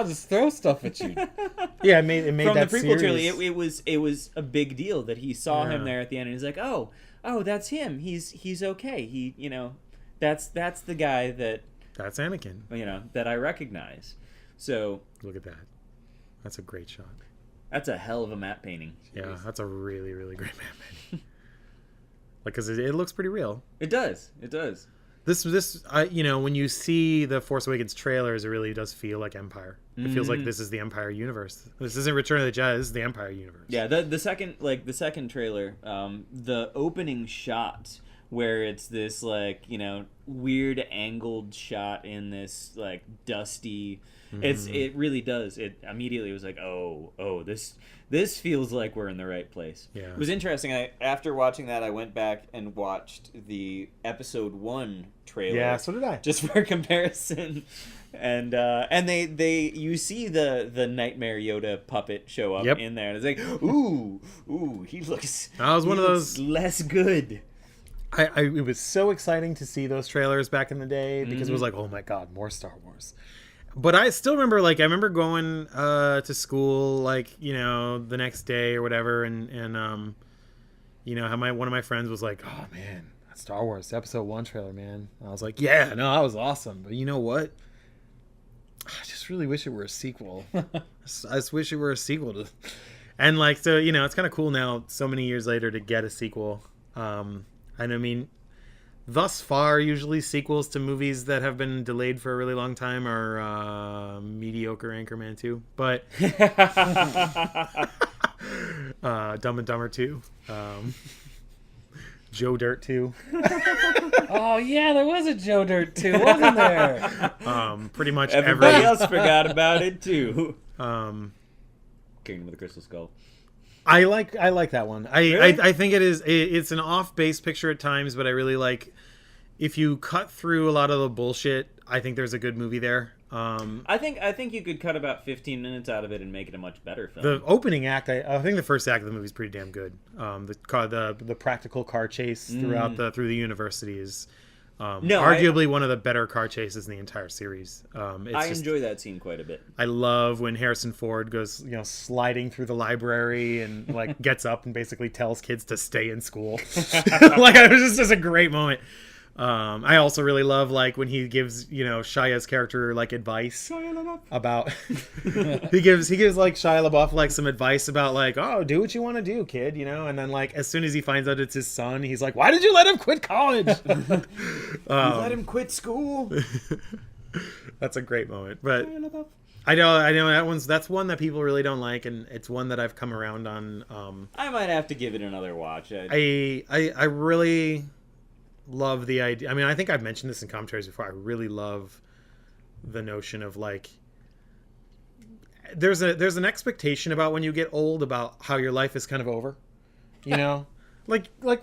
just throw stuff at you. Yeah, it made from that the prequel series. trilogy. It was a big deal that he saw him there at the end, and he's like, oh, that's him. He's okay. He, that's the guy That's Anakin. that I recognize. So Look at that. That's a great shot. that's a hell of a matte painting. Yeah, that's a really, really great map painting. Because it looks pretty real. It does. When you see the Force Awakens trailers, it really does feel like Empire. It feels like this is the Empire universe. This isn't Return of the Jedi. This is the Empire universe. Yeah, the second trailer, the opening shot where it's this weird angled shot in this dusty. It really does. It immediately was like, oh, this feels like we're in the right place. Yeah. It was interesting. After watching that, I went back and watched the Episode 1 trailer. Yeah, so did I. Just for comparison. And they you see the Nightmare Yoda puppet show up in there, and it's like, ooh, he looks. That was one of those less good. It was so exciting to see those trailers back in the day because it was like, oh my god, more Star Wars. But I still remember, I remember going to school, the next day or whatever, and how one of my friends was like, oh man, that Star Wars Episode 1 trailer, man. And I was like, yeah, no, that was awesome. But you know what? I just really wish it were a sequel. I just wish it were a sequel to, and so it's kind of cool now, so many years later, to get a sequel. And I mean, thus far, usually sequels to movies that have been delayed for a really long time are mediocre Anchorman 2, but Dumb and Dumber 2, Joe Dirt 2. Oh yeah, there was a Joe Dirt 2, wasn't there? Pretty much everybody else forgot about it too. Kingdom of the Crystal Skull. I like that one. Really? I think it's an off base picture at times, but I really like, if you cut through a lot of the bullshit, I think there's a good movie there. I think you could cut about 15 minutes out of it and make it a much better film. The opening act, I think the first act of the movie is pretty damn good. The practical car chase through the university is arguably one of the better car chases in the entire series. I enjoy that scene quite a bit. I love when Harrison Ford goes, sliding through the library and gets up and basically tells kids to stay in school. It was just a great moment. I also really love when he gives Shia's character advice about he gives Shia LaBeouf some advice about oh, do what you want to do, kid, and then as soon as he finds out it's his son, he's like, why did you let him quit college? You let him quit school. That's a great moment, but I know that's one that people really don't like, and it's one that I've come around on. I might have to give it another watch. I really love the idea. I mean, I think I've mentioned this in commentaries before. I really love the notion of there's an expectation about when you get old about how your life is kind of over,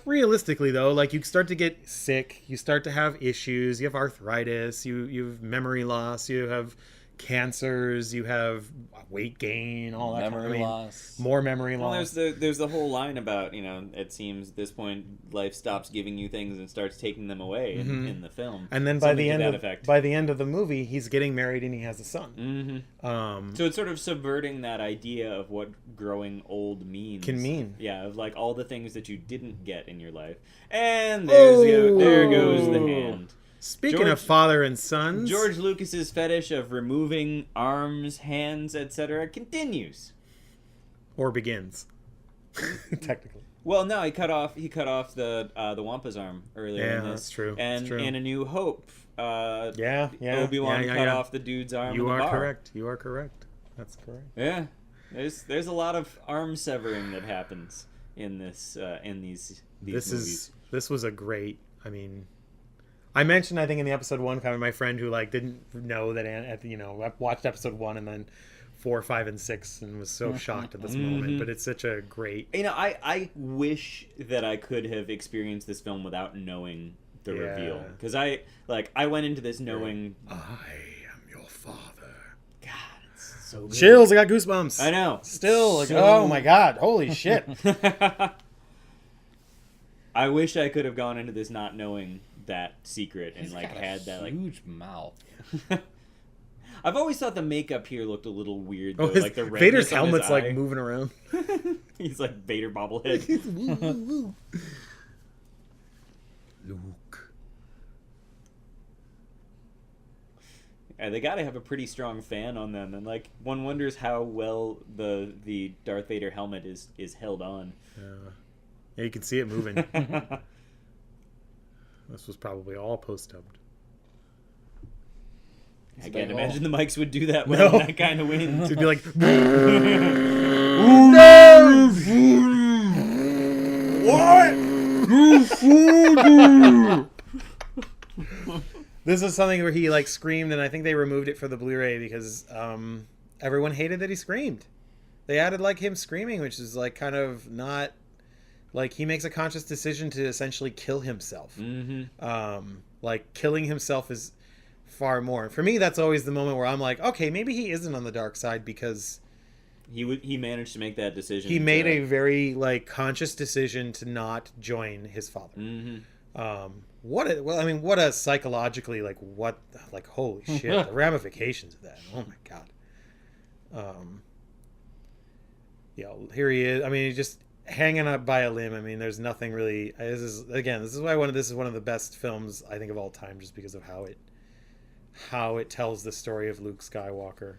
realistically though, you start to get sick, you start to have issues, you have arthritis, you have memory loss, you have cancers, you have weight gain, all that memory loss, more memory loss. There's the whole line about it seems at this point life stops giving you things and starts taking them away in the film. And then by the end of the movie, he's getting married and he has a son. So it's sort of subverting that idea of what growing old can mean. Yeah, of all the things that you didn't get in your life. And there goes the hand. Speaking of father and sons, George Lucas's fetish of removing arms, hands, etc. continues. Or begins. Technically. Well, no, he cut off the Wampa's arm earlier in this. That's true. And that's true. in A New Hope, Obi-Wan cut off the dude's arm. You in the are bar. correct. You are correct. That's correct. Yeah, there's a lot of arm severing that happens in this in these movies. This was a great. I mean, I mentioned I think in the episode 1 kind of my friend who like didn't know that I watched episode 1 and then 4, 5, and 6 and was so shocked at this moment. But it's such a great. I wish that I could have experienced this film without knowing the reveal, because I went into this knowing I am your father. God, it's so good. Chills. I got goosebumps. I know. Still, like, oh my god, holy shit. I wish I could have gone into this not knowing that secret and had that huge mouth. I've always thought the makeup here looked a little weird though, like the Vader's helmet's like like moving around. He's like Vader bobblehead. Luke. Yeah, they got to have a pretty strong fan on them, and like one wonders how well the Darth Vader helmet is held on. Yeah, you can see it moving. This was probably all post-dubbed. I can't imagine the mics would do that with No. that kind of wind. It'd be like, what? This is something where he like screamed, and I think they removed it for the Blu-ray because everyone hated that he screamed. They added like him screaming, which is like kind of not like he makes a conscious decision to essentially kill himself. Like killing himself is far more. For me, that's always the moment where I'm like, okay, maybe he isn't on the dark side because he managed to make that decision. he made a very like conscious decision to not join his father. What a psychologically holy shit, the ramifications of that. Oh my god. Here he is. I mean, he's just hanging up by a limb. I mean, there's nothing really. This is why this is one of the best films I think of all time, just because of how it tells the story of Luke Skywalker,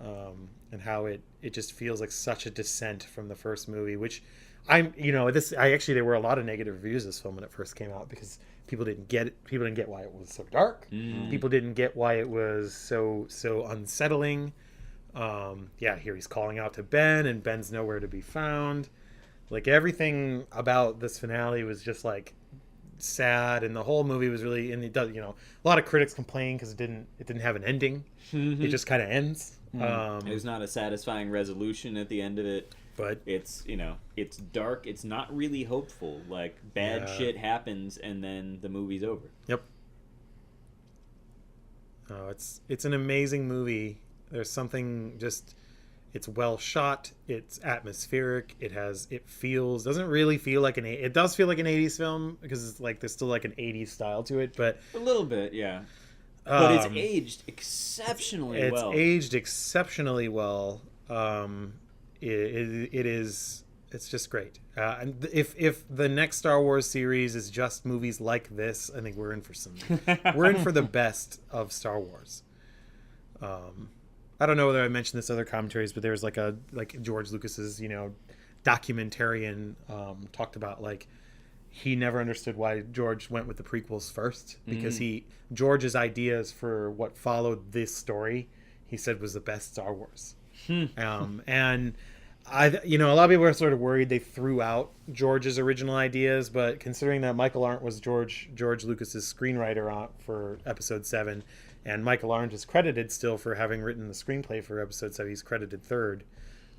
and how it just feels like such a descent from the first movie. Which there were a lot of negative reviews of this film when it first came out because people didn't get it. People didn't get why it was so dark. People didn't get why it was so unsettling. Here he's calling out to Ben, and Ben's nowhere to be found. Like everything about this finale was just like sad, and the whole movie was really. And it does, a lot of critics complain because it didn't have an ending. It just kind of ends. It was not a satisfying resolution at the end of it. But it's it's dark. It's not really hopeful. Like bad shit happens, and then the movie's over. Yep. Oh, it's an amazing movie. There's something just. It's well shot. It's atmospheric. It doesn't really feel like it does feel like an 80s film because it's like there's still like an 80s style to it, but a little bit, yeah. But it's aged exceptionally well. It's aged exceptionally well. It's just great. And if the next Star Wars series is just movies like this, I think we're in for the best of Star Wars. I don't know whether I mentioned this other commentaries, but there's like George Lucas's, documentarian talked about like he never understood why George went with the prequels first because George's ideas for what followed this story, he said was the best Star Wars. And a lot of people are sort of worried they threw out George's original ideas, but considering that Michael Arndt was George Lucas's screenwriter for Episode VII, and Michael Arndt is credited still for having written the screenplay for Episode 7. He's credited third.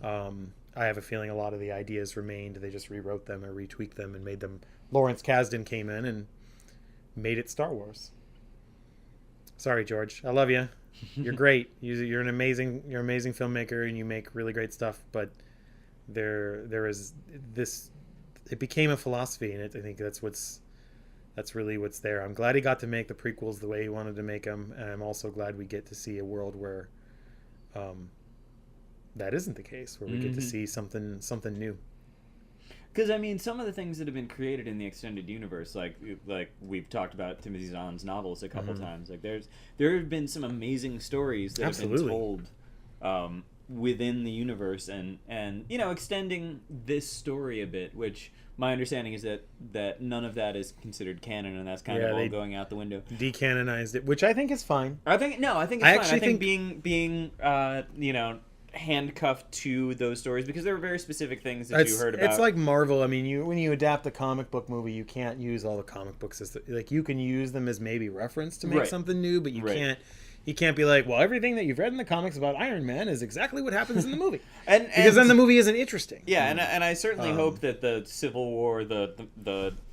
I have a feeling a lot of the ideas remained. They just rewrote them or retweaked them and made them. Lawrence Kasdan came in and made it Star Wars. Sorry, George. I love you. You're great. You're an amazing filmmaker, and you make really great stuff. But there is this. It became a philosophy, and I think that's really what's there. I'm glad he got to make the prequels the way he wanted to make them, and I'm also glad we get to see a world where that isn't the case, where we get to see something new. Because I mean, some of the things that have been created in the extended universe, like we've talked about Timothy Zahn's novels a couple times. Like there have been some amazing stories that have been told within the universe, and extending this story a bit. Which my understanding is that none of that is considered canon, and that's kind of all going out the window. Decanonized it, which I think is fine. I think it's fine. I think being handcuffed to those stories, because there were very specific things that you heard about. It's like Marvel. I mean, when you adapt a comic book movie, you can't use all the comic books as you can use them as maybe reference to make something new, but you can't. You can't be like, well, everything that you've read in the comics about Iron Man is exactly what happens in the movie, because then the movie isn't interesting. Yeah, and I certainly hope that the Civil War, the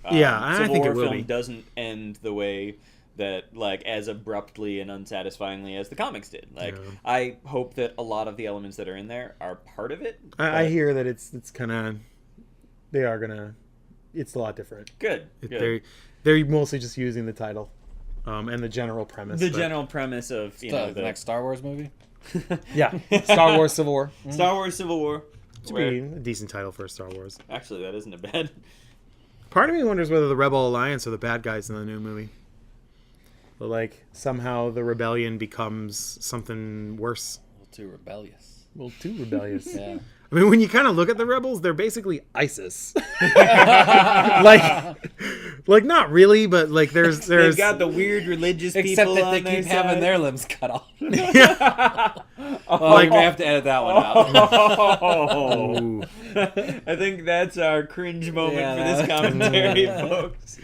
I Civil think War it will film be. doesn't end the way that, like, as abruptly and unsatisfyingly as the comics did. Like, I hope that a lot of the elements that are in there are part of it. I hear that it's kind of, they are gonna, it's a lot different. Good. They're mostly just using the title, and the general premise. General premise of the next Star Wars movie. Yeah, Star Wars Civil War. Star Wars Civil War. It's a decent title for a Star Wars. Actually, that isn't a bad. Part of me wonders whether the Rebel Alliance are the bad guys in the new movie. But, like, somehow the rebellion becomes something worse. A little too rebellious. A little too rebellious. Yeah. I mean, when you kind of look at the rebels, they're basically ISIS. like not really, but like there's They've got the weird religious Except people that on they their keep having side. their limbs cut off. Like, we have to edit that one out. Ooh. I think that's our cringe moment for this commentary, folks.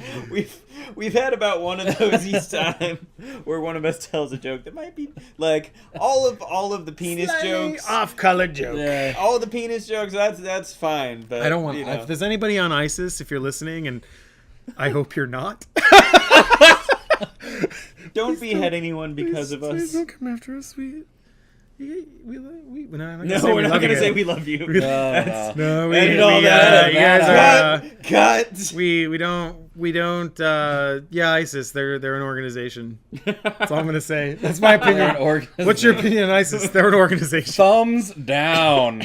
We've had about one of those each time, where one of us tells a joke that might be like all of the penis jokes, off-color joke. Yeah. all of the penis jokes. That's fine, but I don't want. you know. If there's anybody on ISIS, if you're listening, and I hope you're not. Don't behead anyone because of Please us. don't come after us. We're not No, we're not gonna say we love you. No. No, Edit all that out. you guys Cut. we don't. Yeah, ISIS. They're an organization. That's all I'm gonna say. That's my opinion. What's your opinion on ISIS? They're an organization. Thumbs down.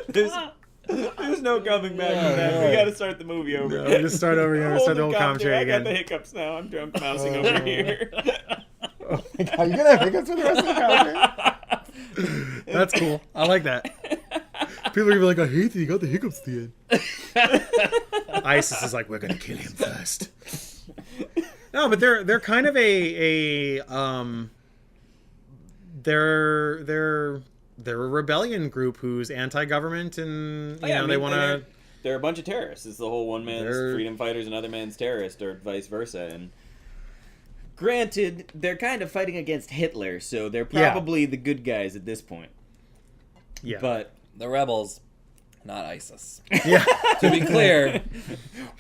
There's no coming back from that. We gotta start the movie over. No, just start over again. Start the whole commentary I again. got the hiccups now. I'm drunk mousing over here. Oh my God, you're gonna have hiccups for the rest of the commentary? That's cool. I like that. People are gonna be like, I hate that you got the hiccups at the end. ISIS is like, we're gonna kill him first. No, but they're kind of they're a rebellion group who's anti-government, and they want to. They're a bunch of terrorists. It's the whole one man's freedom fighters, another man's terrorist, or vice versa. And granted, they're kind of fighting against Hitler, so they're probably the good guys at this point. Yeah, but The rebels, not ISIS. yeah. To be clear,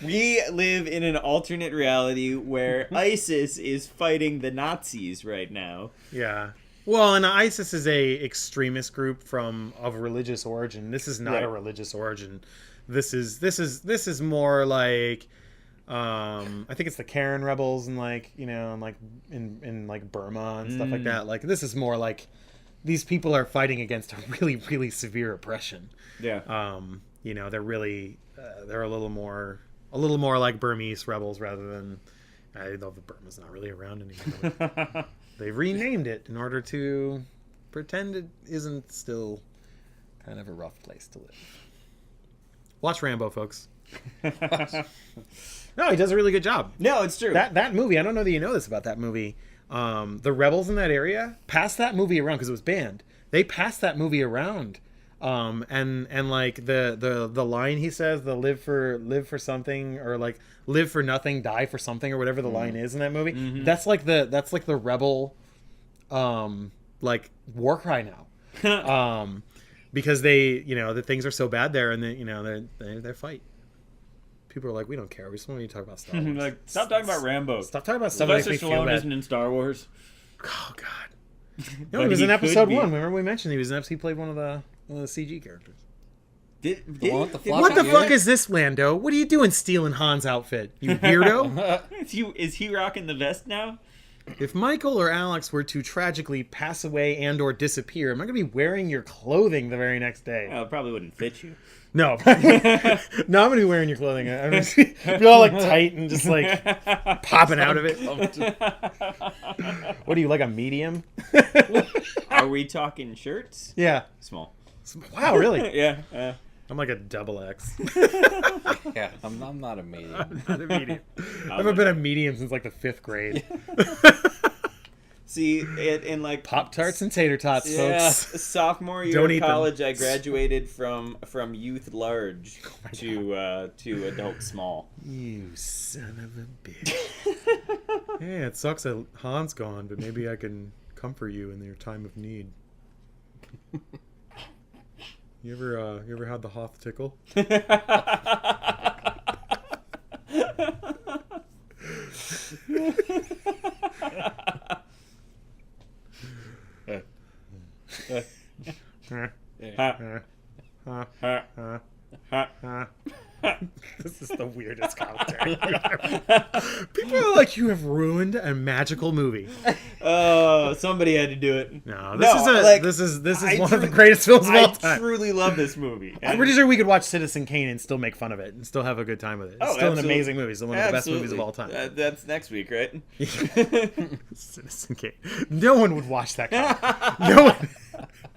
we live in an alternate reality where ISIS is fighting the Nazis right now. Yeah. Well, and ISIS is a extremist group of religious origin. This is not a religious origin. This is more like I think it's the Karen rebels and in like Burma and stuff like that. Like this is more like these people are fighting against a really, really severe oppression. Yeah. They're really they're a little more like Burmese rebels rather than I know the Burma's not really around anymore. They renamed it in order to pretend it isn't still kind of a rough place to live. Watch Rambo, folks. No, he does a really good job. No, it's true. That movie, I don't know that you know this about that movie. The rebels in that area passed that movie around because it was banned. They passed that movie around. And like the line he says, the live for something, or like live for nothing, die for something, or whatever the line is in that movie. Mm-hmm. That's like the rebel like war cry now. Because they, the things are so bad there, and they fight. People are like, we don't care. We just want you to talk about Star Wars. Like, stop talking about Rambo. Stop talking about stuff that makes me feel bad. Isn't in Star Wars. Oh God. No, he was in episode 1. Remember we mentioned he played one of the CG characters. What What the fuck is this, Lando? What are you doing stealing Han's outfit? You weirdo. Is he rocking the vest now? if Michael or Alex were to tragically pass away and or disappear, am I going to be wearing your clothing the very next day? Well, it probably wouldn't fit you. No. No, I'm going to be wearing your clothing. I'm going to be all like tight and just like popping out of it. What are you, like a medium? Are we talking shirts? Yeah. Small. Wow, really? Yeah. I'm like a double X. Yeah, I'm not a medium. I'm not a medium. I haven't been a medium since like the 5th grade. See, in like Pop-Tarts and tater tots, yeah, folks. sophomore year Don't of eat them. college, I graduated from youth large to adult small. You son of a bitch. Yeah, it sucks that Han's gone, but maybe I can comfort you in your time of need. You ever had the Hoth tickle? This is the weirdest commentary. People are like, you have ruined a magical movie. Oh, somebody had to do it. No, this is I one of the greatest films of all I time. truly love this movie. I'm pretty sure we could watch Citizen Kane and still make fun of it and still have a good time with it. It's still an amazing movie. It's one of the best movies of all time. That's next week, right? Citizen Kane. No one would watch that. No one.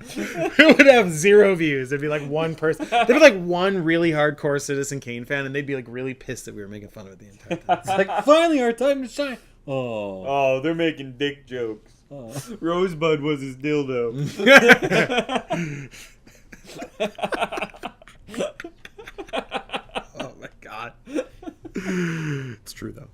It would have 0 views. There'd be like one person. There'd be like one really hardcore Citizen Kane fan, and they'd be like really pissed that we were making fun of it the entire time. It's like, finally our time to shine. Oh, they're making dick jokes. Oh. Rosebud was his dildo. Oh my god. It's true though.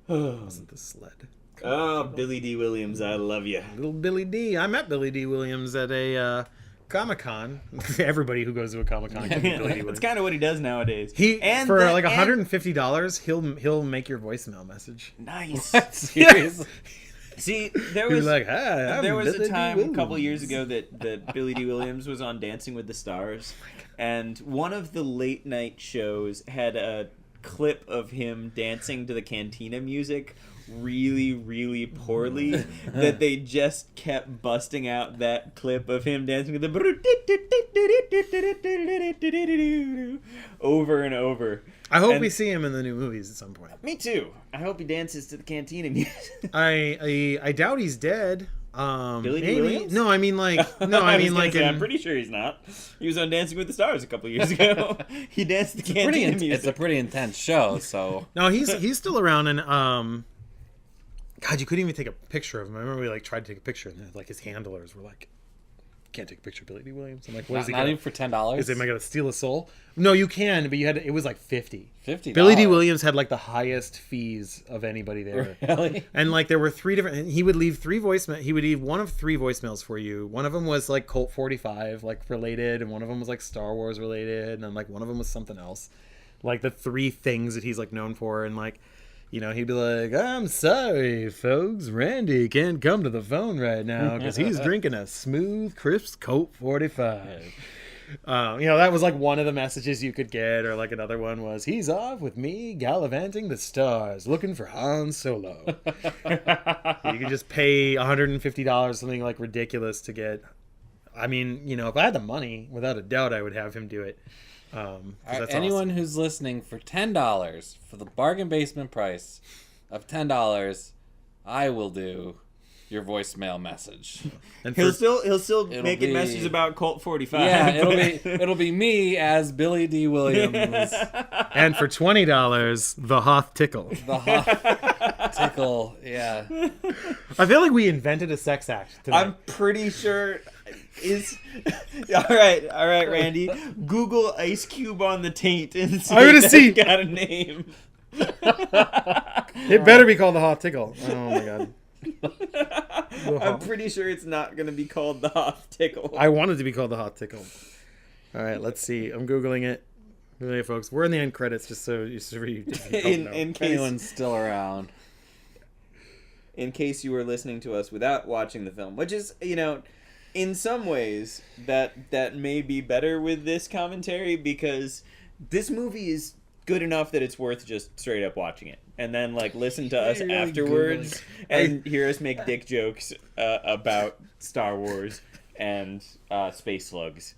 It wasn't the sled. Oh, Billy D. Williams, I love you. Little Billy D. I met Billy D. Williams at a Comic-Con. Everybody who goes to a Comic-Con can be Billy D. Williams. That's kind of what he does nowadays. For like $150, he'll make your voicemail message. Nice. Seriously. See, there He'll was be like, "Hi, I'm there was Billy a D. time a couple Williams." years ago that Billy D. Williams was on Dancing with the Stars, and one of the late night shows had a clip of him dancing to the Cantina music really, really poorly that they just kept busting out that clip of him dancing with the over and over. I hope And- we see him in the new movies at some point. Me too. I hope he dances to the Cantina music. I doubt he's dead. Billy D. maybe. Williams? No, I mean like I'm pretty sure he's not. He was on Dancing with the Stars a couple years ago. He danced the Cantina music. It's a pretty intense show, so No, he's still around, and God, you couldn't even take a picture of him. I remember we like tried to take a picture, and like his handlers were like, "Can't take a picture of Billy D. Williams." I'm like, "What is he? not even for $10. Is am I gonna steal a soul?" No, you can, but you had it was like $50. $50. Billy D. Williams had like the highest fees of anybody there. Really? And like there were 3 different. He would leave 3 voicemail. He would leave one of 3 voicemails for you. One of them was like Colt 45 like related, and one of them was like Star Wars related, and then like one of them was something else. Like the 3 things that he's like known for, and like, you know, he'd be like, "I'm sorry, folks. Randy can't come to the phone right now because he's drinking a smooth, crisp Colt 45." You know, that was like one of the messages you could get, or like another one was, "He's off with me, gallivanting the stars, looking for Han Solo." You could just pay $150, something like ridiculous to get. I mean, you know, if I had the money, without a doubt, I would have him do it. 'Cause that's Anyone awesome. who's listening, for $10, for the bargain basement price of $10, I will do your voicemail message. And He'll for, still It'll making be- messages about Colt 45. Yeah, it'll be me as Billy D. Williams, and for $20, the Hoth tickle. the hot tickle. Yeah, I feel like we invented a sex act tonight. I'm pretty sure is all right, Randy. Google Ice Cube on the taint and see I'm gonna if that's see. got a name. It better be called the Hoth tickle. Oh my god. I'm pretty sure it's not gonna be called the Hoth tickle. I want it to be called the Hoth tickle. All right, let's see. I'm googling it. Hey, folks, we're in the end credits, just so you don't know. in if case anyone's still around. in case you were listening to us without watching the film, which is, you know, in some ways that may be better with this commentary, because this movie is good enough that it's worth just straight up watching it, and then like listen to us Really afterwards and hear us make dick jokes about Star Wars and space slugs.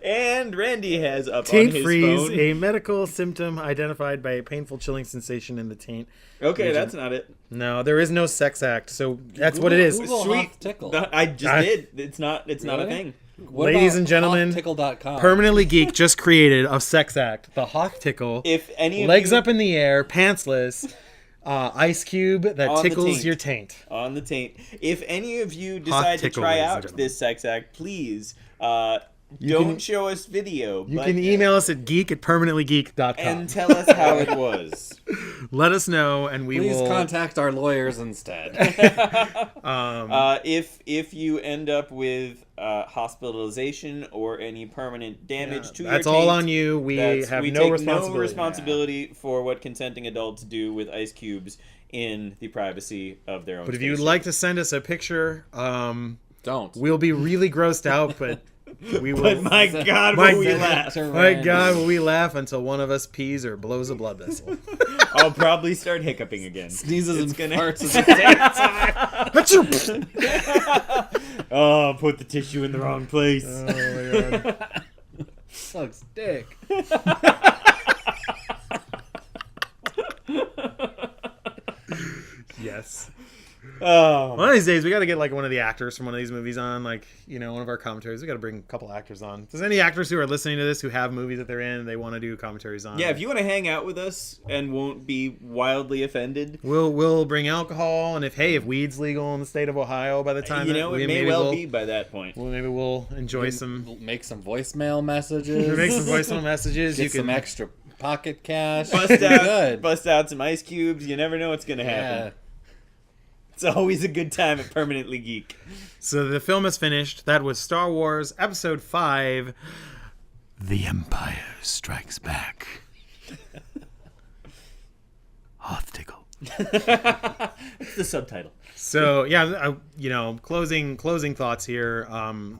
And Randy has up Taint on his freeze, phone. a medical symptom identified by a painful chilling sensation in the taint. Okay, region. that's not it. No, there is no sex act, so that's what it is. Google Sweet. Hoth tickle. I just did. It's not a Really? thing. What Ladies about and gentlemen, hothtickle.com? Permanently Geek just created a sex act, the Hoth tickle. If any of Legs you, up in the air, pantsless, ice cube that On the tickles taint. your taint. on the taint, if any of you decide to tickle, try ladies and out gentlemen. this sex act, please You don't can- show us video. You but, can email us at geek@permanentlygeek.com. and tell us how it was. Let us know, and we Please will. contact our lawyers instead. If you end up with hospitalization or any permanent damage to your That's all taint, on you. We have we no take responsibility. no responsibility for what consenting adults do with ice cubes in the privacy of their own. But if you'd spaces. like to send us a picture, Don't. we'll be really grossed out, but we will. But my God, My will we God. laugh? My God, will we laugh until one of us pees or blows a blood vessel? I'll probably start hiccuping again. Sneezes It's and gonna- farts at the same time. Oh, put the tissue in the wrong place. Oh my God. Sucks dick. Yes. Oh, One of these days, we got to get like one of the actors from one of these movies on, like, you know, one of our commentaries. We got to bring a couple actors on. If there's any actors who are listening to this who have movies that they're in and they want to do commentaries on? yeah. If you want to hang out with us and won't be wildly offended, We'll bring alcohol, and if weed's legal in the state of Ohio by the time you know, that it may well be by that point. Maybe we'll enjoy some. Make some voicemail messages. Make some voicemail messages. Get You some can extra pocket cash. Bust Be out, good. bust out some ice cubes. You never know what's gonna happen. Yeah. It's always a good time at Permanently Geek. So the film is finished. That was Star Wars Episode V, The Empire Strikes Back. Hoth tickle. It's the subtitle. So yeah, closing thoughts here.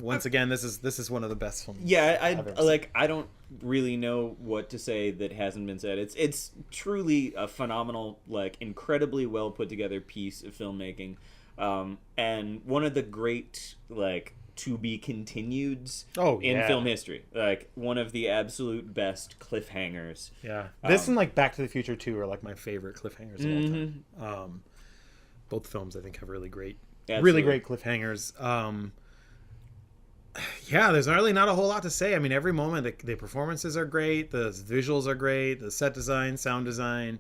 Once again, this is one of the best films. Yeah, I've ever I don't really know what to say that hasn't been said. It's truly a phenomenal, like, incredibly well put together piece of filmmaking, and one of the great, like, to be continueds in film history. Like, one of the absolute best cliffhangers. Yeah, this and like Back to the Future 2 are like my favorite cliffhangers of all time. Both films I think have really great cliffhangers. Yeah, there's really not a whole lot to say. I mean, every moment the performances are great, the visuals are great, the set design, sound design,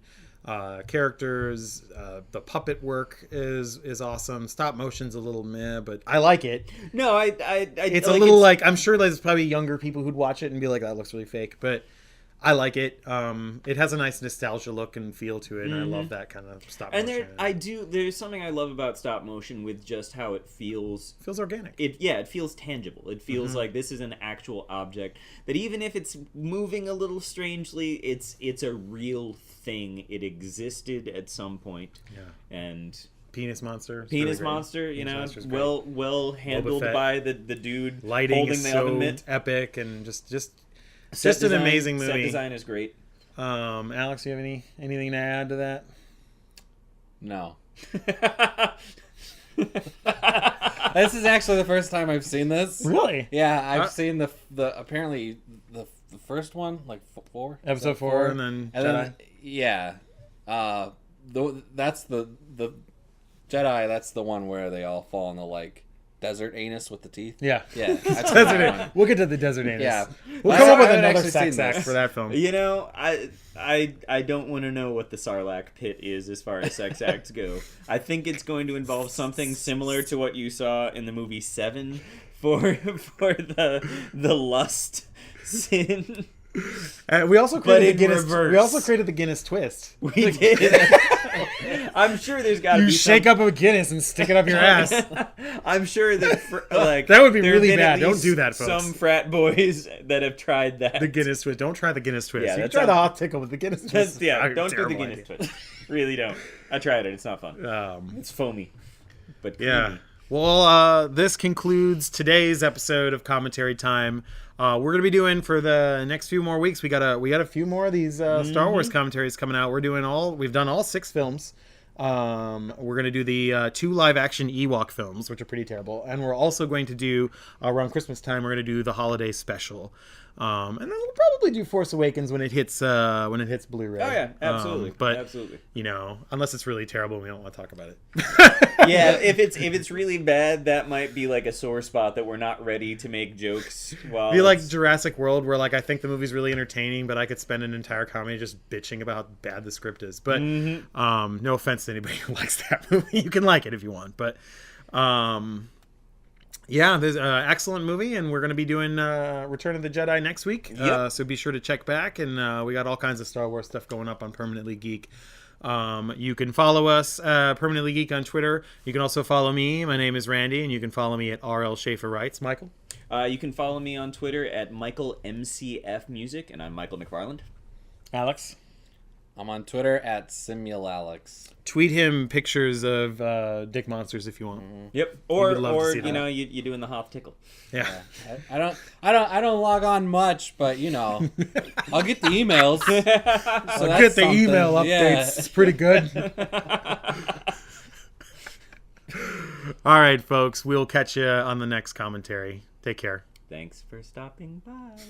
characters, the puppet work is awesome. Stop motion's a little meh, but I like it. No, It's a little like, I'm sure there's probably younger people who'd watch it and be like, that looks really fake, but I like it. It has a nice nostalgia look and feel to it, and I love that kind of stop motion. And there's something I love about stop motion with just how it feels. Feels organic. It feels tangible. It feels like this is an actual object that, even if it's moving a little strangely, it's a real thing. It existed at some point. Yeah. And Penis Monster. Penis Monster, you know, well handled Fett. by the dude Lighting holding is the so oven mitt. epic, and just Set an design- amazing movie. Set design is great. Alex, do you have anything to add to that? No. This is actually the first time I've seen this. Really? Yeah, I've seen the apparently the first one, like 4. Episode 4, and then Jedi. Yeah, that's the Jedi. That's the one where they all fall in the like desert anus with the teeth. Yeah. Yeah, that's Desert that anus. one. We'll get to the desert anus. Yeah. We'll I come up with haven't another actually sex seen act this. for that film. You know, I don't want to know what the Sarlacc pit is as far as sex acts go. I think it's going to involve something similar to what you saw in the movie Seven for the lust sin. We also created the in Guinness. reverse. We also created the Guinness twist. We did. I'm sure there's got to You be shake up a Guinness and stick it up your ass. I'm sure that like That would be there have really been at bad. Don't least do that, folks. Some frat boys that have tried that. The Guinness twist. Don't try the Guinness twist. Yeah, you can that's try the not- hot tickle with the Guinness twist. Just, yeah, It's a don't do the terrible Guinness idea. twist. Really don't. I tried it. It's not fun. It's foamy. But Yeah. creamy. Well, this concludes today's episode of Commentary Time. We're gonna be doing for the next few more weeks. We got a few more of these Star Wars commentaries coming out. We've done all 6 films. We're gonna do the 2 live-action EWOK films, which are pretty terrible, and we're also going to do around Christmas time. We're gonna do the holiday special. And then we'll probably do Force Awakens when it hits Blu-ray. Oh yeah, absolutely. But absolutely. Unless it's really terrible, we don't want to talk about it. Yeah, if it's really bad, that might be like a sore spot that we're not ready to make jokes. While be like Jurassic World, where like I think the movie's really entertaining, but I could spend an entire comedy just bitching about how bad the script is. But no offense to anybody who likes that movie, you can like it if you want. But yeah, there's an excellent movie, and we're going to be doing Return of the Jedi next week. Yep. So be sure to check back, and we got all kinds of Star Wars stuff going up on Permanently Geek. You can follow us, Permanently Geek, on Twitter. You can also follow me. My name is Randy, and you can follow me at RL Schaefer Writes. Michael? You can follow me on Twitter at MichaelMCFMusic, and I'm Michael McFarland. Alex? I'm on Twitter at SimulAlex. Tweet him pictures of dick monsters if you want. Yep. Or you doing the Hoth tickle. Yeah. I don't log on much, but I'll get the emails. So I'll get the email updates. Yeah. It's pretty good. All right, folks. We'll catch you on the next commentary. Take care. Thanks for stopping by.